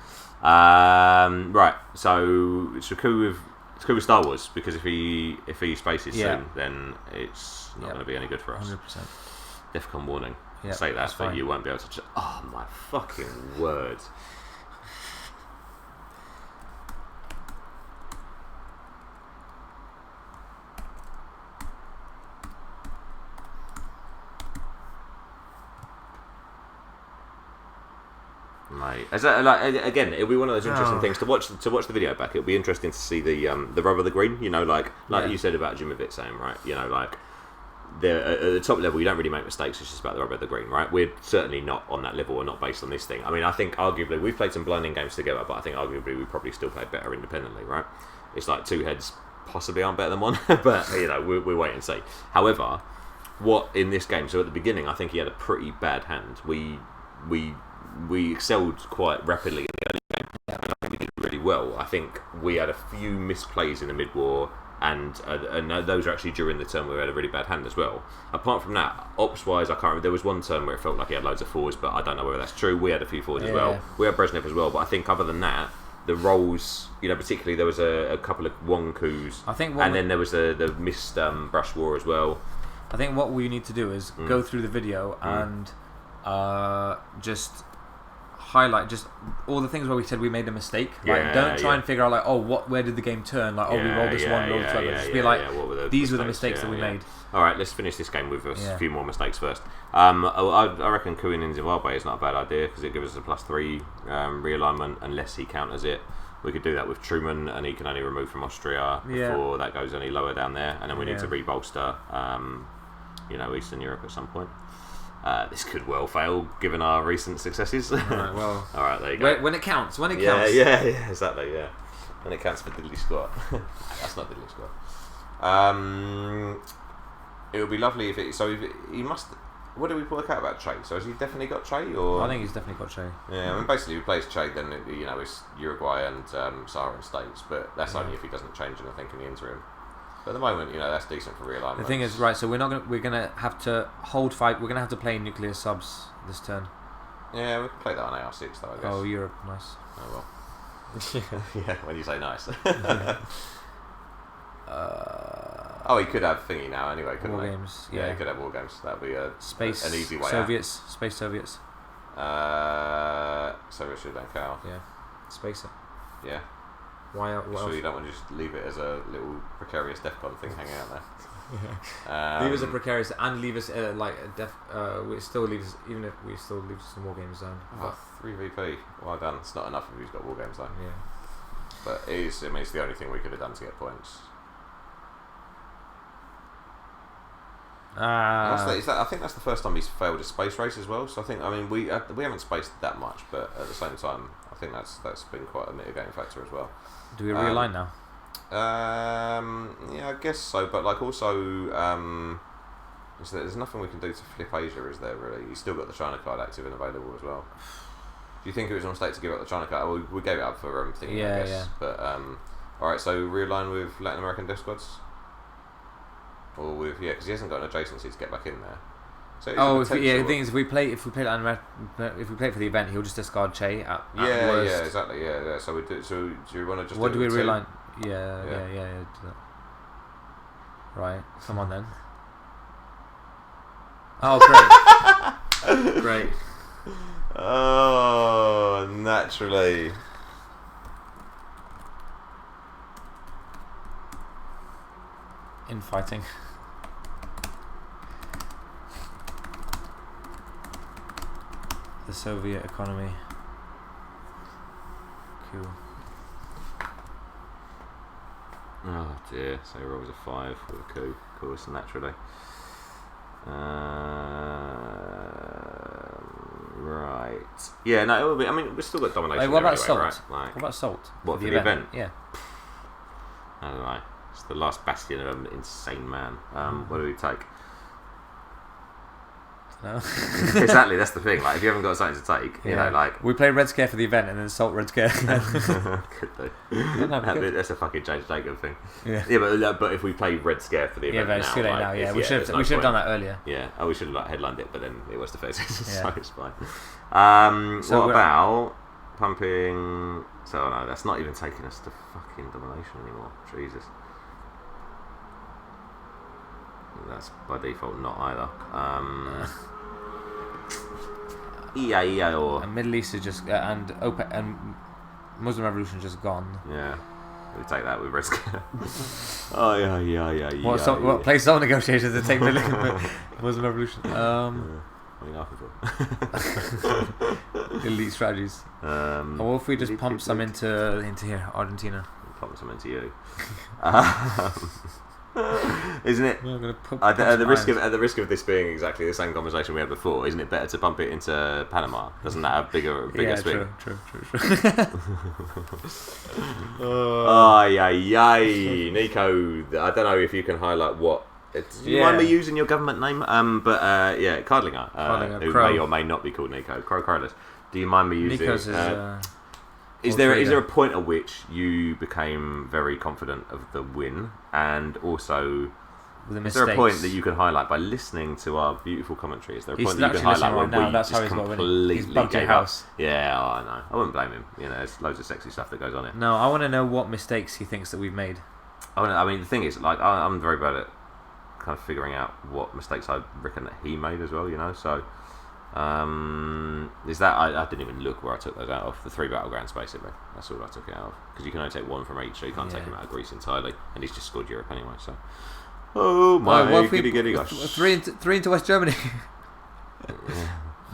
[SPEAKER 1] Right. So it's a coup with Star Wars because if he spaces soon, then it's not going to be any good for us.
[SPEAKER 2] 100%.
[SPEAKER 1] Defcon warning.
[SPEAKER 2] Yep,
[SPEAKER 1] Say that, but you won't be able to. Oh my fucking word. Mate, as again, it'll be one of those interesting things to watch the video back. It'll be interesting to see the rub of the green. You know, like you said about Jimavit saying, right? You know, like at the top level, you don't really make mistakes. It's just about the rub of the green, right? We're certainly not on that level, or not based on this thing. I mean, I think arguably we've played some blinding games together, but I think arguably we probably still played better independently, right? It's like two heads possibly aren't better than one, but you know, we'll wait and see. However, what in this game? So at the beginning, I think he had a pretty bad hand. We excelled quite rapidly in the early game, and I think we did really well. I think we had a few misplays in the mid-war, and those are actually during the turn where we had a really bad hand as well. Apart from that, ops-wise, I can't remember. There was one turn where it felt like he had loads of fours, but I don't know whether that's true. We had a few fours as well. We had Brezhnev as well, but I think other than that, the rolls, you know, particularly there was a couple of Wong coups, and then there was the missed brush war as well.
[SPEAKER 2] I think what we need to do is go through the video and just highlight just all the things where we said we made a mistake. Like, don't try and figure out like, where did the game turn? Like, we rolled this one, rolled this other. Just be like, these were the mistakes that we made.
[SPEAKER 1] All right, let's finish this game with a few more mistakes first. I reckon Kuin in Zimbabwe is not a bad idea because it gives us a +3 realignment unless he counters it. We could do that with Truman, and he can only remove from Austria before that goes any lower down there, and then we need to rebolster, Eastern Europe at some point. This could well fail, given our recent successes.
[SPEAKER 2] Alright, well.
[SPEAKER 1] Alright, there you go.
[SPEAKER 2] When it counts, counts.
[SPEAKER 1] Yeah, exactly, yeah. When it counts for diddly squat. That's not diddly squat. It would be lovely if he must... what did we work out about Che? So has he definitely got Che, or?
[SPEAKER 2] I think he's definitely got Che.
[SPEAKER 1] Yeah, I mean, basically, if he plays Che, then it's Uruguay and Saharan states, but that's only if he doesn't change anything in the interim. But at the moment, that's decent for realignment.
[SPEAKER 2] The thing is, right? So we're gonna have to hold 5. We're gonna have to play nuclear subs this turn.
[SPEAKER 1] Yeah, we can play that on AR6 though, I guess.
[SPEAKER 2] Oh, Europe, nice.
[SPEAKER 1] Oh well. Yeah, when you say nice. He could have thingy now anyway, couldn't
[SPEAKER 2] war
[SPEAKER 1] he?
[SPEAKER 2] games.
[SPEAKER 1] Yeah, he could have war games. That'd be an easy way
[SPEAKER 2] Soviets, out. Space Soviets.
[SPEAKER 1] Soviet Sri Lanka.
[SPEAKER 2] Yeah, space it.
[SPEAKER 1] Yeah.
[SPEAKER 2] Why?
[SPEAKER 1] Sure, you don't want to just leave it as a little precarious DEFCON thing hanging out there.
[SPEAKER 2] Leave us a precarious and leave us we still leave us, even if we still leave us some war games zone.
[SPEAKER 1] 3 VP. Well done. It's not enough if he's got war games though.
[SPEAKER 2] Yeah.
[SPEAKER 1] But it's the only thing we could have done to get points. I think that's the first time he's failed a space race as well. So I think we haven't spaced that much, but at the same time, I think that's been quite a mitigating factor as well.
[SPEAKER 2] Do we realign now?
[SPEAKER 1] Yeah, I guess so. But also, there's nothing we can do to flip Asia, is there? Really, you still got the China card active and available as well. Do you think it was a mistake to give up the China card? Well, we gave it up for thingy, I guess. Yeah. But all right, so realign with Latin American Death Squads. Or because he hasn't got an adjacency to get back in there. So
[SPEAKER 2] the thing is, if we play for the event, he'll just discard Che at worst.
[SPEAKER 1] Yeah, exactly, yeah. So we do. So do you want to just?
[SPEAKER 2] What do we realign? Yeah. Do that. Right, come on then. Oh, great, great.
[SPEAKER 1] Oh, naturally.
[SPEAKER 2] Infighting. The Soviet economy. Cool.
[SPEAKER 1] Oh dear, so he rolls a 5 with a coup, of course, naturally. Right. Yeah, no, it will be. I mean, we've still got domination.
[SPEAKER 2] What about
[SPEAKER 1] anyway,
[SPEAKER 2] Salt?
[SPEAKER 1] Right?
[SPEAKER 2] What about Salt?
[SPEAKER 1] What, for the event?
[SPEAKER 2] Yeah.
[SPEAKER 1] I don't know. It's the last bastion of an insane man. What do we take?
[SPEAKER 2] No.
[SPEAKER 1] Exactly, that's the thing. Like, if you haven't got something to take,
[SPEAKER 2] we play Red Scare for the event and then Salt Red Scare.
[SPEAKER 1] Could do. That's a fucking James Jacob thing. Yeah, but if we play Red Scare for the event,
[SPEAKER 2] it's too late now. Yeah, we should have done that earlier.
[SPEAKER 1] Yeah, we should have headlined it, but then it was the first. So it's fine.
[SPEAKER 2] So
[SPEAKER 1] what about pumping? So no, that's not even taking us to fucking domination anymore. Jesus. That's by default not either. EIO.
[SPEAKER 2] And Middle East is just and OPEC and Muslim Revolution just gone.
[SPEAKER 1] Yeah, we take that with risk. Yeah.
[SPEAKER 2] What play sole negotiations to take Muslim Revolution? Elite strategies. Or if we just pump some into here, Argentina.
[SPEAKER 1] Pump some into you. Isn't it?
[SPEAKER 2] At
[SPEAKER 1] the risk of this being exactly the same conversation we had before, isn't it better to pump it into Panama? Doesn't that have bigger swing?
[SPEAKER 2] True.
[SPEAKER 1] Nico, I don't know if you can highlight what. Do you mind me using your government name? Cardlinger, who may or may not be called Nico. Carlos. Do you mind me using?
[SPEAKER 2] Nico's
[SPEAKER 1] is there a point at which you became very confident of the win, and also is there a point that you can highlight by listening to our beautiful commentary? Is there a point that you can highlight when we just completely gave up? Yeah, I know. I wouldn't blame him. There's loads of sexy stuff that goes on here.
[SPEAKER 2] No, I want to know what mistakes he thinks that we've made.
[SPEAKER 1] I mean, the thing is, I'm very bad at kind of figuring out what mistakes I reckon that he made as well. So. Is that I didn't even look where I took those out of. The 3 battlegrounds basically, that's all I took it out of, because you can only take 1 from each, so you can't take him out of Greece entirely, and he's just scored Europe anyway, so goody gosh.
[SPEAKER 2] 3 into West Germany.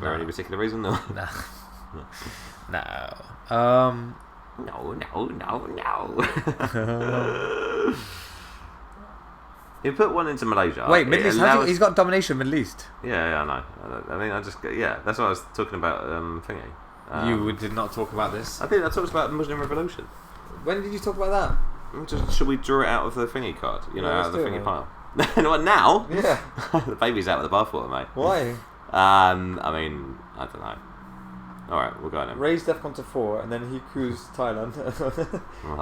[SPEAKER 1] For any particular reason? No. No. You put 1 into Malaysia.
[SPEAKER 2] Wait, Middle East. He's got domination Middle East.
[SPEAKER 1] Yeah, I know. I mean, that's what I was talking about. Thingy.
[SPEAKER 2] You did not talk about this.
[SPEAKER 1] I talked about the Muslim Revolution.
[SPEAKER 2] When did you talk about that?
[SPEAKER 1] Should we draw it out of the thingy card? Out of the thingy pile. What now?
[SPEAKER 2] Yeah.
[SPEAKER 1] The baby's out of the bathwater, mate.
[SPEAKER 2] Why?
[SPEAKER 1] I mean, I don't know. All right, we'll go then.
[SPEAKER 2] Raise DEFCON to 4, and then he coups Thailand.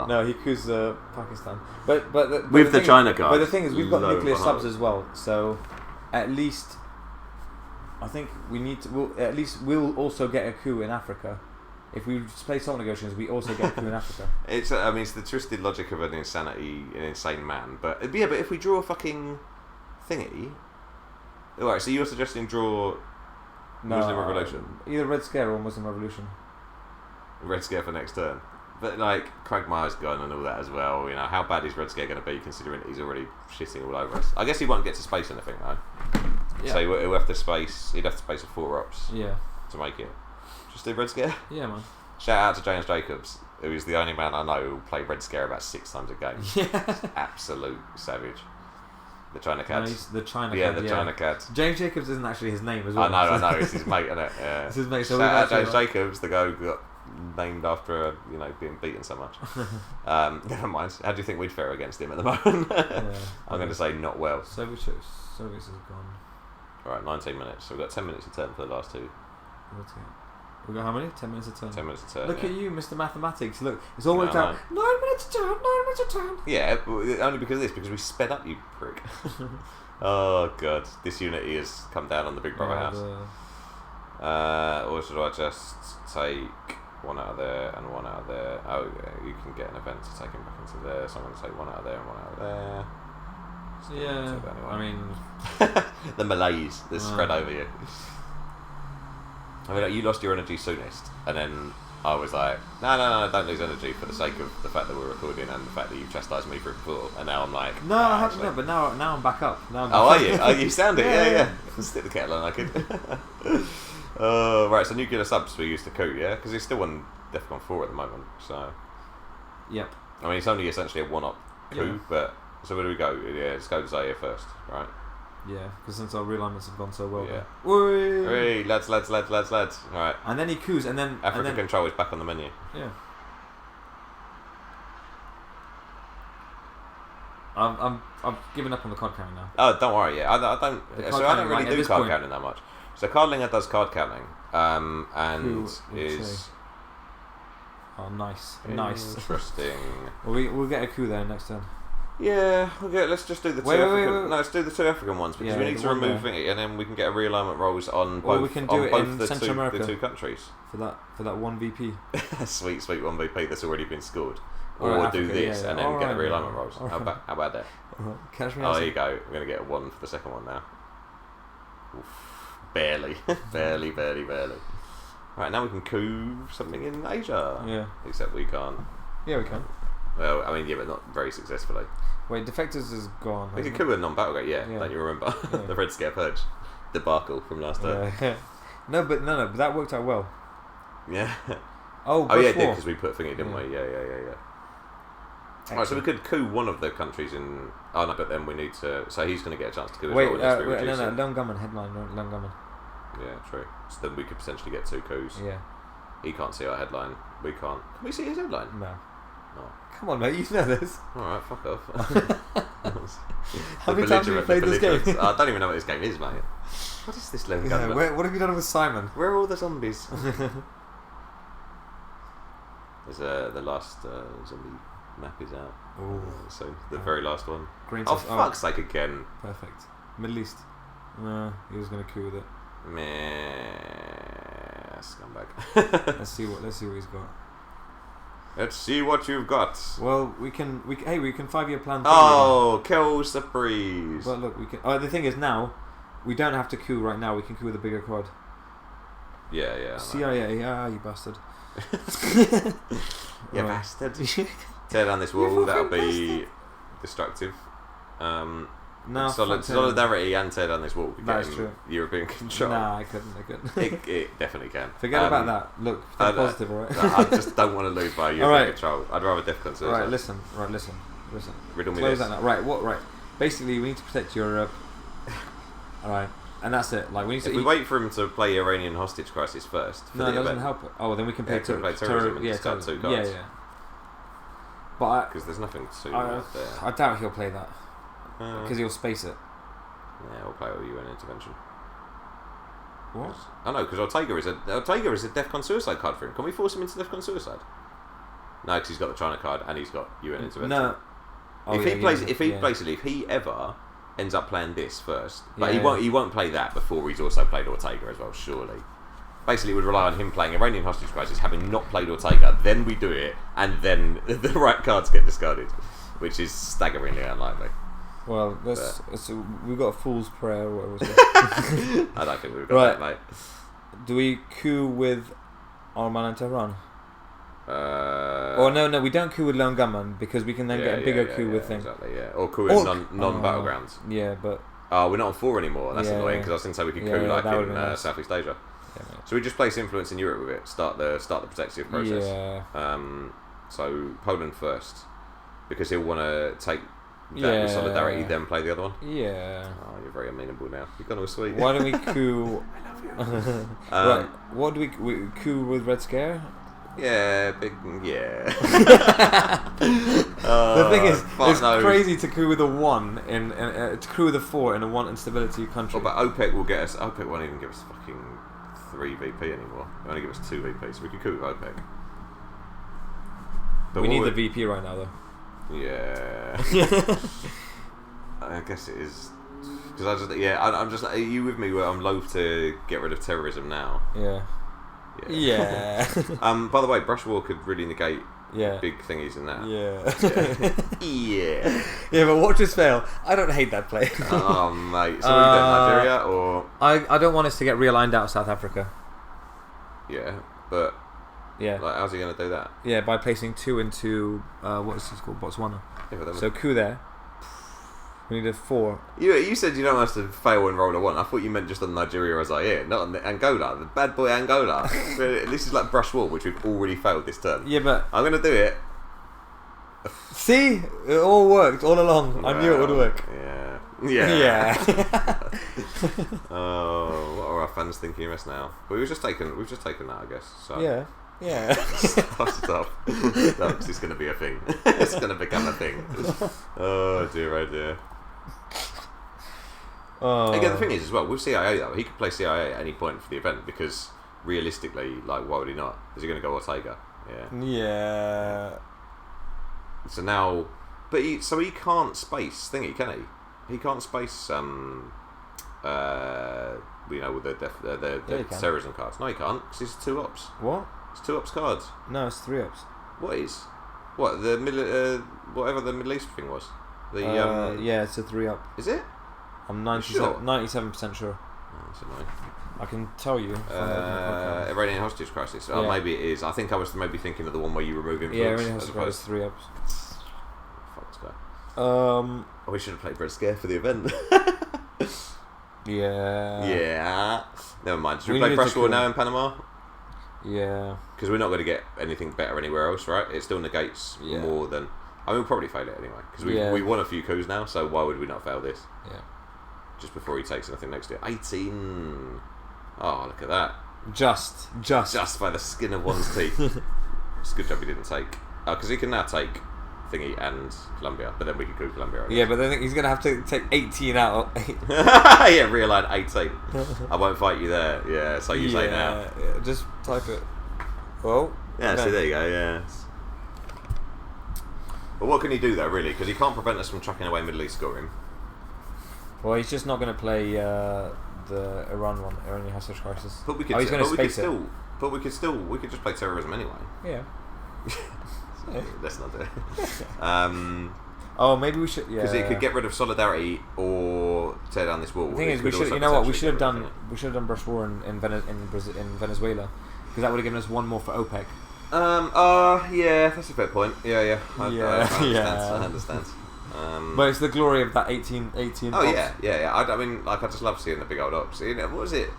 [SPEAKER 2] No, he coups Pakistan. But
[SPEAKER 1] with the China card.
[SPEAKER 2] But the thing is, we've got nuclear subs as well. So at least I think we need to. We'll also get a coup in Africa. If we play soul negotiations, we also get a coup in Africa.
[SPEAKER 1] It's the twisted logic of an insane man. But if we draw a fucking thingy. Alright, so you're suggesting draw Muslim Revolution?
[SPEAKER 2] Either Red Scare or Muslim Revolution.
[SPEAKER 1] Red Scare for next turn. But like, Quagmire's gone and all that as well. You know, how bad is Red Scare going to be considering he's already shitting all over us? I guess he won't get to space anything though. Yeah. So he'll have to space. He'd have to space a 4-ops.
[SPEAKER 2] Yeah.
[SPEAKER 1] To make it. Just do Red Scare.
[SPEAKER 2] Yeah, man.
[SPEAKER 1] Shout out to James Jacobs, who is the only man I know who will play Red Scare about 6 times a game.
[SPEAKER 2] Yeah.
[SPEAKER 1] Absolute savage. The China Cat.
[SPEAKER 2] No, the China Cat.
[SPEAKER 1] Yeah, the China Cat.
[SPEAKER 2] James Jacobs isn't actually his name as well.
[SPEAKER 1] I know. It's his mate, isn't it? Yeah.
[SPEAKER 2] It's his mate. So
[SPEAKER 1] shout out James Jacobs, the guy who got named after being beaten so much. Never mind. How do you think we'd fare against him at the moment? I'm going to say not well.
[SPEAKER 2] Soviets is gone.
[SPEAKER 1] Right, 19 minutes. So we've got 10 minutes a turn for the last two.
[SPEAKER 2] We've got how many? 10 minutes a turn.
[SPEAKER 1] 10 minutes a turn.
[SPEAKER 2] Look at you, Mr. Mathematics. Look, it's all worked out. 9 minutes a turn. 9 minutes a turn.
[SPEAKER 1] Yeah, only because of this, because we sped up, you prick. Oh god, this unity has come down on the Big Brother house. Or should I just take one out of there and one out of there? Oh yeah, you can get an event to take him back into there, so I'm going to take one out of there and one out of there.
[SPEAKER 2] Yeah, I mean...
[SPEAKER 1] the malaise that's spread over you. I mean, like, you lost your energy soonest, and then I was like, no, don't lose energy for the sake of the fact that we're recording and the fact that you chastised me for it before. And now I'm like,
[SPEAKER 2] no, I haven't. No, but now I'm back up.
[SPEAKER 1] Are you? Oh, you sound it. Yeah. Stick the kettle on, I could. Right, so nuclear subs we used to coup, yeah, because he's still on DEFCON 4 at the moment. So.
[SPEAKER 2] Yep.
[SPEAKER 1] I mean, it's only essentially a one-up coup, but so where do we go? Yeah, let's go to Zaire first, right?
[SPEAKER 2] Yeah, because since our realignments have gone so well.
[SPEAKER 1] Yeah.
[SPEAKER 2] Whee!
[SPEAKER 1] Lads. Alright.
[SPEAKER 2] And then he coups, and then...
[SPEAKER 1] African control is back on the menu.
[SPEAKER 2] Yeah. I've given up on the card counting now.
[SPEAKER 1] Oh, don't worry, yeah. I don't really do card counting that much. So Cardlinger does card counting, and is...
[SPEAKER 2] Oh, nice.
[SPEAKER 1] Interesting.
[SPEAKER 2] We'll get a coup there next turn.
[SPEAKER 1] Yeah, let's just do the two African. No, let's do the 2 African ones because we need to remove it, and then we can get a realignment rolls on both.
[SPEAKER 2] Or we can do it in Central America
[SPEAKER 1] the 2 countries
[SPEAKER 2] for that 1 VP.
[SPEAKER 1] sweet 1 VP that's already been scored.
[SPEAKER 2] Or
[SPEAKER 1] Africa, do this and then get the realignment rolls. How about that?
[SPEAKER 2] Catch me.
[SPEAKER 1] Oh, there you go. We're gonna get a 1 for the second one now. Oof. Barely. Right, now we can coup something in Asia.
[SPEAKER 2] Yeah.
[SPEAKER 1] Except we can't.
[SPEAKER 2] Yeah, we can.
[SPEAKER 1] Well, I mean, yeah, but not very successfully.
[SPEAKER 2] Wait, Defectors is gone.
[SPEAKER 1] We could coup a non-battle gate, yeah. Don't you remember the Red Scare Purge debacle from last time?
[SPEAKER 2] Yeah. No, but that worked out well.
[SPEAKER 1] Yeah.
[SPEAKER 2] Oh
[SPEAKER 1] yeah, it did because we put thingy, didn't we? Yeah. Alright, so we could coup one of the countries in. Oh no, but then we need to. So he's going to get a chance to coup as well.
[SPEAKER 2] No, Lone Gunman headline, Lone Gunman.
[SPEAKER 1] Yeah, true. So then we could potentially get 2 coups.
[SPEAKER 2] Yeah.
[SPEAKER 1] He can't see our headline. We can't. Can we see his headline?
[SPEAKER 2] No.
[SPEAKER 1] Oh.
[SPEAKER 2] Come on, mate, you know this.
[SPEAKER 1] Alright, fuck off.
[SPEAKER 2] How many times have you played this game?
[SPEAKER 1] I don't even know what this game is, mate. What is this Lone Gunman?
[SPEAKER 2] What have you done with Simon?
[SPEAKER 1] Where are all the zombies? There's the last zombie map is out.
[SPEAKER 2] Ooh.
[SPEAKER 1] So the very last one.
[SPEAKER 2] Green
[SPEAKER 1] fuck's sake again.
[SPEAKER 2] Perfect. Middle East. He was going to coup with it.
[SPEAKER 1] Meh, scumbag.
[SPEAKER 2] Let's see what he's got.
[SPEAKER 1] Let's see what you've got.
[SPEAKER 2] Well, we can 5-year plan.
[SPEAKER 1] Kills the breeze.
[SPEAKER 2] But look, we can. Oh, the thing is now, we don't have to coup right now. We can coup with a bigger quad.
[SPEAKER 1] Yeah.
[SPEAKER 2] CIA, you bastard.
[SPEAKER 1] You bastard. Tear down this wall. That'll be destructive.
[SPEAKER 2] No,
[SPEAKER 1] solidarity and tear down this wall could get
[SPEAKER 2] true.
[SPEAKER 1] European control.
[SPEAKER 2] Nah, I couldn't.
[SPEAKER 1] It definitely can.
[SPEAKER 2] Forget about that. Look, think positive, alright?
[SPEAKER 1] I just don't want to lose by European control. I'd rather difficult to
[SPEAKER 2] Alright, listen.
[SPEAKER 1] Riddle me
[SPEAKER 2] Close
[SPEAKER 1] this.
[SPEAKER 2] that now. Right. Basically, we need to protect Europe. Alright. And that's it. Like we need to.
[SPEAKER 1] If we wait for him to play Iranian hostage crisis first.
[SPEAKER 2] No, it doesn't help it. Oh, then we can play
[SPEAKER 1] terrorism and discard 2 cards.
[SPEAKER 2] Yeah. But
[SPEAKER 1] because there's nothing to
[SPEAKER 2] there. I doubt he'll play that. Because he'll space it.
[SPEAKER 1] Yeah, we'll play with UN intervention.
[SPEAKER 2] What?
[SPEAKER 1] I know, because Ortega is a Defcon Suicide card for him. Can we force him into Defcon Suicide? No, because he's got the China card and he's got UN intervention.
[SPEAKER 2] No. Oh,
[SPEAKER 1] if he ever ends up playing this first, but he won't play that before he's also played Ortega as well, surely. Basically, it would rely on him playing Iranian Hostage Crisis, having not played Ortega, then we do it, and then the right cards get discarded, which is staggeringly unlikely.
[SPEAKER 2] Well, we've got a fool's prayer or whatever it's
[SPEAKER 1] I don't think we've got that, mate.
[SPEAKER 2] Do we coup with Arman and Tehran? Or no, we don't coup with Lone Gunman because we can then get a bigger coup with things.
[SPEAKER 1] Exactly, yeah. Or coup in non-battlegrounds.
[SPEAKER 2] Yeah, but...
[SPEAKER 1] we're not on 4 anymore. That's annoying because I was going to say we could coup like in nice. Southeast Asia. Yeah, so we just place influence in Europe with it. Start the protective process.
[SPEAKER 2] Yeah.
[SPEAKER 1] So Poland first because he'll want to take that with solidarity, then play the other one.
[SPEAKER 2] Yeah.
[SPEAKER 1] Oh, you're very amenable now. You've gone all sweet.
[SPEAKER 2] Why don't we coup? I love you. Right. What do we coup with Red Scare?
[SPEAKER 1] Yeah, big. Yeah.
[SPEAKER 2] The thing is, it's crazy to coup with a 1 to coup with a 4 in a 1 instability country.
[SPEAKER 1] Well, but OPEC will get us. OPEC won't even give us fucking 3 VP anymore. They only give us 2 VP, so we could coup with OPEC.
[SPEAKER 2] But we need the VP right now, though.
[SPEAKER 1] Yeah. I guess it is. Because I'm just. Are you with me? Where I'm loath to get rid of terrorism now.
[SPEAKER 2] Yeah. Yeah.
[SPEAKER 1] By the way, brush war could really negate big thingies in that. Yeah.
[SPEAKER 2] Yeah, but watch us fail. I don't hate that play.
[SPEAKER 1] Oh, mate. So we got Nigeria or...
[SPEAKER 2] I don't want us to get realigned out of South Africa.
[SPEAKER 1] Yeah, but...
[SPEAKER 2] Yeah.
[SPEAKER 1] Like, how's he going to do that?
[SPEAKER 2] Yeah, by placing 2 into... what is this called? Botswana.
[SPEAKER 1] Yeah,
[SPEAKER 2] so coup there. We need a 4.
[SPEAKER 1] You said you don't want us to fail and roll a 1. I thought you meant just on Nigeria as not on Angola. The bad boy Angola. This is like brush war, which we've already failed this turn.
[SPEAKER 2] Yeah, but...
[SPEAKER 1] I'm going to do it.
[SPEAKER 2] See? It all worked all along. Well, I knew it would work.
[SPEAKER 1] Yeah. Oh, what are our fans thinking of us now? Well, we've just taken that, I guess. So.
[SPEAKER 2] Yeah.
[SPEAKER 1] Stop. No, because it's going to be a thing. It's going to become a thing. Oh dear. Again, the thing is, as well, with CIA though, he could play CIA at any point for the event because realistically, like, why would he not? Is he going to go Ortega?
[SPEAKER 2] Yeah.
[SPEAKER 1] So now, but he can't space thingy, can he? He can't space with the terrorism cards. No, he can't because it's 2 ops.
[SPEAKER 2] What?
[SPEAKER 1] It's 2 ops cards.
[SPEAKER 2] No, it's 3 ops.
[SPEAKER 1] What is? What the whatever the Middle East thing was?
[SPEAKER 2] Yeah, it's a 3 up.
[SPEAKER 1] Is it?
[SPEAKER 2] I'm 97% sure.
[SPEAKER 1] Oh, that's annoying.
[SPEAKER 2] I can tell you.
[SPEAKER 1] Iranian Hostage Crisis. Oh, maybe it is. I think I was maybe thinking of the one where you remove influence.
[SPEAKER 2] Yeah, Iranian Hostage Crisis 3 ups.
[SPEAKER 1] Fuck this guy. We should have played Red Scare for the event. Yeah. Never mind. Should we play Brush War now in Panama?
[SPEAKER 2] Yeah.
[SPEAKER 1] Because we're not going to get anything better anywhere else, right? It still negates more than... I mean, we'll probably fail it anyway. Because we won a few coups now, so why would we not fail this?
[SPEAKER 2] Yeah.
[SPEAKER 1] Just before he takes anything next to it. 18. Oh, look at that.
[SPEAKER 2] Just
[SPEAKER 1] by the skin of one's teeth. It's a good job he didn't take. Because he can now take Thingy and Colombia, but then we can coup Colombia.
[SPEAKER 2] Yeah, but then he's going to have to take 18 out.
[SPEAKER 1] Yeah, realign 18. I won't fight you there. Yeah, so you say now.
[SPEAKER 2] Yeah, just type it. Well.
[SPEAKER 1] Yeah,
[SPEAKER 2] okay.
[SPEAKER 1] See, there you go, yeah. But what can he do though, really? Because he can't prevent us from chucking away Middle East scoring.
[SPEAKER 2] Well, he's just not going to play the Iran one, Iranian Hostage Crisis.
[SPEAKER 1] But we could, we could just play terrorism anyway.
[SPEAKER 2] Yeah.
[SPEAKER 1] Let's not do it.
[SPEAKER 2] Oh, maybe we should. Yeah.
[SPEAKER 1] Because it could get rid of solidarity or tear down this wall.
[SPEAKER 2] The thing is, we should. You know what? We should have done. We should have done brush war in Venezuela, because that would have given us 1 more for OPEC.
[SPEAKER 1] Yeah, that's a fair point. Yeah. I understand.
[SPEAKER 2] But it's the glory of that 18
[SPEAKER 1] Oh ops. Yeah. I mean, like, I just love seeing the big old ops. You know, what was it?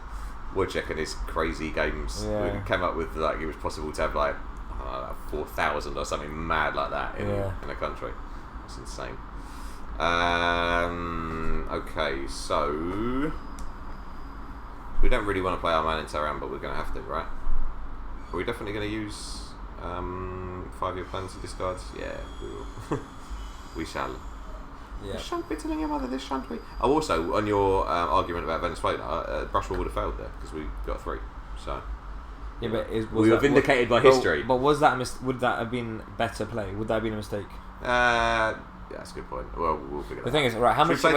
[SPEAKER 1] Woodcheck and his crazy games.
[SPEAKER 2] Yeah.
[SPEAKER 1] We came up with like it was possible to have like 4,000 or something mad like that in a country. That's insane. Okay, so we don't really want to play our man in Tehran, but we're going to have to, right? Are we definitely going to use 5-year plan to discard? Yeah, we will. We shall.
[SPEAKER 2] Yeah.
[SPEAKER 1] This shan't be telling your mother. This shan't be. Oh, also on your argument about Venezuela, Brushwell would have failed there because we got 3. So.
[SPEAKER 2] Yeah, but
[SPEAKER 1] we were vindicated by history.
[SPEAKER 2] But was that would that have been better play? Would that have been a mistake?
[SPEAKER 1] Yeah, that's a good point. Well, we'll figure that out.
[SPEAKER 2] The thing is, right, how much...
[SPEAKER 1] Wait,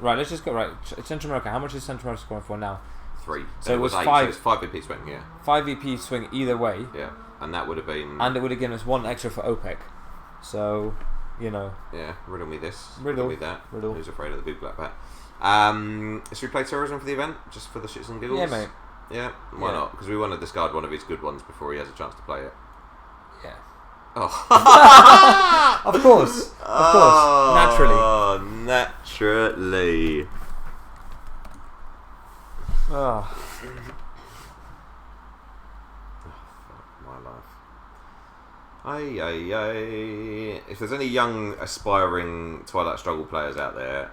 [SPEAKER 2] right, let's just go... Right, Central America, how much is Central America scoring for now?
[SPEAKER 1] 3.
[SPEAKER 2] So it was
[SPEAKER 1] 8,
[SPEAKER 2] 5...
[SPEAKER 1] So it's 5 VP swing, yeah.
[SPEAKER 2] 5 VP swing either way.
[SPEAKER 1] Yeah, and that would have been...
[SPEAKER 2] And it would have given us 1 extra for OPEC. So, you know...
[SPEAKER 1] Yeah, riddle me this.
[SPEAKER 2] Riddle
[SPEAKER 1] me that.
[SPEAKER 2] Riddle.
[SPEAKER 1] Who's afraid of the big black bat? Should we play terrorism for the event? Just for the shits and giggles?
[SPEAKER 2] Yeah, mate.
[SPEAKER 1] Yeah, why not? Because we want to discard one of his good ones before he has a chance to play it.
[SPEAKER 2] Yeah.
[SPEAKER 1] Oh.
[SPEAKER 2] Of course. Of course. Naturally.
[SPEAKER 1] Oh, naturally.
[SPEAKER 2] Oh.
[SPEAKER 1] My life. Aye. If there's any young, aspiring Twilight Struggle players out there,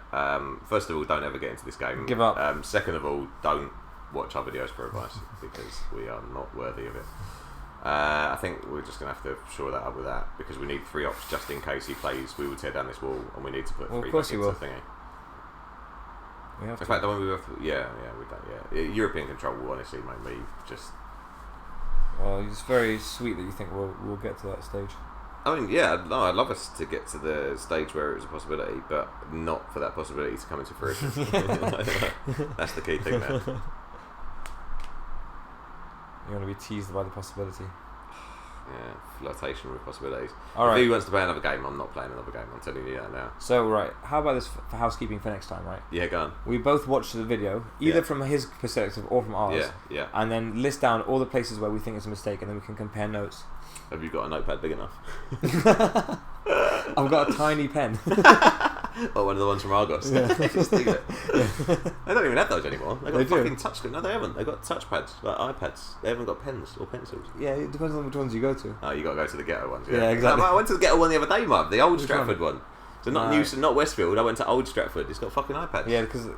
[SPEAKER 1] first of all, don't ever get into this game.
[SPEAKER 2] Give up.
[SPEAKER 1] Second of all, don't watch our videos for advice because we are not worthy of it. I think we're just going to have to shore that up with that because we need 3 ops just in case he plays. We will tear down this wall and we need to put 3 back into the thingy. In fact, the one we have, we don't. Yeah, European control will honestly make me just.
[SPEAKER 2] Well, it's very sweet that you think we'll get to that stage.
[SPEAKER 1] I mean, yeah, no, I'd love us to get to the stage where it was a possibility, but not for that possibility to come into fruition. That's the key thing there.
[SPEAKER 2] You want to be teased by the possibility.
[SPEAKER 1] Yeah, flirtation with possibilities.
[SPEAKER 2] All right.
[SPEAKER 1] If he wants to play another game, I'm not playing another game. I'm telling you that now.
[SPEAKER 2] So, right, how about this for housekeeping for next time, right?
[SPEAKER 1] Yeah, go on.
[SPEAKER 2] We both watch the video, either from his perspective or from ours.
[SPEAKER 1] Yeah.
[SPEAKER 2] And then list down all the places where we think it's a mistake, and then we can compare notes.
[SPEAKER 1] Have you got a notepad big enough?
[SPEAKER 2] I've got a tiny pen.
[SPEAKER 1] Or one of the ones from Argos.
[SPEAKER 2] Yeah.
[SPEAKER 1] Just leave it. They don't even have those anymore. They've got
[SPEAKER 2] They
[SPEAKER 1] fucking touchscreen. No, they haven't. They've got touchpads, like iPads. They haven't got pens or pencils.
[SPEAKER 2] Yeah, it depends on which ones you go to.
[SPEAKER 1] Oh, you got to go to the ghetto ones.
[SPEAKER 2] Yeah, exactly.
[SPEAKER 1] I went to the ghetto one the other day, Marv. The old
[SPEAKER 2] Which
[SPEAKER 1] Stratford one. So not Westfield. I went to Old Stratford. It's got fucking iPads.
[SPEAKER 2] Yeah, because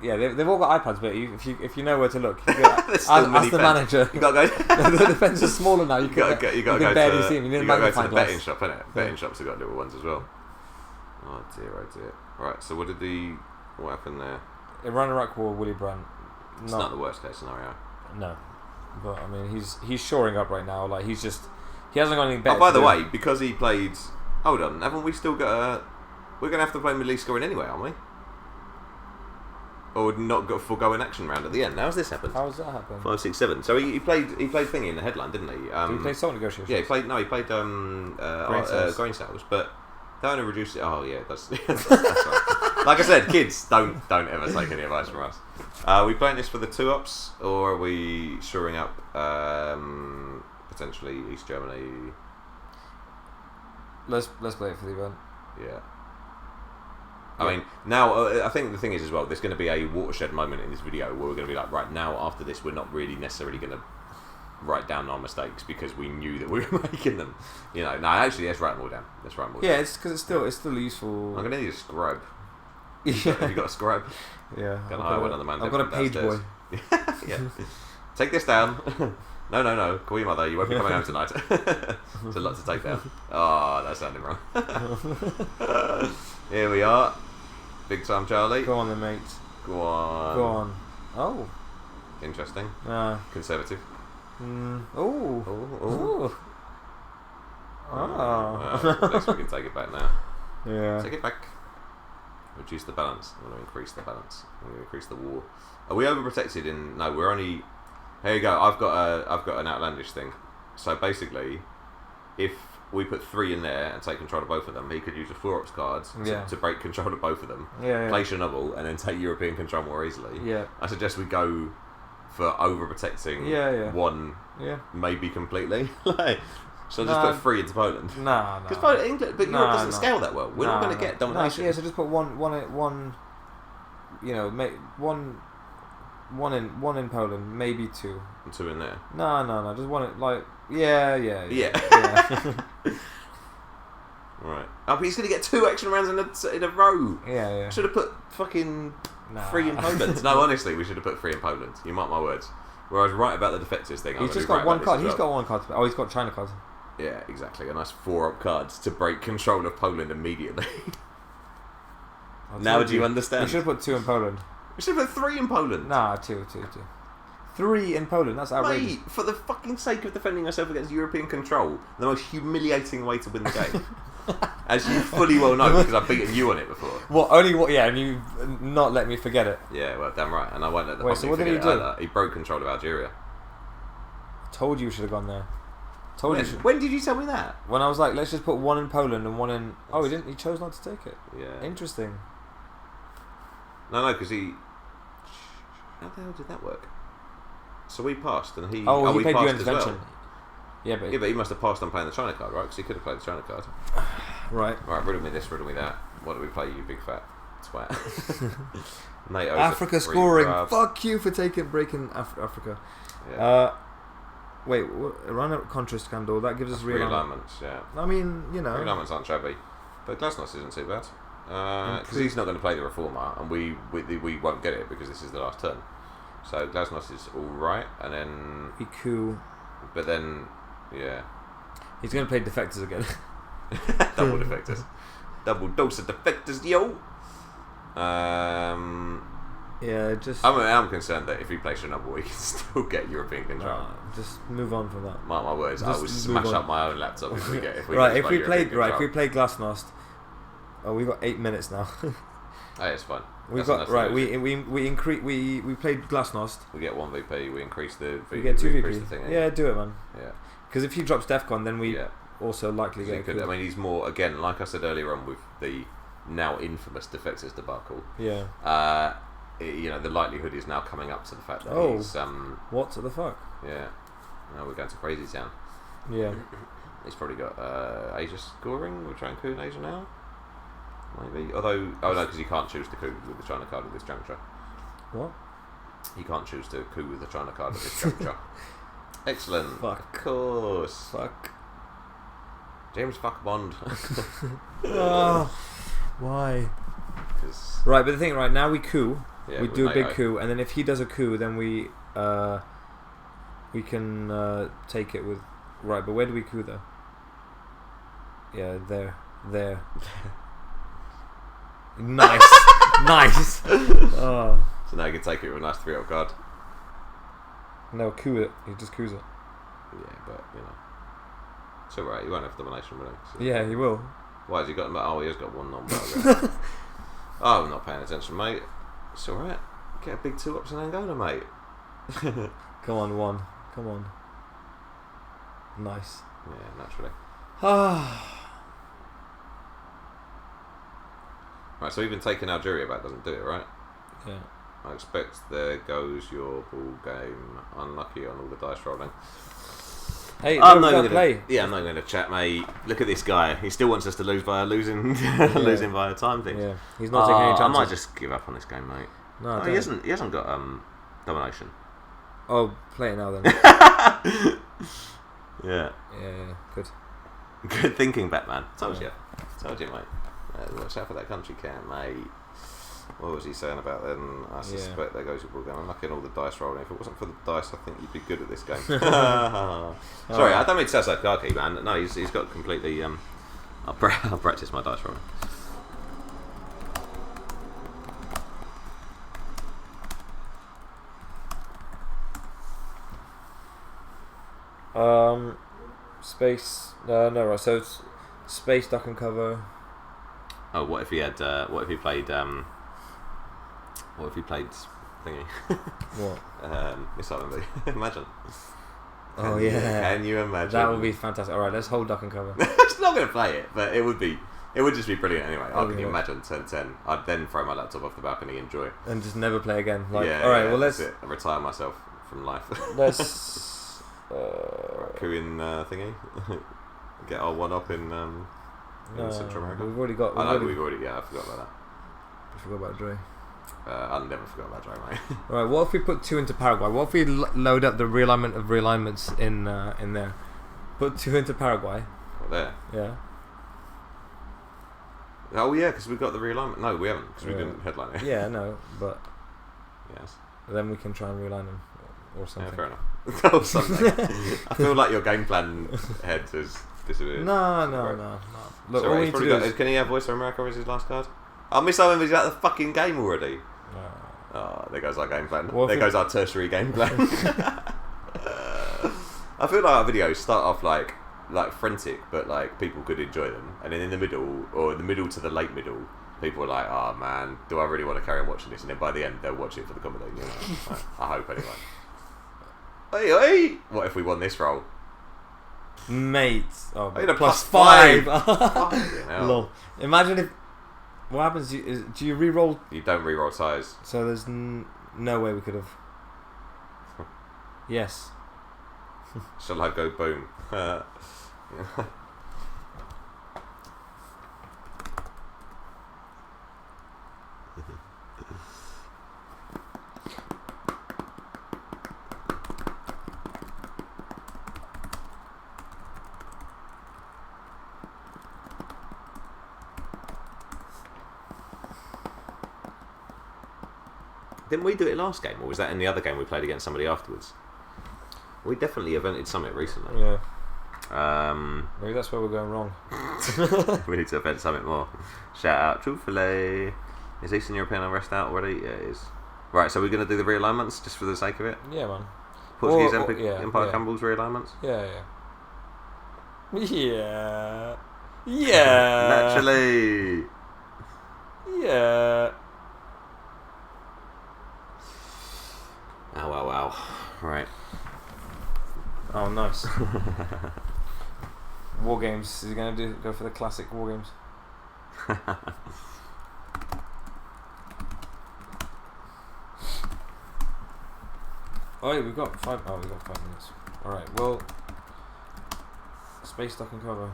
[SPEAKER 2] they've all got iPads, but if you know where to look, you ask the manager.
[SPEAKER 1] You got to go.
[SPEAKER 2] The pens are smaller now. You got to go
[SPEAKER 1] barely
[SPEAKER 2] see them. You
[SPEAKER 1] got to go to the
[SPEAKER 2] glass.
[SPEAKER 1] betting shop, innit? Betting shops have got little ones as well. Oh dear. Right. So what happened there?
[SPEAKER 2] Iran Iraq War, Willy Brandt.
[SPEAKER 1] It's not the worst case scenario.
[SPEAKER 2] No, but I mean he's shoring up right now. Like he hasn't got anything better.
[SPEAKER 1] Oh, by the way, because he played. Hold on, haven't we still got a? We're going to have to play Middle East scoring anyway, aren't we? Or not go foregoing action round at the end. How's this happened?
[SPEAKER 2] How's that happened?
[SPEAKER 1] 5, 6, 7. So he played thingy in the headline, didn't he?
[SPEAKER 2] Did he play salt negotiations?
[SPEAKER 1] Yeah, he played grain sales, but they only reduced it. Oh yeah, that's right. Like I said, kids, don't ever take any advice from us. Are we playing this for the 2 ops, or are we shoring up potentially East Germany?
[SPEAKER 2] Let's play it for the event.
[SPEAKER 1] Yeah. I mean, now, I think the thing is as well, there's going to be a watershed moment in this video where we're going to be like, right, now after this, we're not really necessarily going to write down our mistakes because we knew that we were making them. You know, no, actually, let's write them all down.
[SPEAKER 2] Yeah, it's because it's still useful.
[SPEAKER 1] I'm going to need a scribe.
[SPEAKER 2] Yeah.
[SPEAKER 1] Have you got a scribe?
[SPEAKER 2] Yeah.
[SPEAKER 1] Can I hire one of the man?
[SPEAKER 2] I've got a page boy.
[SPEAKER 1] Yeah. Take this down. No. Call your mother. You won't be coming home tonight. There's a lot to take down. Oh, that sounded wrong. Here we are. Big time Charlie.
[SPEAKER 2] Go on then, mate.
[SPEAKER 1] Go on.
[SPEAKER 2] Oh.
[SPEAKER 1] Interesting. Conservative.
[SPEAKER 2] Oh.
[SPEAKER 1] At least we can take it back now.
[SPEAKER 2] Yeah.
[SPEAKER 1] Take it back. Reduce the balance. I'm going to increase the balance. I'm going to increase the war. Are we overprotected in... No, we're only... Here you go. I've got an outlandish thing. So basically, if we put 3 in there and take control of both of them, he could use a 4 ops card to break control of both of them. Play Chernobyl and then take European control more easily. Yeah. I suggest we go for overprotecting one, maybe completely. So just put 3 into Poland.
[SPEAKER 2] No.
[SPEAKER 1] Because England, but Europe doesn't scale that well. We're not going to get domination.
[SPEAKER 2] So just put one. You know, one in Poland, maybe 2.
[SPEAKER 1] And 2 in there.
[SPEAKER 2] No. Just one. Yeah.
[SPEAKER 1] Right. Oh, but he's going to get 2 action rounds in a row.
[SPEAKER 2] Yeah.
[SPEAKER 1] Should have put fucking 3 in Poland. No, honestly, we should have put 3 in Poland. You mark my words. Where I was right about the defectives thing.
[SPEAKER 2] He's just got one card. He's got one card. Oh, he's got China cards.
[SPEAKER 1] Yeah, exactly. A nice 4 up cards to break control of Poland immediately. Now do you understand?
[SPEAKER 2] We should have put 2 in Poland.
[SPEAKER 1] We should have put 3 in Poland.
[SPEAKER 2] Nah, 2. 3 in Poland. That's outrageous.
[SPEAKER 1] Mate, for the fucking sake of defending yourself against European control, the most humiliating way to win the game. As you fully well know, because I've beaten you on it before.
[SPEAKER 2] Yeah, and you not let me forget it.
[SPEAKER 1] Yeah, well, damn right, and I won't let the
[SPEAKER 2] Wait, so what did he do?
[SPEAKER 1] Either. He broke control of Algeria.
[SPEAKER 2] Told you should have gone there.
[SPEAKER 1] When did you tell me that?
[SPEAKER 2] When I was like, let's just put 1 in Poland and 1 in... Oh, he didn't. He chose not to take it.
[SPEAKER 1] Yeah.
[SPEAKER 2] Interesting.
[SPEAKER 1] No, because he... How the hell did that work? So we passed, and he...
[SPEAKER 2] Oh, he
[SPEAKER 1] we
[SPEAKER 2] played
[SPEAKER 1] passed
[SPEAKER 2] UN
[SPEAKER 1] as
[SPEAKER 2] intervention.
[SPEAKER 1] well.
[SPEAKER 2] Yeah, but
[SPEAKER 1] he must have passed on playing the China card, right? Because he could have played the China card.
[SPEAKER 2] Right,
[SPEAKER 1] riddle me this, riddle me that. What do we play, you big fat twat? NATO's
[SPEAKER 2] Africa scoring. Fuck you for breaking Africa.
[SPEAKER 1] Yeah.
[SPEAKER 2] Wait, run a Contra scandal. That gives us
[SPEAKER 1] realignments. Yeah.
[SPEAKER 2] I mean, you know.
[SPEAKER 1] Realignments aren't shabby, but Glasnost isn't too bad. Because he's not going to play the Reformer, and we won't get it because this is the last turn. So Glasnost is all right, and then
[SPEAKER 2] he coup.
[SPEAKER 1] But then, yeah,
[SPEAKER 2] he's going to play defectors again.
[SPEAKER 1] Double defectors, double dose of defectors, yo.
[SPEAKER 2] Yeah, just.
[SPEAKER 1] I'm concerned that if he plays Chernobyl, he can still get European control.
[SPEAKER 2] Just move on from that.
[SPEAKER 1] Mark my words, I will smash up my own laptop if we get. If we
[SPEAKER 2] if we play Glasnost. Oh, we've got 8 minutes now.
[SPEAKER 1] Oh, it's fine.
[SPEAKER 2] We've got we played Glasnost.
[SPEAKER 1] We get 1 VP. We increase the.
[SPEAKER 2] We get 2 VP.
[SPEAKER 1] The thing,
[SPEAKER 2] yeah, do it, man.
[SPEAKER 1] Yeah.
[SPEAKER 2] Because if he drops Defcon, then we also likely get.
[SPEAKER 1] I mean, he's more again, like I said earlier on with the now infamous defectors debacle.
[SPEAKER 2] Yeah.
[SPEAKER 1] The likelihood is now coming up to the fact that he's
[SPEAKER 2] what the fuck?
[SPEAKER 1] Yeah. Now we're going to crazy town.
[SPEAKER 2] Yeah.
[SPEAKER 1] He's probably got Asia scoring. We're trying coup in Asia now. Maybe. Although, no, because you can't choose to coup with the China card at this juncture.
[SPEAKER 2] What?
[SPEAKER 1] You can't choose to coup with the China card at this juncture. Excellent.
[SPEAKER 2] Fuck.
[SPEAKER 1] Of course.
[SPEAKER 2] Fuck.
[SPEAKER 1] James fuck Bond.
[SPEAKER 2] Why? Right, but the thing, right now we coup. Yeah, we do a big coup, and then if he does a coup, then we can take it with. Right, but where do we coup though? Yeah, there. Nice. Nice. Oh.
[SPEAKER 1] So now you can take it with a nice 3-0 card.
[SPEAKER 2] No, coup it. He just coups it.
[SPEAKER 1] Yeah, but it's alright. He won't have domination, will he? So
[SPEAKER 2] yeah, he will.
[SPEAKER 1] Why has he got? Oh, he has got 1 non-bar. Oh, I'm not paying attention, mate. It's alright. Get a big 2-ups in Angola, mate.
[SPEAKER 2] Come on, 1. Come on. Nice.
[SPEAKER 1] Yeah, naturally. Right, so even taking Algeria back doesn't do it, right?
[SPEAKER 2] Yeah.
[SPEAKER 1] I expect there goes your ball game. Unlucky on all the dice rolling.
[SPEAKER 2] Hey, I'm not
[SPEAKER 1] going to
[SPEAKER 2] play.
[SPEAKER 1] Yeah, I'm not going to chat, mate. Look at this guy. He still wants us to lose by losing by a time thing.
[SPEAKER 2] Yeah, he's not taking any chances.
[SPEAKER 1] I might just give up on this game, mate.
[SPEAKER 2] No,
[SPEAKER 1] he hasn't got domination.
[SPEAKER 2] Oh, play it now then.
[SPEAKER 1] Yeah.
[SPEAKER 2] Yeah, good.
[SPEAKER 1] Good thinking, Batman. Told you, mate. Watch out for that country can, mate. What was he saying about them? I suspect there goes your ball game. I'm lucky on all the dice rolling. If it wasn't for the dice, I think you'd be good at this game. Sorry, I don't mean to sound sarcastic, man. No, he's got completely. I'll practice my dice rolling.
[SPEAKER 2] Space. No, right. So it's space, duck and cover.
[SPEAKER 1] Oh, what if he had? What if he played? What if he played thingy?
[SPEAKER 2] What?
[SPEAKER 1] Missile Envy. Imagine. Can you imagine?
[SPEAKER 2] That would be fantastic. All right, let's hold duck and cover.
[SPEAKER 1] It's not going to play it, but it would be. It would just be brilliant anyway. Can you imagine 10-10? I'd then throw my laptop off the balcony and enjoy.
[SPEAKER 2] And just never play again. Like,
[SPEAKER 1] yeah.
[SPEAKER 2] All right. Well, let's.
[SPEAKER 1] I retire myself from life.
[SPEAKER 2] Let's.
[SPEAKER 1] Coup in thingy. Get our 1-up in Central America.
[SPEAKER 2] We've already got.
[SPEAKER 1] We've already. Yeah, I forgot about that.
[SPEAKER 2] I forgot about Dre.
[SPEAKER 1] I never forgot about Dre, mate.
[SPEAKER 2] Right. What if we put 2 into Paraguay? What if we load up the realignment of realignments in there? Put 2 into Paraguay.
[SPEAKER 1] What, there?
[SPEAKER 2] Yeah.
[SPEAKER 1] Oh yeah, because we've got the realignment. No, we haven't, because we didn't headline it.
[SPEAKER 2] Yeah, no, but
[SPEAKER 1] yes.
[SPEAKER 2] Then we can try and realign them or something.
[SPEAKER 1] Yeah, fair enough. Or something. I feel like your game plan head has disappeared.
[SPEAKER 2] No. Look,
[SPEAKER 1] So he's probably got, can he have Voice of America as his last card? I miss how he's out of the fucking game already. Oh, there goes our game plan. There goes our tertiary game plan. I feel like our videos start off like frantic, but like people could enjoy them, and then in the middle, or in the middle to the late middle, people are like, "Oh man, do I really want to carry on watching this?" And then by the end, they'll watch it for the comedy. You know? I hope anyway. Hey, what if we won this roll?
[SPEAKER 2] Mate,
[SPEAKER 1] plus 5.
[SPEAKER 2] Lol. Imagine if. What happens? Do you re-roll?
[SPEAKER 1] You don't re-roll ties.
[SPEAKER 2] So there's no way we could have. Yes.
[SPEAKER 1] Shall I go boom? Didn't we do it last game, or was that in the other game we played against somebody afterwards? We definitely evented Summit recently.
[SPEAKER 2] Yeah. Maybe that's where we're going wrong.
[SPEAKER 1] We need to event Summit more. Shout out, truthfully. Is Eastern European unrest out already? Yeah, it is. Right, so we're going to do the realignments just for the sake of it?
[SPEAKER 2] Yeah, man.
[SPEAKER 1] Portuguese Empire Campbell's realignments?
[SPEAKER 2] Yeah. Yeah. Yeah.
[SPEAKER 1] Naturally.
[SPEAKER 2] Yeah.
[SPEAKER 1] Wow. Right.
[SPEAKER 2] Oh, nice. War games. Is he going to go for the classic war games? Oh, yeah, we've got 5 minutes. Alright, well, space duck and cover.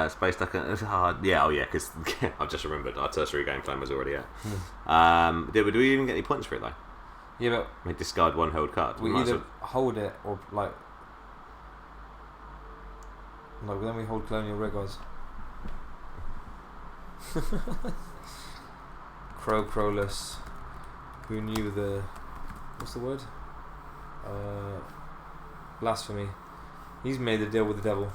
[SPEAKER 1] Space duck and because I've just remembered our tertiary game plan was already out. Did we even get any points for it though?
[SPEAKER 2] Yeah, but
[SPEAKER 1] we discard one held card.
[SPEAKER 2] We either hold it or like then we hold Colonial Rigors. Crowless. Who knew the what's the word? Blasphemy. He's made the deal with the devil.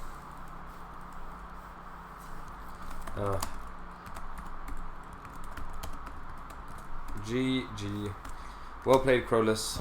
[SPEAKER 2] GG. Well played, Crowless.